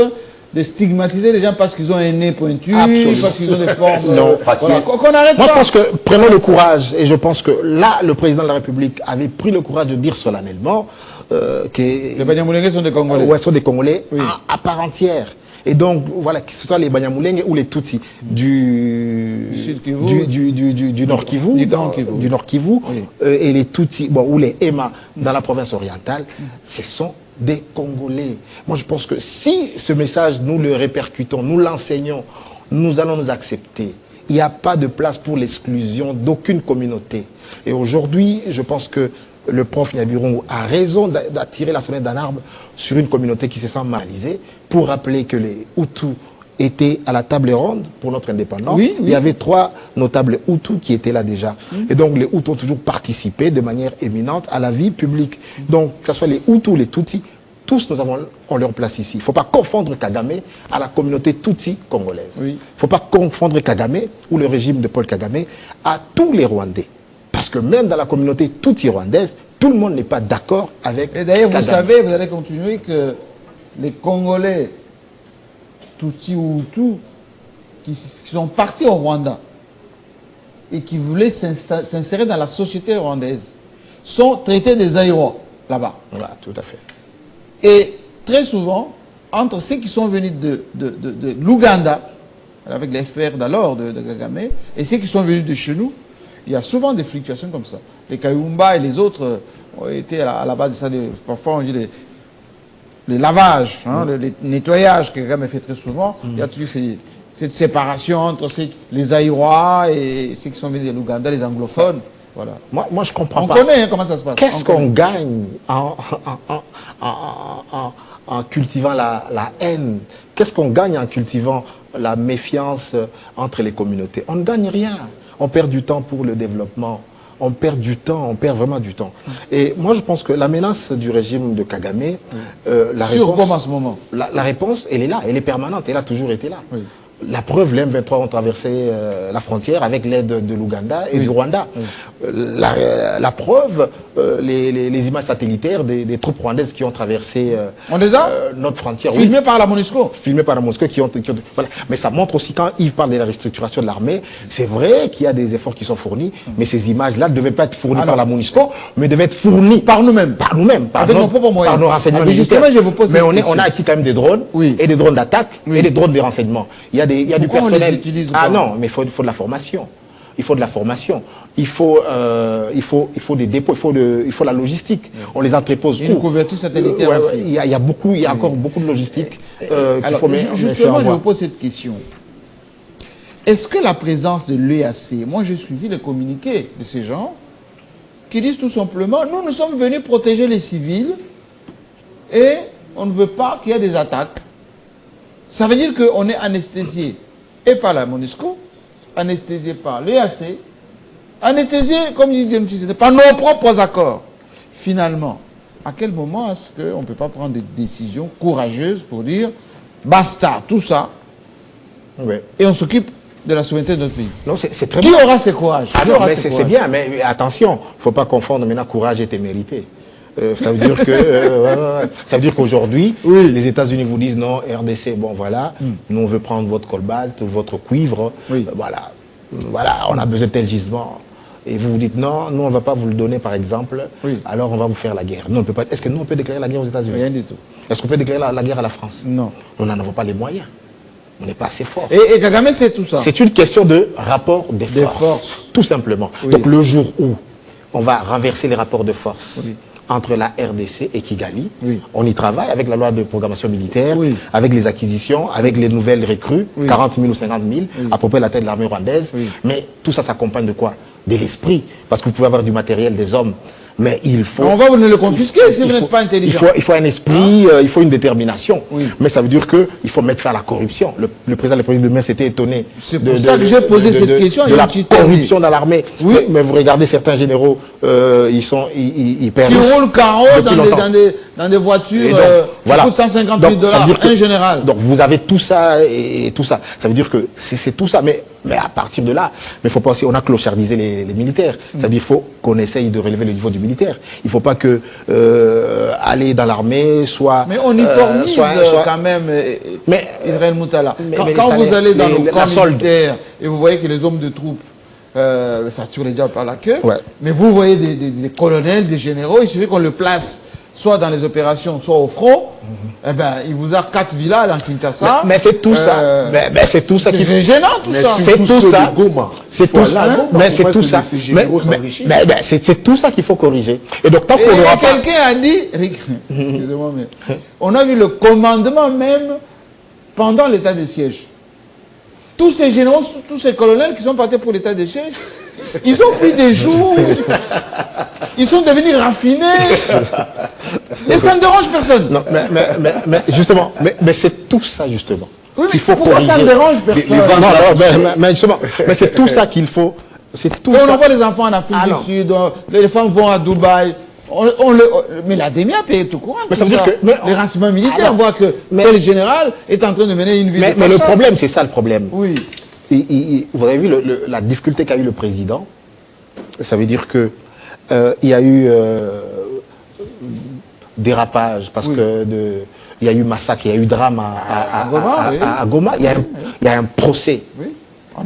de stigmatiser les gens parce qu'ils ont un nez pointu, Absolument. parce qu'ils ont des formes. Non, voilà. Qu'on arrête Moi, ça. je pense que prenons le courage, et je pense que là, le président de la République avait pris le courage de dire solennellement que Les Banyamulenge sont des Congolais. ouais, sont des Congolais Oui. à part entière. Et donc, voilà, que ce soit les Banyamulenge ou les Tutsis du Sud Kivu. du Nord Kivu, Du Grand Kivu. du Nord Kivu, Oui. et les Tutsis, bon, ou les Ema dans la province orientale, ce sont des Congolais. Moi, je pense que si ce message, nous le répercutons, nous l'enseignons, nous allons nous accepter. Il n'y a pas de place pour l'exclusion d'aucune communauté. Et aujourd'hui, je pense que le prof Nyabirungu a raison d'attirer la sonnette d'alarme sur une communauté qui se sent marginalisée pour rappeler que les Hutus étaient à la table ronde pour notre indépendance. Oui, oui. Il y avait 3 notables Hutus qui étaient là déjà. Et donc les Hutus ont toujours participé de manière éminente à la vie publique. Donc que ce soit les Hutus ou les Tutsis, tous nous avons leur place ici. Il ne faut pas confondre Kagame à la communauté Tutsi congolaise. Il Oui. ne faut pas confondre Kagame ou le régime de Paul Kagame à tous les Rwandais. Parce que même dans la communauté Tutsi rwandaise, tout le monde n'est pas d'accord avec Et d'ailleurs, vous Kagame. savez, vous allez continuer que les Congolais, Tutsi ou Hutus, qui sont partis au Rwanda et qui voulaient s'insérer dans la société rwandaise, sont traités des Aïrois là-bas. Voilà, tout à fait. Et très souvent, entre ceux qui sont venus de l'Ouganda, avec les FPR d'alors de Kagame, et ceux qui sont venus de chez nous, il y a souvent des fluctuations comme ça. Les Kayumba et les autres ont été à la base de ça. Parfois, on dit les lavages, hein, les nettoyages que Kagame fait très souvent. Il y a toujours cette séparation entre les Aïrois et ceux qui sont venus de l'Ouganda, les anglophones. Voilà. Moi, je comprends On pas. connaît hein, comment ça se passe. Qu'est-ce On qu'on connaît. gagne en cultivant la haine? Qu'est-ce qu'on gagne en cultivant la méfiance entre les communautés? On ne gagne rien. On perd du temps pour le développement. On perd du temps, on perd vraiment du temps. Et moi, je pense que la menace du régime de Kagame, la Sur réponse, comme en ce moment. la réponse, elle est là, elle est permanente, elle a toujours été là. Oui. La preuve, les M23 ont traversé la frontière avec l'aide de l'Ouganda et du Rwanda. la preuve, les images satellitaires des troupes rwandaises qui ont traversé On les a notre frontière. Filmés par la MONUSCO. Filmés par la MONUSCO voilà. Mais ça montre aussi, quand Yves parle de la restructuration de l'armée, c'est vrai qu'il y a des efforts qui sont fournis, mais ces images-là ne devaient pas être fournies par la MONUSCO, mais devaient être fournies par nous-mêmes. Par nous-mêmes, avec nos propres moyens. Par nos renseignements militaires. militaires. Je vous pose mais on a acquis quand même des drones, et des drones d'attaque, et des drones de renseignement. Il y a du personnel. On les utilise pas? Non, mais il faut de la formation. Il faut de la formation. Il faut des dépôts, il faut la logistique. On les entrepose. Une couverture satellitaire aussi. Il y a encore beaucoup de logistique. Alors, justement, je vous pose cette question. Est-ce que la présence de l'EAC, moi j'ai suivi les communiqués de ces gens qui disent tout simplement, nous sommes venus protéger les civils et on ne veut pas qu'il y ait des attaques. Ça veut dire qu'on est anesthésié et par la MONUSCO, anesthésié par l'EAC, anesthésié, comme dit James, par nos propres accords. Finalement, à quel moment est-ce qu'on ne peut pas prendre des décisions courageuses pour dire basta, tout ça, et on s'occupe de la souveraineté de notre pays? Non, c'est très Qui bien. aura ce courage? Ah non, mais c'est bien, mais attention, il ne faut pas confondre maintenant courage et témérité. Ça veut dire que ça veut dire qu'aujourd'hui, les États-Unis vous disent non, RDC, bon voilà, nous on veut prendre votre cobalt, votre cuivre, voilà, on a besoin de tel gisement. Et vous vous dites non, nous on ne va pas vous le donner par exemple, alors on va vous faire la guerre. Nous, on peut pas. Est-ce que nous on peut déclarer la guerre aux États-Unis? Rien du tout. Est-ce qu'on peut déclarer la guerre à la France? Non. Nous n'en avons pas les moyens. On n'est pas assez fort. Et Kagame, c'est tout ça. C'est une question de rapport des forces. Tout simplement. Donc le jour où on va renverser les rapports de force entre la RDC et Kigali, on y travaille avec la loi de programmation militaire, avec les acquisitions, avec les nouvelles recrues, 40 000 ou 50 000, à propos de la tête de l'armée rwandaise. Mais tout ça s'accompagne de quoi? De l'esprit. Parce que vous pouvez avoir du matériel, des hommes, mais il faut... On va vous le confisquer si vous n'êtes pas intelligent. Il faut un esprit, il faut une détermination. Mais ça veut dire qu'il faut mettre fin à la corruption. Le président de la République demain s'était étonné. C'est pour ça que j'ai posé cette question. De la corruption dans l'armée. Mais vous regardez certains généraux, ils perdent. Qui roulent carreau dans des voitures qui coûtent 150 000 $, un général. Donc vous avez tout ça et tout ça. Ça veut dire que c'est tout ça. Mais à partir de là, mais il faut pas aussi, on a clochardisé les militaires. Ça veut dire qu'il faut qu'on essaye de relever le niveau du militaire. Il ne faut pas que aller dans l'armée soit... Mais on uniformise quand même Israël Moutala. Quand vous allez dans le camp militaire et vous voyez que les hommes de troupes, ça tire les diables par la queue, mais vous voyez des colonels, des généraux, il suffit qu'on le place soit dans les opérations, soit au front, eh ben, il vous a 4 villas dans Kinshasa. Mais c'est tout ça. Mais c'est tout ça qui... C'est gênant tout ça. C'est tout ça. C'est tout ça. Mais c'est tout ça. Mais c'est tout ça qu'il faut corriger. Et donc tant qu'on n'aura pas... Quelqu'un a dit, excusez-moi, mais on a vu le commandement même pendant l'état de siège. Tous ces généraux, tous ces colonels qui sont partis pour l'état de siège, ils ont pris des jours, ils sont devenus raffinés, et ça ne dérange personne. Non, mais justement, mais c'est tout ça justement. Oui, mais pourquoi ça ne dérange personne? Mais justement, mais c'est tout ça qu'il faut. C'est tout ça. On envoie les enfants en Afrique du Sud, les femmes vont à Dubaï. Mais la DEMIA paye tout courant. Mais ça veut dire que les renseignements militaires voient que tel général est en train de mener une vie de mais le problème, c'est ça le problème. Oui. Vous avez vu la difficulté qu'a eu le président. Ça veut dire que il y a eu dérapage parce que il y a eu massacre, il y a eu drame à Goma. Il y a un procès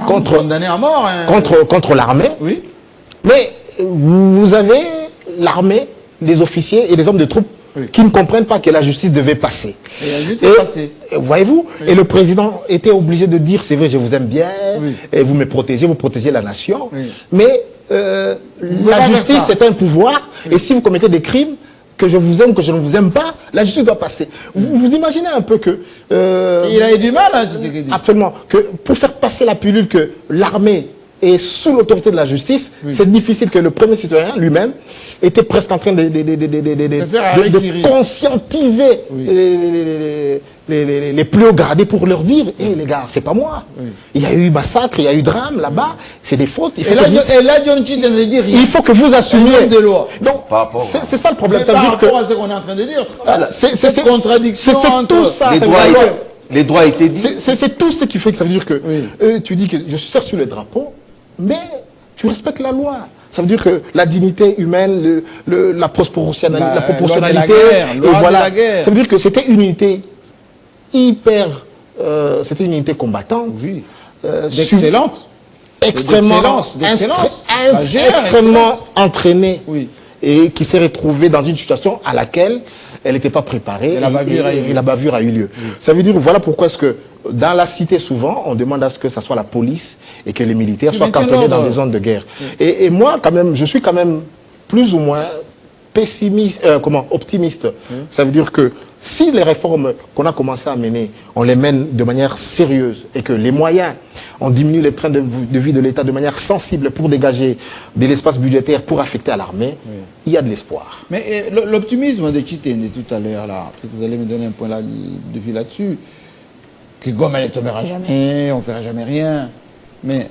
condamné à mort contre l'armée. Oui. Mais vous avez l'armée, les officiers et les hommes de troupes qui ne comprennent pas que la justice devait passer. Voyez-vous, et le président était obligé de dire, c'est vrai, je vous aime bien, et vous me protégez, vous protégez la nation, mais la justice c'est un pouvoir, et si vous commettez des crimes, que je vous aime, que je ne vous aime pas, la justice doit passer. Vous imaginez un peu que... il a eu du mal, hein, tu sais qu'il dit. Absolument, que pour faire passer la pilule que l'armée et sous l'autorité de la justice, c'est difficile que le premier citoyen lui-même était presque en train de conscientiser les plus hauts gradés pour leur dire « Hé les gars, c'est pas moi. Il y a eu massacre, il y a eu drame là-bas, c'est des fautes. » Et là, John Chit ne dit rien. Il faut que vous assumiez. Des lois. Donc, c'est ça le problème. Par rapport à ce qu'on est en train de dire, c'est contradiction tout ça. Les droits étaient dit. C'est tout ce qui fait que ça veut dire que tu dis que je suis sur le drapeau, mais tu respectes la loi. Ça veut dire que la dignité humaine, la proportionnalité, loi de la guerre. Ça veut dire que c'était une unité hyper, c'était une unité combattante, oui, d'excellente, extrêmement entraînée, oui, et qui s'est retrouvée dans une situation à laquelle elle n'était pas préparée et la bavure a eu lieu. Oui. Ça veut dire, voilà pourquoi est-ce que dans la cité, souvent, on demande à ce que ce soit la police et que les militaires soient cantonnés dans des zones de guerre. Oui. Et moi, quand même, je suis quand même plus ou moins pessimiste, optimiste. Oui. Ça veut dire que si les réformes qu'on a commencé à mener, on les mène de manière sérieuse et que les moyens, on diminue les trains de vie de l'État de manière sensible pour dégager de l'espace budgétaire pour affecter à l'armée, oui, il y a de l'espoir. Mais l'optimisme de Chitene tout à l'heure, là, peut-être vous allez me donner un point de vue là-dessus, que Goma ne tombera jamais, on ne fera jamais rien, mais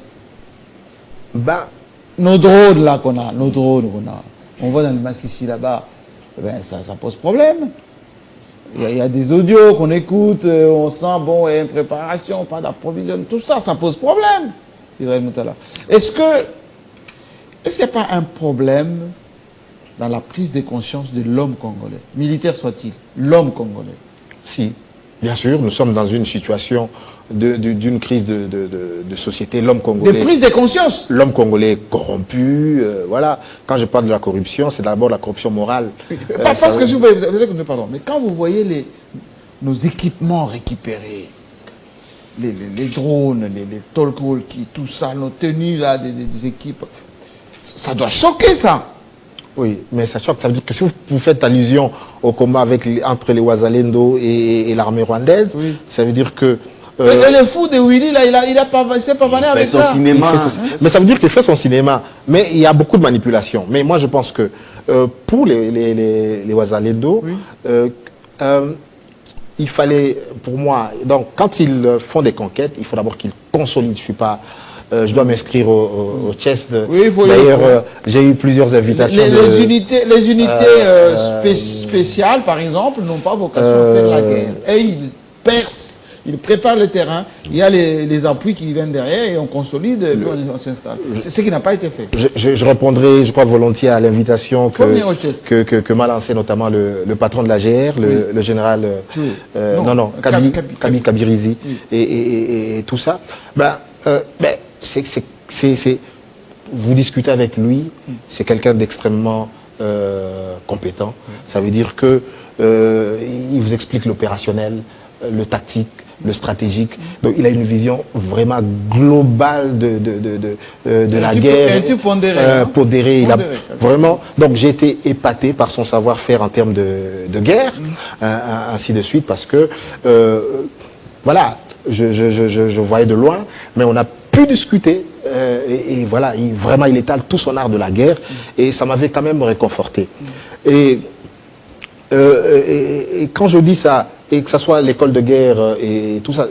nos drones là qu'on a, on va dans le Massissi là-bas, ben, ça pose problème. Il y a des audios qu'on écoute, on sent, bon, il y a une préparation, pas d'approvisionnement, tout ça, ça pose problème. Est-ce qu'il n'y a pas un problème dans la prise de conscience de l'homme congolais, militaire soit-il, l'homme congolais? Si, bien sûr, nous sommes dans une situation d'une crise de société, l'homme congolais... Des prises de conscience. L'homme congolais est corrompu, voilà. Quand je parle de la corruption, c'est d'abord la corruption morale. Parce que si vous voyez, pardon, mais quand vous voyez nos équipements récupérés, les drones, les talk-walkies, tout ça, nos tenues là, des équipes, ça doit choquer ça. Oui, mais ça choque. Ça veut dire que si vous faites allusion au combat entre les Wazalendo et l'armée rwandaise, oui, ça veut dire que... le fou de Willy, là, il s'est pavané avec ça. Mais ça veut dire qu'il fait son cinéma. Mais il y a beaucoup de manipulations. Mais moi, je pense que pour les Wazalendo, oui, il fallait, pour moi, donc quand ils font des conquêtes, il faut d'abord qu'ils consolident. Je suis pas... je dois m'inscrire au chess. Oui, d'ailleurs, j'ai eu plusieurs invitations. Les unités spéciales, par exemple, n'ont pas vocation à faire la guerre. Et ils percent, ils préparent le terrain, il y a les appuis qui viennent derrière et on consolide, et puis on s'installe. C'est ce qui n'a pas été fait. Je répondrai, je crois, volontiers à l'invitation que m'a lancé notamment le patron de la GR, le général Kabi Kabirizi, oui, et tout ça. Vous discutez avec lui, c'est quelqu'un d'extrêmement compétent. Ça veut dire que il vous explique l'opérationnel, le tactique, le stratégique. Donc il a une vision vraiment globale de la guerre. Un type pondéré. Pondéré. Il a vraiment. Donc j'ai été épaté par son savoir-faire en termes de guerre, ainsi de suite, parce que voilà, je voyais de loin, mais on a pu discuter et voilà, vraiment il étale tout son art de la guerre et ça m'avait quand même réconforté. Et quand je dis ça, et que ce soit l'école de guerre et tout ça,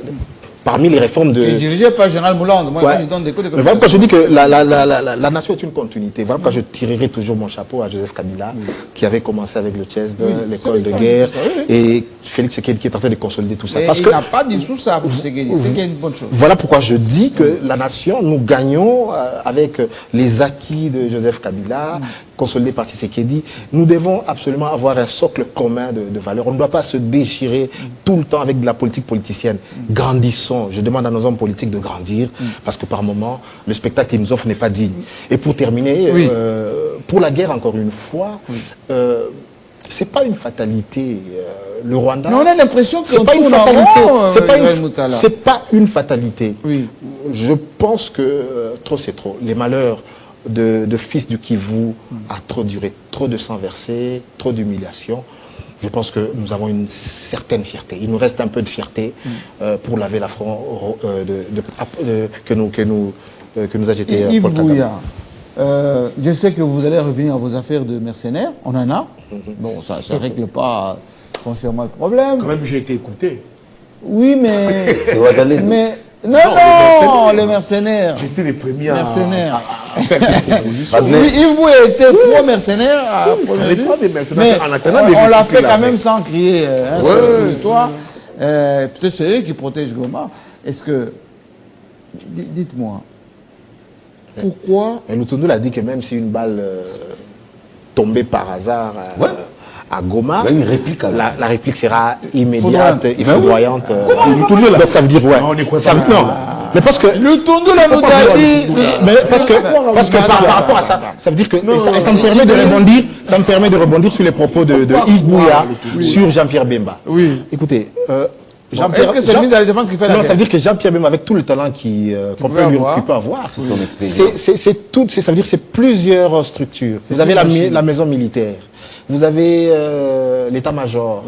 parmi les réformes de... Qui est dirigé par Général Mouland. Moi, je donne des cours de voilà pourquoi je dis que la nation est une continuité. Voilà pourquoi je tirerai toujours mon chapeau à Joseph Kabila, qui avait commencé avec le chess, l'école de guerre, et Félix Tshisekedi qui est en train de consolider tout ça. Parce il n'a pas dit sous ça pour Tshisekedi, c'est qu'il y a une bonne chose. Voilà pourquoi je dis que la nation, nous gagnons avec les acquis de Joseph Kabila, consolidé par Tshisekedi. Nous devons absolument avoir un socle commun de valeurs. On ne doit pas se déchirer tout le temps avec de la politique politicienne. Grandissons. Je demande à nos hommes politiques de grandir parce que par moment, le spectacle qu'ils nous offrent n'est pas digne. Et pour terminer, pour la guerre, encore une fois, c'est pas une fatalité. Le Rwanda... Mais on a l'impression que c'est pas une fatalité. C'est pas une fatalité. Oui. Je pense que trop c'est trop. Les malheurs de fils du Kivu a trop duré, trop de sang versé, trop d'humiliation. Je pense que nous avons une certaine fierté. Il nous reste un peu de fierté pour laver l'affront que nous a jeté Paul Kagame. Je sais que vous allez revenir à vos affaires de mercenaires. On en a. Bon, ça ne règle pas foncièrement le problème. Quand même, j'ai été écouté. Oui, mais... Non, les mercenaires. J'étais les premiers mercenaires. à faire cette proposition. Oui, Yves Boué était pro-mercenaire. Mais on l'a fait quand même sans crier sur le toit. Peut-être c'est eux qui protègent Goma. Est-ce que... Dites-moi, pourquoi? Et Lutundu a dit que même si une balle tombée par hasard à Goma, Il y a une réplique alors. la réplique sera immédiate et foudroyante. Lutundu, là. Donc ça veut dire, ouais. Non, on est quoi, Ça veut- ça non. Mais parce que Lutundu là nous a dit. mais parce que par rapport à ça, ça veut dire que et ça me permet de rebondir, ça me permet de rebondir sur les propos de Yves Bouya sur Jean-Pierre Bemba. Oui. Écoutez, Est-ce que c'est le ministre de la Défense qui fait la non, guerre? ça veut dire que Jean-Pierre Bemba, avec tout le talent qu'on peut avoir, Son expérience. c'est tout, ça veut dire que c'est plusieurs structures. Vous avez la maison militaire, vous avez l'état-major,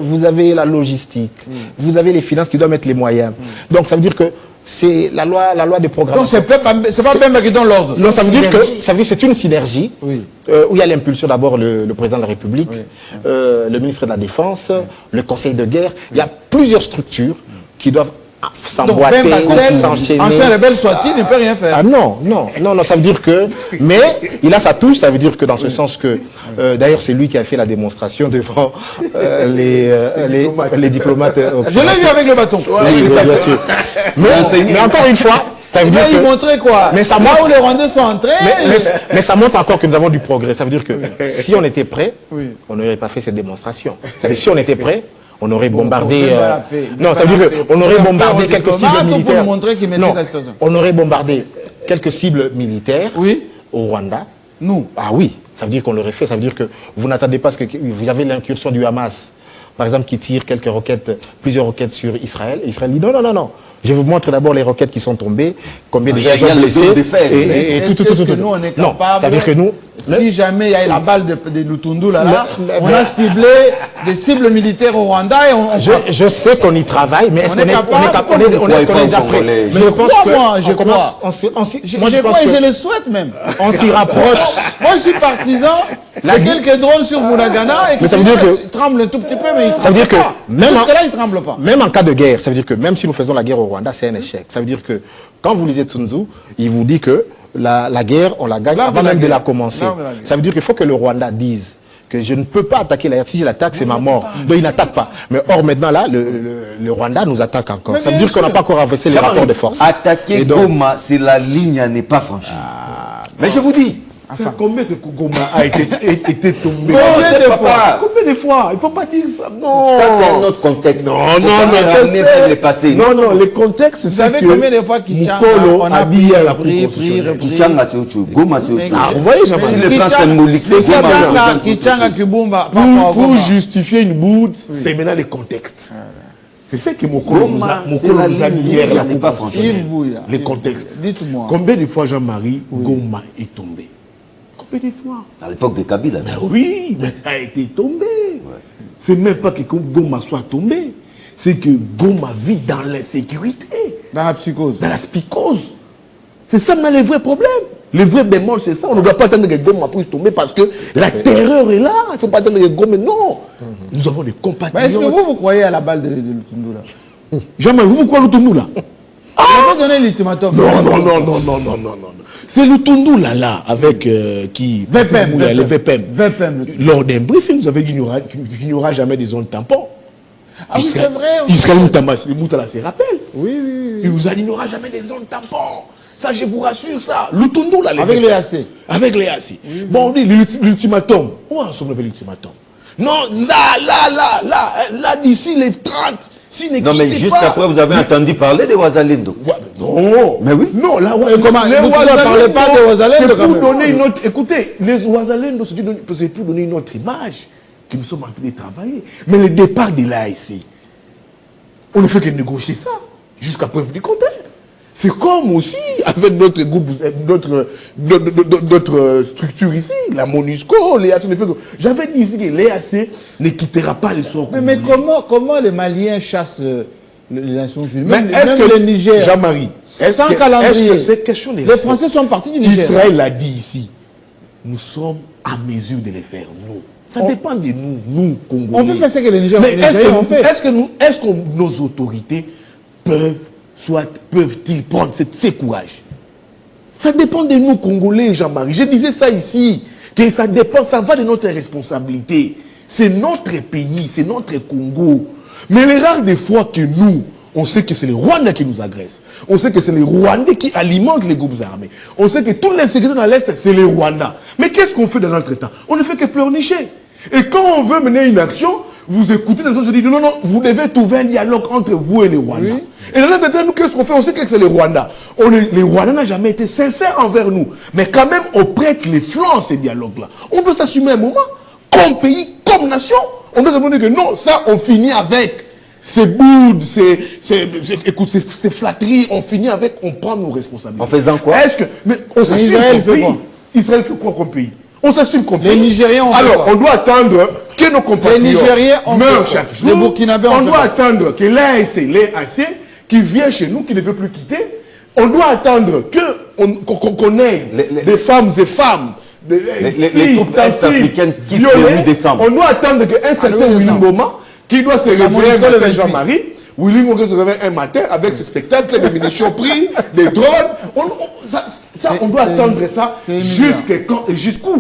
vous avez la logistique, vous avez les finances qui doivent mettre les moyens. Donc ça veut dire que c'est la loi de programmation. Donc c'est pas Bemba qui donne l'ordre. Non, ça veut dire que c'est une synergie où il y a l'impulsion d'abord le président de la République, le ministre de la Défense, le conseil de guerre. Il y a plusieurs structures qui doivent Donc s'emboîter, Bemba s'enchaîner. ancien rebelle soit-il, il ne peut rien faire. Ah non, ça veut dire que... Mais il a sa touche, ça veut dire que dans ce sens que... D'ailleurs, c'est lui qui a fait la démonstration devant les diplomates. Je l'ai vu avec le bâton. Oui, bien sûr. Mais encore une fois, ça veut dire Il que... montrait quoi? Mais ça Là montre- où les Rwandais sont entrés. mais ça montre encore que nous avons du progrès. Ça veut dire que si on était prêt, on n'aurait pas fait cette démonstration. C'est-à-dire, si on était prêt, on aurait bombardé... Bemba l'a fait. non, ça veut dire qu'on aurait bombardé quelques cibles Pour militaires. montrer qu'il maîtrise Non, la situation. on aurait bombardé quelques cibles militaires Oui. au Rwanda. Nous. Ah oui, ça veut dire qu'on l'aurait fait. Ça veut dire que vous n'attendez pas ce que vous avez l'incursion du Hamas, par exemple, qui tire quelques roquettes, plusieurs roquettes sur Israël. Et Israël dit non. Je vous montre d'abord les roquettes qui sont tombées, combien de gens il y a sont le blessés. dos de fer. Et tout. Est-ce que nous, on est Non, capable, ça veut dire que nous... si jamais il y a eu la balle de Lutundu là, Le- on a ciblé des cibles militaires au Rwanda et on Je sais qu'on y travaille, mais est-ce On est capable, qu'on est déjà prêt? Congolais. Mais je pense crois, que moi, je on commence- crois. on s'y- on s'y- je moi, je pense crois et que je le souhaite même. on s'y rapproche. Moi, je suis partisan de quelques drones sur Bunagana et Mais ça veut dire que- il tremble un tout petit peu, mais il tremble Ça veut dire que pas. même Jusque en- là, il tremble pas. Même en cas de guerre, ça veut dire que même si nous faisons la guerre au Rwanda, c'est un échec. Ça veut dire que quand vous lisez Sun Tzu, il vous dit que la guerre, on la gagne L'art de avant la même de guerre. la commencer. L'art de la guerre. Ça veut dire qu'il faut que le Rwanda dise que je ne peux pas attaquer la RDC. Si je l'attaque, c'est ma mort. Donc il n'attaque pas. Mais or maintenant là, le Rwanda nous attaque encore. Mais Ça veut bien dire qu'on n'a sûr. pas encore inversé les rapports de force. Attaquer Et donc- Goma, c'est la ligne à ne pas franchir. Mais je vous dis, Combien ce que Goma a été tombé? Combien de papa. fois? Combien de fois? Il ne faut pas dire ça. Non. ça c'est un autre contexte. Non, Faut pas mais ça ramener c'est... vers le passé. Non, le contexte, c'est Vous savez que combien de fois Kichanga, Mukolo on a a dit hier à la Cour pris, constitutionnelle. Kichanga c'est autre chose, Goma c'est autre chose. Ah, vous voyez, Sur Jean-Marie, le plan symbolique, C'est Goma représente Kichanga, autre chose. Kibumba, Pour justifier une bourde, c'est maintenant les contextes. C'est ça que Mokolo nous a, Goma, c'est la nous a ligne mis hier à la qui n'est Cour pas constitutionnelle. Yves Bouya. Les contextes. Dites-moi. Combien de fois Jean-Marie Goma est tombé? Combien de fois? À l'époque de Kabila. Mais oui, mais ça a été tombé. C'est même pas que Goma soit tombé. C'est que Goma vit dans l'insécurité, Dans la psychose. dans la psychose. C'est ça maintenant le vrai problème. Le vrai bémol, c'est ça. On ne doit pas attendre que Goma puisse tomber parce que la terreur est là. Il ne faut pas attendre que Goma... Non. Nous avons des Mais est-ce que compatriotes. vous croyez à la balle de Lutundu là? Jean-Marie, vous croyez le Tundu là? Il a pas donné l'ultimatum. Non. C'est le Tundu là, avec qui... VPM. Le VPM. VPM. Lors d'un briefing, vous avez dit qu'il n'y aura jamais de zone tampon. Ah oui, c'est vrai. Israël Moutala se rappelle. Oui. Il nous a dit qu'il n'y aura jamais de zone tampon. Ça, je vous rassure, ça. Le Tundu là. Avec les AC. Avec les AC. Bon, on dit l'ultimatum. Où en sommes-nous avec l'ultimatum? Non, là, d'ici les 30, s'il ne Non mais quittez juste pas... après, vous avez entendu parler des Wazalendo. Non, Mais oui. Non, là, comment les vous ne parlez pas des Ouazalendo, c'est quand pour même. donner une autre... Écoutez, les Ouazalendo, c'est pour donner une autre image que nous sommes en train de travailler. Mais le départ de l'ASC, on ne fait que négocier ça, jusqu'à preuve du contraire. C'est comme aussi avec d'autres groupes, d'autres structures ici, la MONUSCO, l'EAC. J'avais dit ici que l'EAC ne quittera pas le sort. Mais comment les Maliens chassent les Nations Unies? Mais Même est-ce que le Niger, Jean-Marie, sans calendrier. est-ce que c'est question des les Français sont partis du Niger. Israël a dit ici, nous sommes à mesure de les faire, nous. Ça dépend de nous, Congolais. On peut faire ce que les Nigériens Mais ont fait. est-ce que nos autorités peuvent-ils prendre ces courages? Ça dépend de nous, Congolais, Jean-Marie. Je disais ça ici, que ça dépend, ça va de notre responsabilité. C'est notre pays, c'est notre Congo. Mais les rares des fois que nous, On sait que c'est les Rwandais qui nous agressent. On sait que c'est les Rwandais qui alimentent les groupes armés. On sait que tous les sécurités dans l'Est, c'est les Rwandais. Mais qu'est-ce qu'on fait dans l'entretemps? On ne fait que pleurnicher. Et quand on veut mener une action, vous écoutez les autres, je dis non, non, vous devez trouver un dialogue entre vous et les Rwandais. Oui. Et dans l'entretemps, nous, qu'est-ce qu'on fait? On sait que c'est les Rwandais. Les Rwandais n'ont jamais été sincères envers nous. Mais quand même, on prête les flancs à ces dialogues-là. On doit s'assumer un moment, comme pays, comme nation. On doit se dire que non, ça, on finit avec. Ces boudes, ces flatteries, on finit avec, on prend nos responsabilités. En faisant quoi? Est-ce que, mais on s'assume comme pays. Israël fait quoi comme pays? On s'assume comme pays. Les Nigériens ont Alors, on doit attendre que nos compatriotes meurent chaque jour. Les Burkinabés on doit attendre que l'AC, qui vient chez nous, qui ne veut plus quitter, on doit attendre qu'on ait des femmes et femmes, les troupes est-africaines qui violées. On doit attendre qu'un certain Willy Ngoma, qui doit se réveiller avec Jean-Marie, Willy Ngoma se réveille un matin avec ce spectacle, des munitions prises, des drones. On doit attendre ça jusqu'où?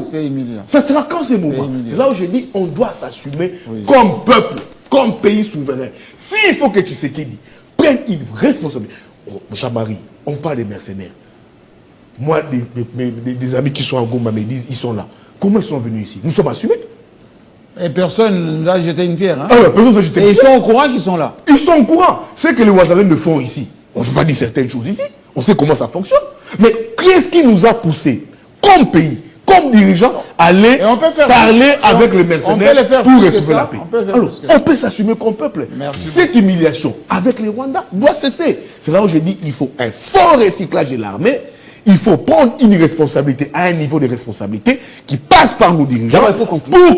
Ça sera quand ces moments? C'est là où je dis on doit s'assumer comme peuple, comme pays souverain. S'il faut que Tshisekedi prenne une responsabilité. Jean-Marie, on parle des mercenaires. Moi, des amis qui sont en Goma me disent, ils sont là. Comment ils sont venus ici? Nous sommes assumés. Et personne n'a jeté une pierre. Hein? Ah ouais, personne n'a jeté une pierre. Et ils sont au courant qu'ils sont là. Ils sont au courant. C'est que les Ouazalais le font ici. On ne peut pas dire certaines choses ici. On sait comment ça fonctionne. Mais qu'est-ce qui nous a poussé, comme pays, comme dirigeants, à aller parler avec les mercenaires pour retrouver la paix? Alors, on peut s'assumer comme peuple. Cette humiliation avec les Rwandais doit cesser. C'est là où je dis qu'il faut un fort recyclage de l'armée. Il faut prendre une responsabilité à un niveau de responsabilité qui passe par nos dirigeants pour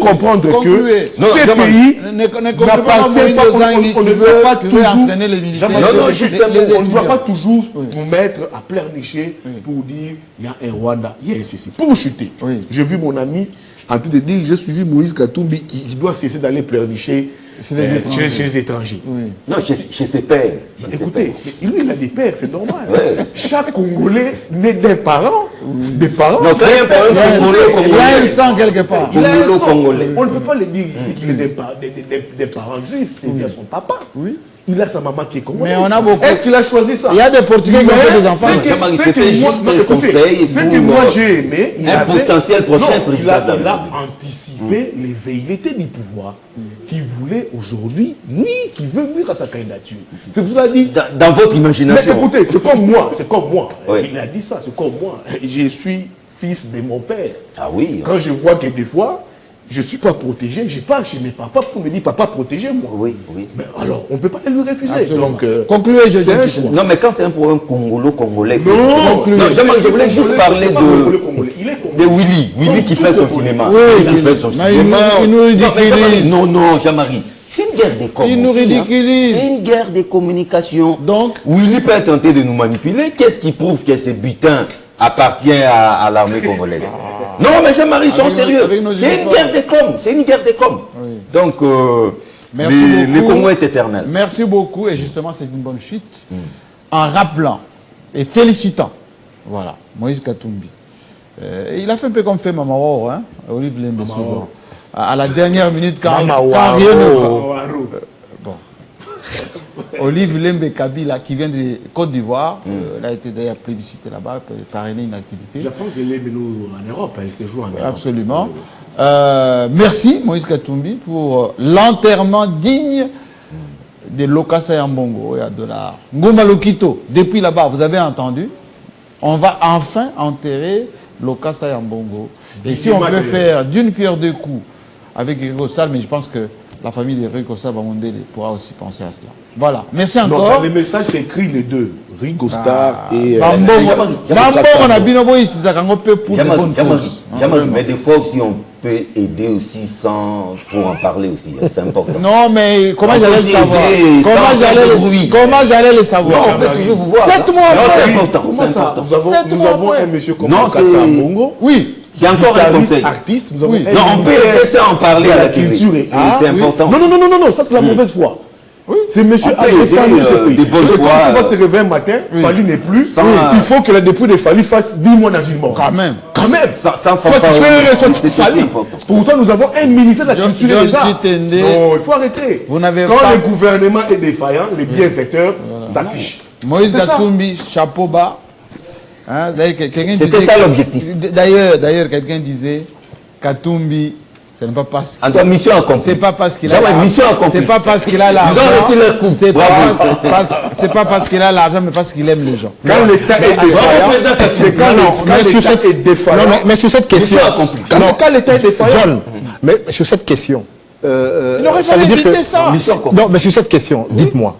comprendre que ces pays n'appartiennent pas, on ne doit pas toujours, on ne doit pas toujours nous mettre à pleurnicher pour dire il y a un Rwanda, il y a un ceci. Pour chuter, j'ai vu mon ami en train de dire j'ai suivi Moïse Katumbi qui doit cesser d'aller pleurnicher chez les étrangers. Oui. Non, chez ses pères. Écoutez, lui, il a des pères, c'est normal. Ouais. Chaque Congolais naît d'un parent, des parents. Non, très important, il a un sang quelque part. Il a un sang. On ne peut pas le dire ici qu'il est des parents juifs, c'est bien son papa. Oui. Il a sa maman qui est congolaise. Mais on a beaucoup. Est-ce qu'il a choisi ça? Il y a des Portugais qui ont fait des enfants. C'est que moi j'ai aimé. Un potentiel prochain président. Il a anticipé les velléités du pouvoir qui voulait aujourd'hui, qui veut nuire à sa candidature. C'est pour ça dit. Dans votre imagination. Mais écoutez, c'est comme moi. Il a dit ça, c'est comme moi. Je suis fils de mon père. Ah oui. Quand je vois que des fois, je ne suis pas protégé, je pars chez mes papas pour me dire papa protégez-moi. Oui, oui. Mais alors, on ne peut pas lui refuser. Absolument. Donc, concluez, je dis. Non, mais quand c'est un problème congolais. Non, je voulais juste parler de Willy qui fait son cinéma. Oui, il fait son cinéma. Il nous ridiculise. Non, Jean-Marie. C'est une guerre des communications. Il nous ridiculise. C'est une guerre des communications. Donc, Willy peut tenter de nous manipuler. Qu'est-ce qui prouve que ce butin appartient à l'armée congolaise? Non, mais Jean-Marie, ils sont sérieux. C'est une guerre des coms. C'est une guerre des coms. Oui. Donc, le Congo est éternel. Merci beaucoup. Et justement, c'est une bonne chute. En rappelant et félicitant, voilà, Moïse Katumbi. Il a fait un peu comme fait Mamawao, hein, Olive Lembe souvent. À la dernière minute, quand rien ne va. Bon. Olive Lembe Kabila, qui vient de Côte d'Ivoire, elle a été d'ailleurs plébiscitée là-bas, parrainer une activité. J'apprends que Lembe en Europe, elle se joue en Europe. Absolument. Merci Moïse Katumbi pour l'enterrement digne de Lokasa Yambongo et de la Ngoma Lokito. Depuis là-bas, vous avez entendu, on va enfin enterrer Lokasa Yambongo. Et si on peut faire d'une pierre deux coups avec Rigo Sall, mais je pense que la famille de Rigo Sall pourra aussi penser à cela. Voilà. Merci encore. Non, les messages s'écrit les deux. Rigo Star et... on a bien envoyé ça quand on peut pour de bonnes causes. Mais des fois aussi, on peut aider aussi sans pour en parler aussi. C'est important. Non, mais comment j'allais le savoir? Comment j'allais le savoir? Non, on peut toujours vous voir. 7 mois après. C'est important. Comment ça? Nous avons un monsieur comme Lokasa Yambongo. Oui. C'est encore un conseil. Artiste, nous avons non, on peut laisser en parler à la culture. C'est important. Non, ça c'est la mauvaise foi. Oui. C'est monsieur a défendu ce pays. Quand tu vas se réveiller un matin, Fali n'est plus. Il faut que la dépouille de Fali fasse 10 mois dans une mort. Quand même. Quand même. Sans Soit fanfare, soit c'est Fali. important. Pourtant, nous avons un ministère de la John- culture et des John arts. Kitende, Non, il faut arrêter. vous n'avez Quand pas- le gouvernement est défaillant, les bienfaiteurs s'affichent. Moïse C'est ça. Katumbi, chapeau bas. Hein, quelqu'un C'était disait ça que- l'objectif. D'ailleurs, quelqu'un disait Katumbi, ce n'est pas parce En qu'il tout cas, mission accomplie. c'est pas parce qu'il a Jean-Marc, mission accomplie. c'est pas parce qu'il a l'argent. Ils ont reçu leur coup. C'est Bravo. c'est pas parce qu'il a l'argent, mais parce qu'il aime les gens. Quand l'État est défaillant, c'est quand mais sur cette est défaillant. Non, mais sur cette question, Quand l'État est défaillant. John, mais sur cette question, Il aurait ça veut fallu dire éviter que ça. non, mais sur cette question, dites-moi,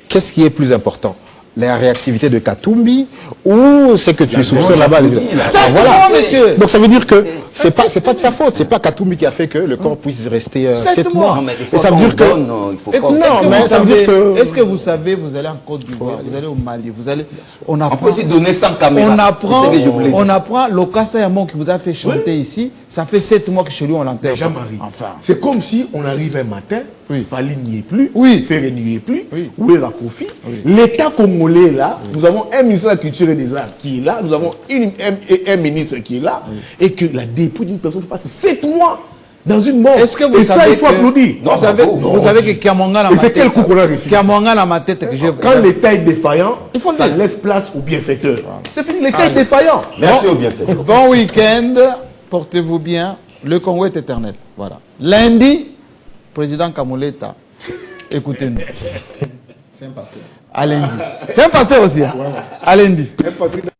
qu'est-ce qui est plus important? La réactivité de Katumbi ou c'est que tu es soupçonnes là-bas? Certainement, monsieur. Donc ça veut dire que c'est pas de sa faute, c'est pas Katumbi qui a fait que le corps puisse rester 7 7 mois. mois. Non, mais il faut Et ça qu'on veut dire que donne, non, il faut pas- Écoute, non, mais ça veut dire que est-ce que vous savez, vous allez en Côte d'Ivoire, vous allez au Mali, vous allez, on On apprend, peut aussi donner sans caméra. on apprend, C'est ce que je voulais dire. on apprend Lokasa Yamon qui vous a fait chanter ici, ça fait 7 mois que chez lui on l'enterre. Jean-Marie, Enfin. c'est comme si on arrive un matin, Oui. Fali n'y est plus, Oui. Ferré n'y est plus, Oui. où est la Kofi? L'État congolais est là, nous avons un ministre de la Culture et des Arts qui est là, nous avons un ministre qui est là, et que la dépouille d'une personne passe 7 mois dans une mort. Est-ce que vous et savez ça, il faut que- applaudir. Vous savez, bravo. vous savez que Kiamonga dans Et ma c'est tête. quel coup qu'on a réussi? Kiamonga dans ma tête que j'ai. Quand l'État est défaillant, Il faut le ça dire. laisse place aux bienfaiteurs. C'est fini, l'État est défaillant. Merci au bienfait. Bon week-end, portez-vous bien. Le Congo est éternel. Voilà. Lundi, président Kamoleta, écoutez-nous. c'est un pasteur. À lundi. C'est un pasteur aussi. Hein? À lundi. Un patrimoine.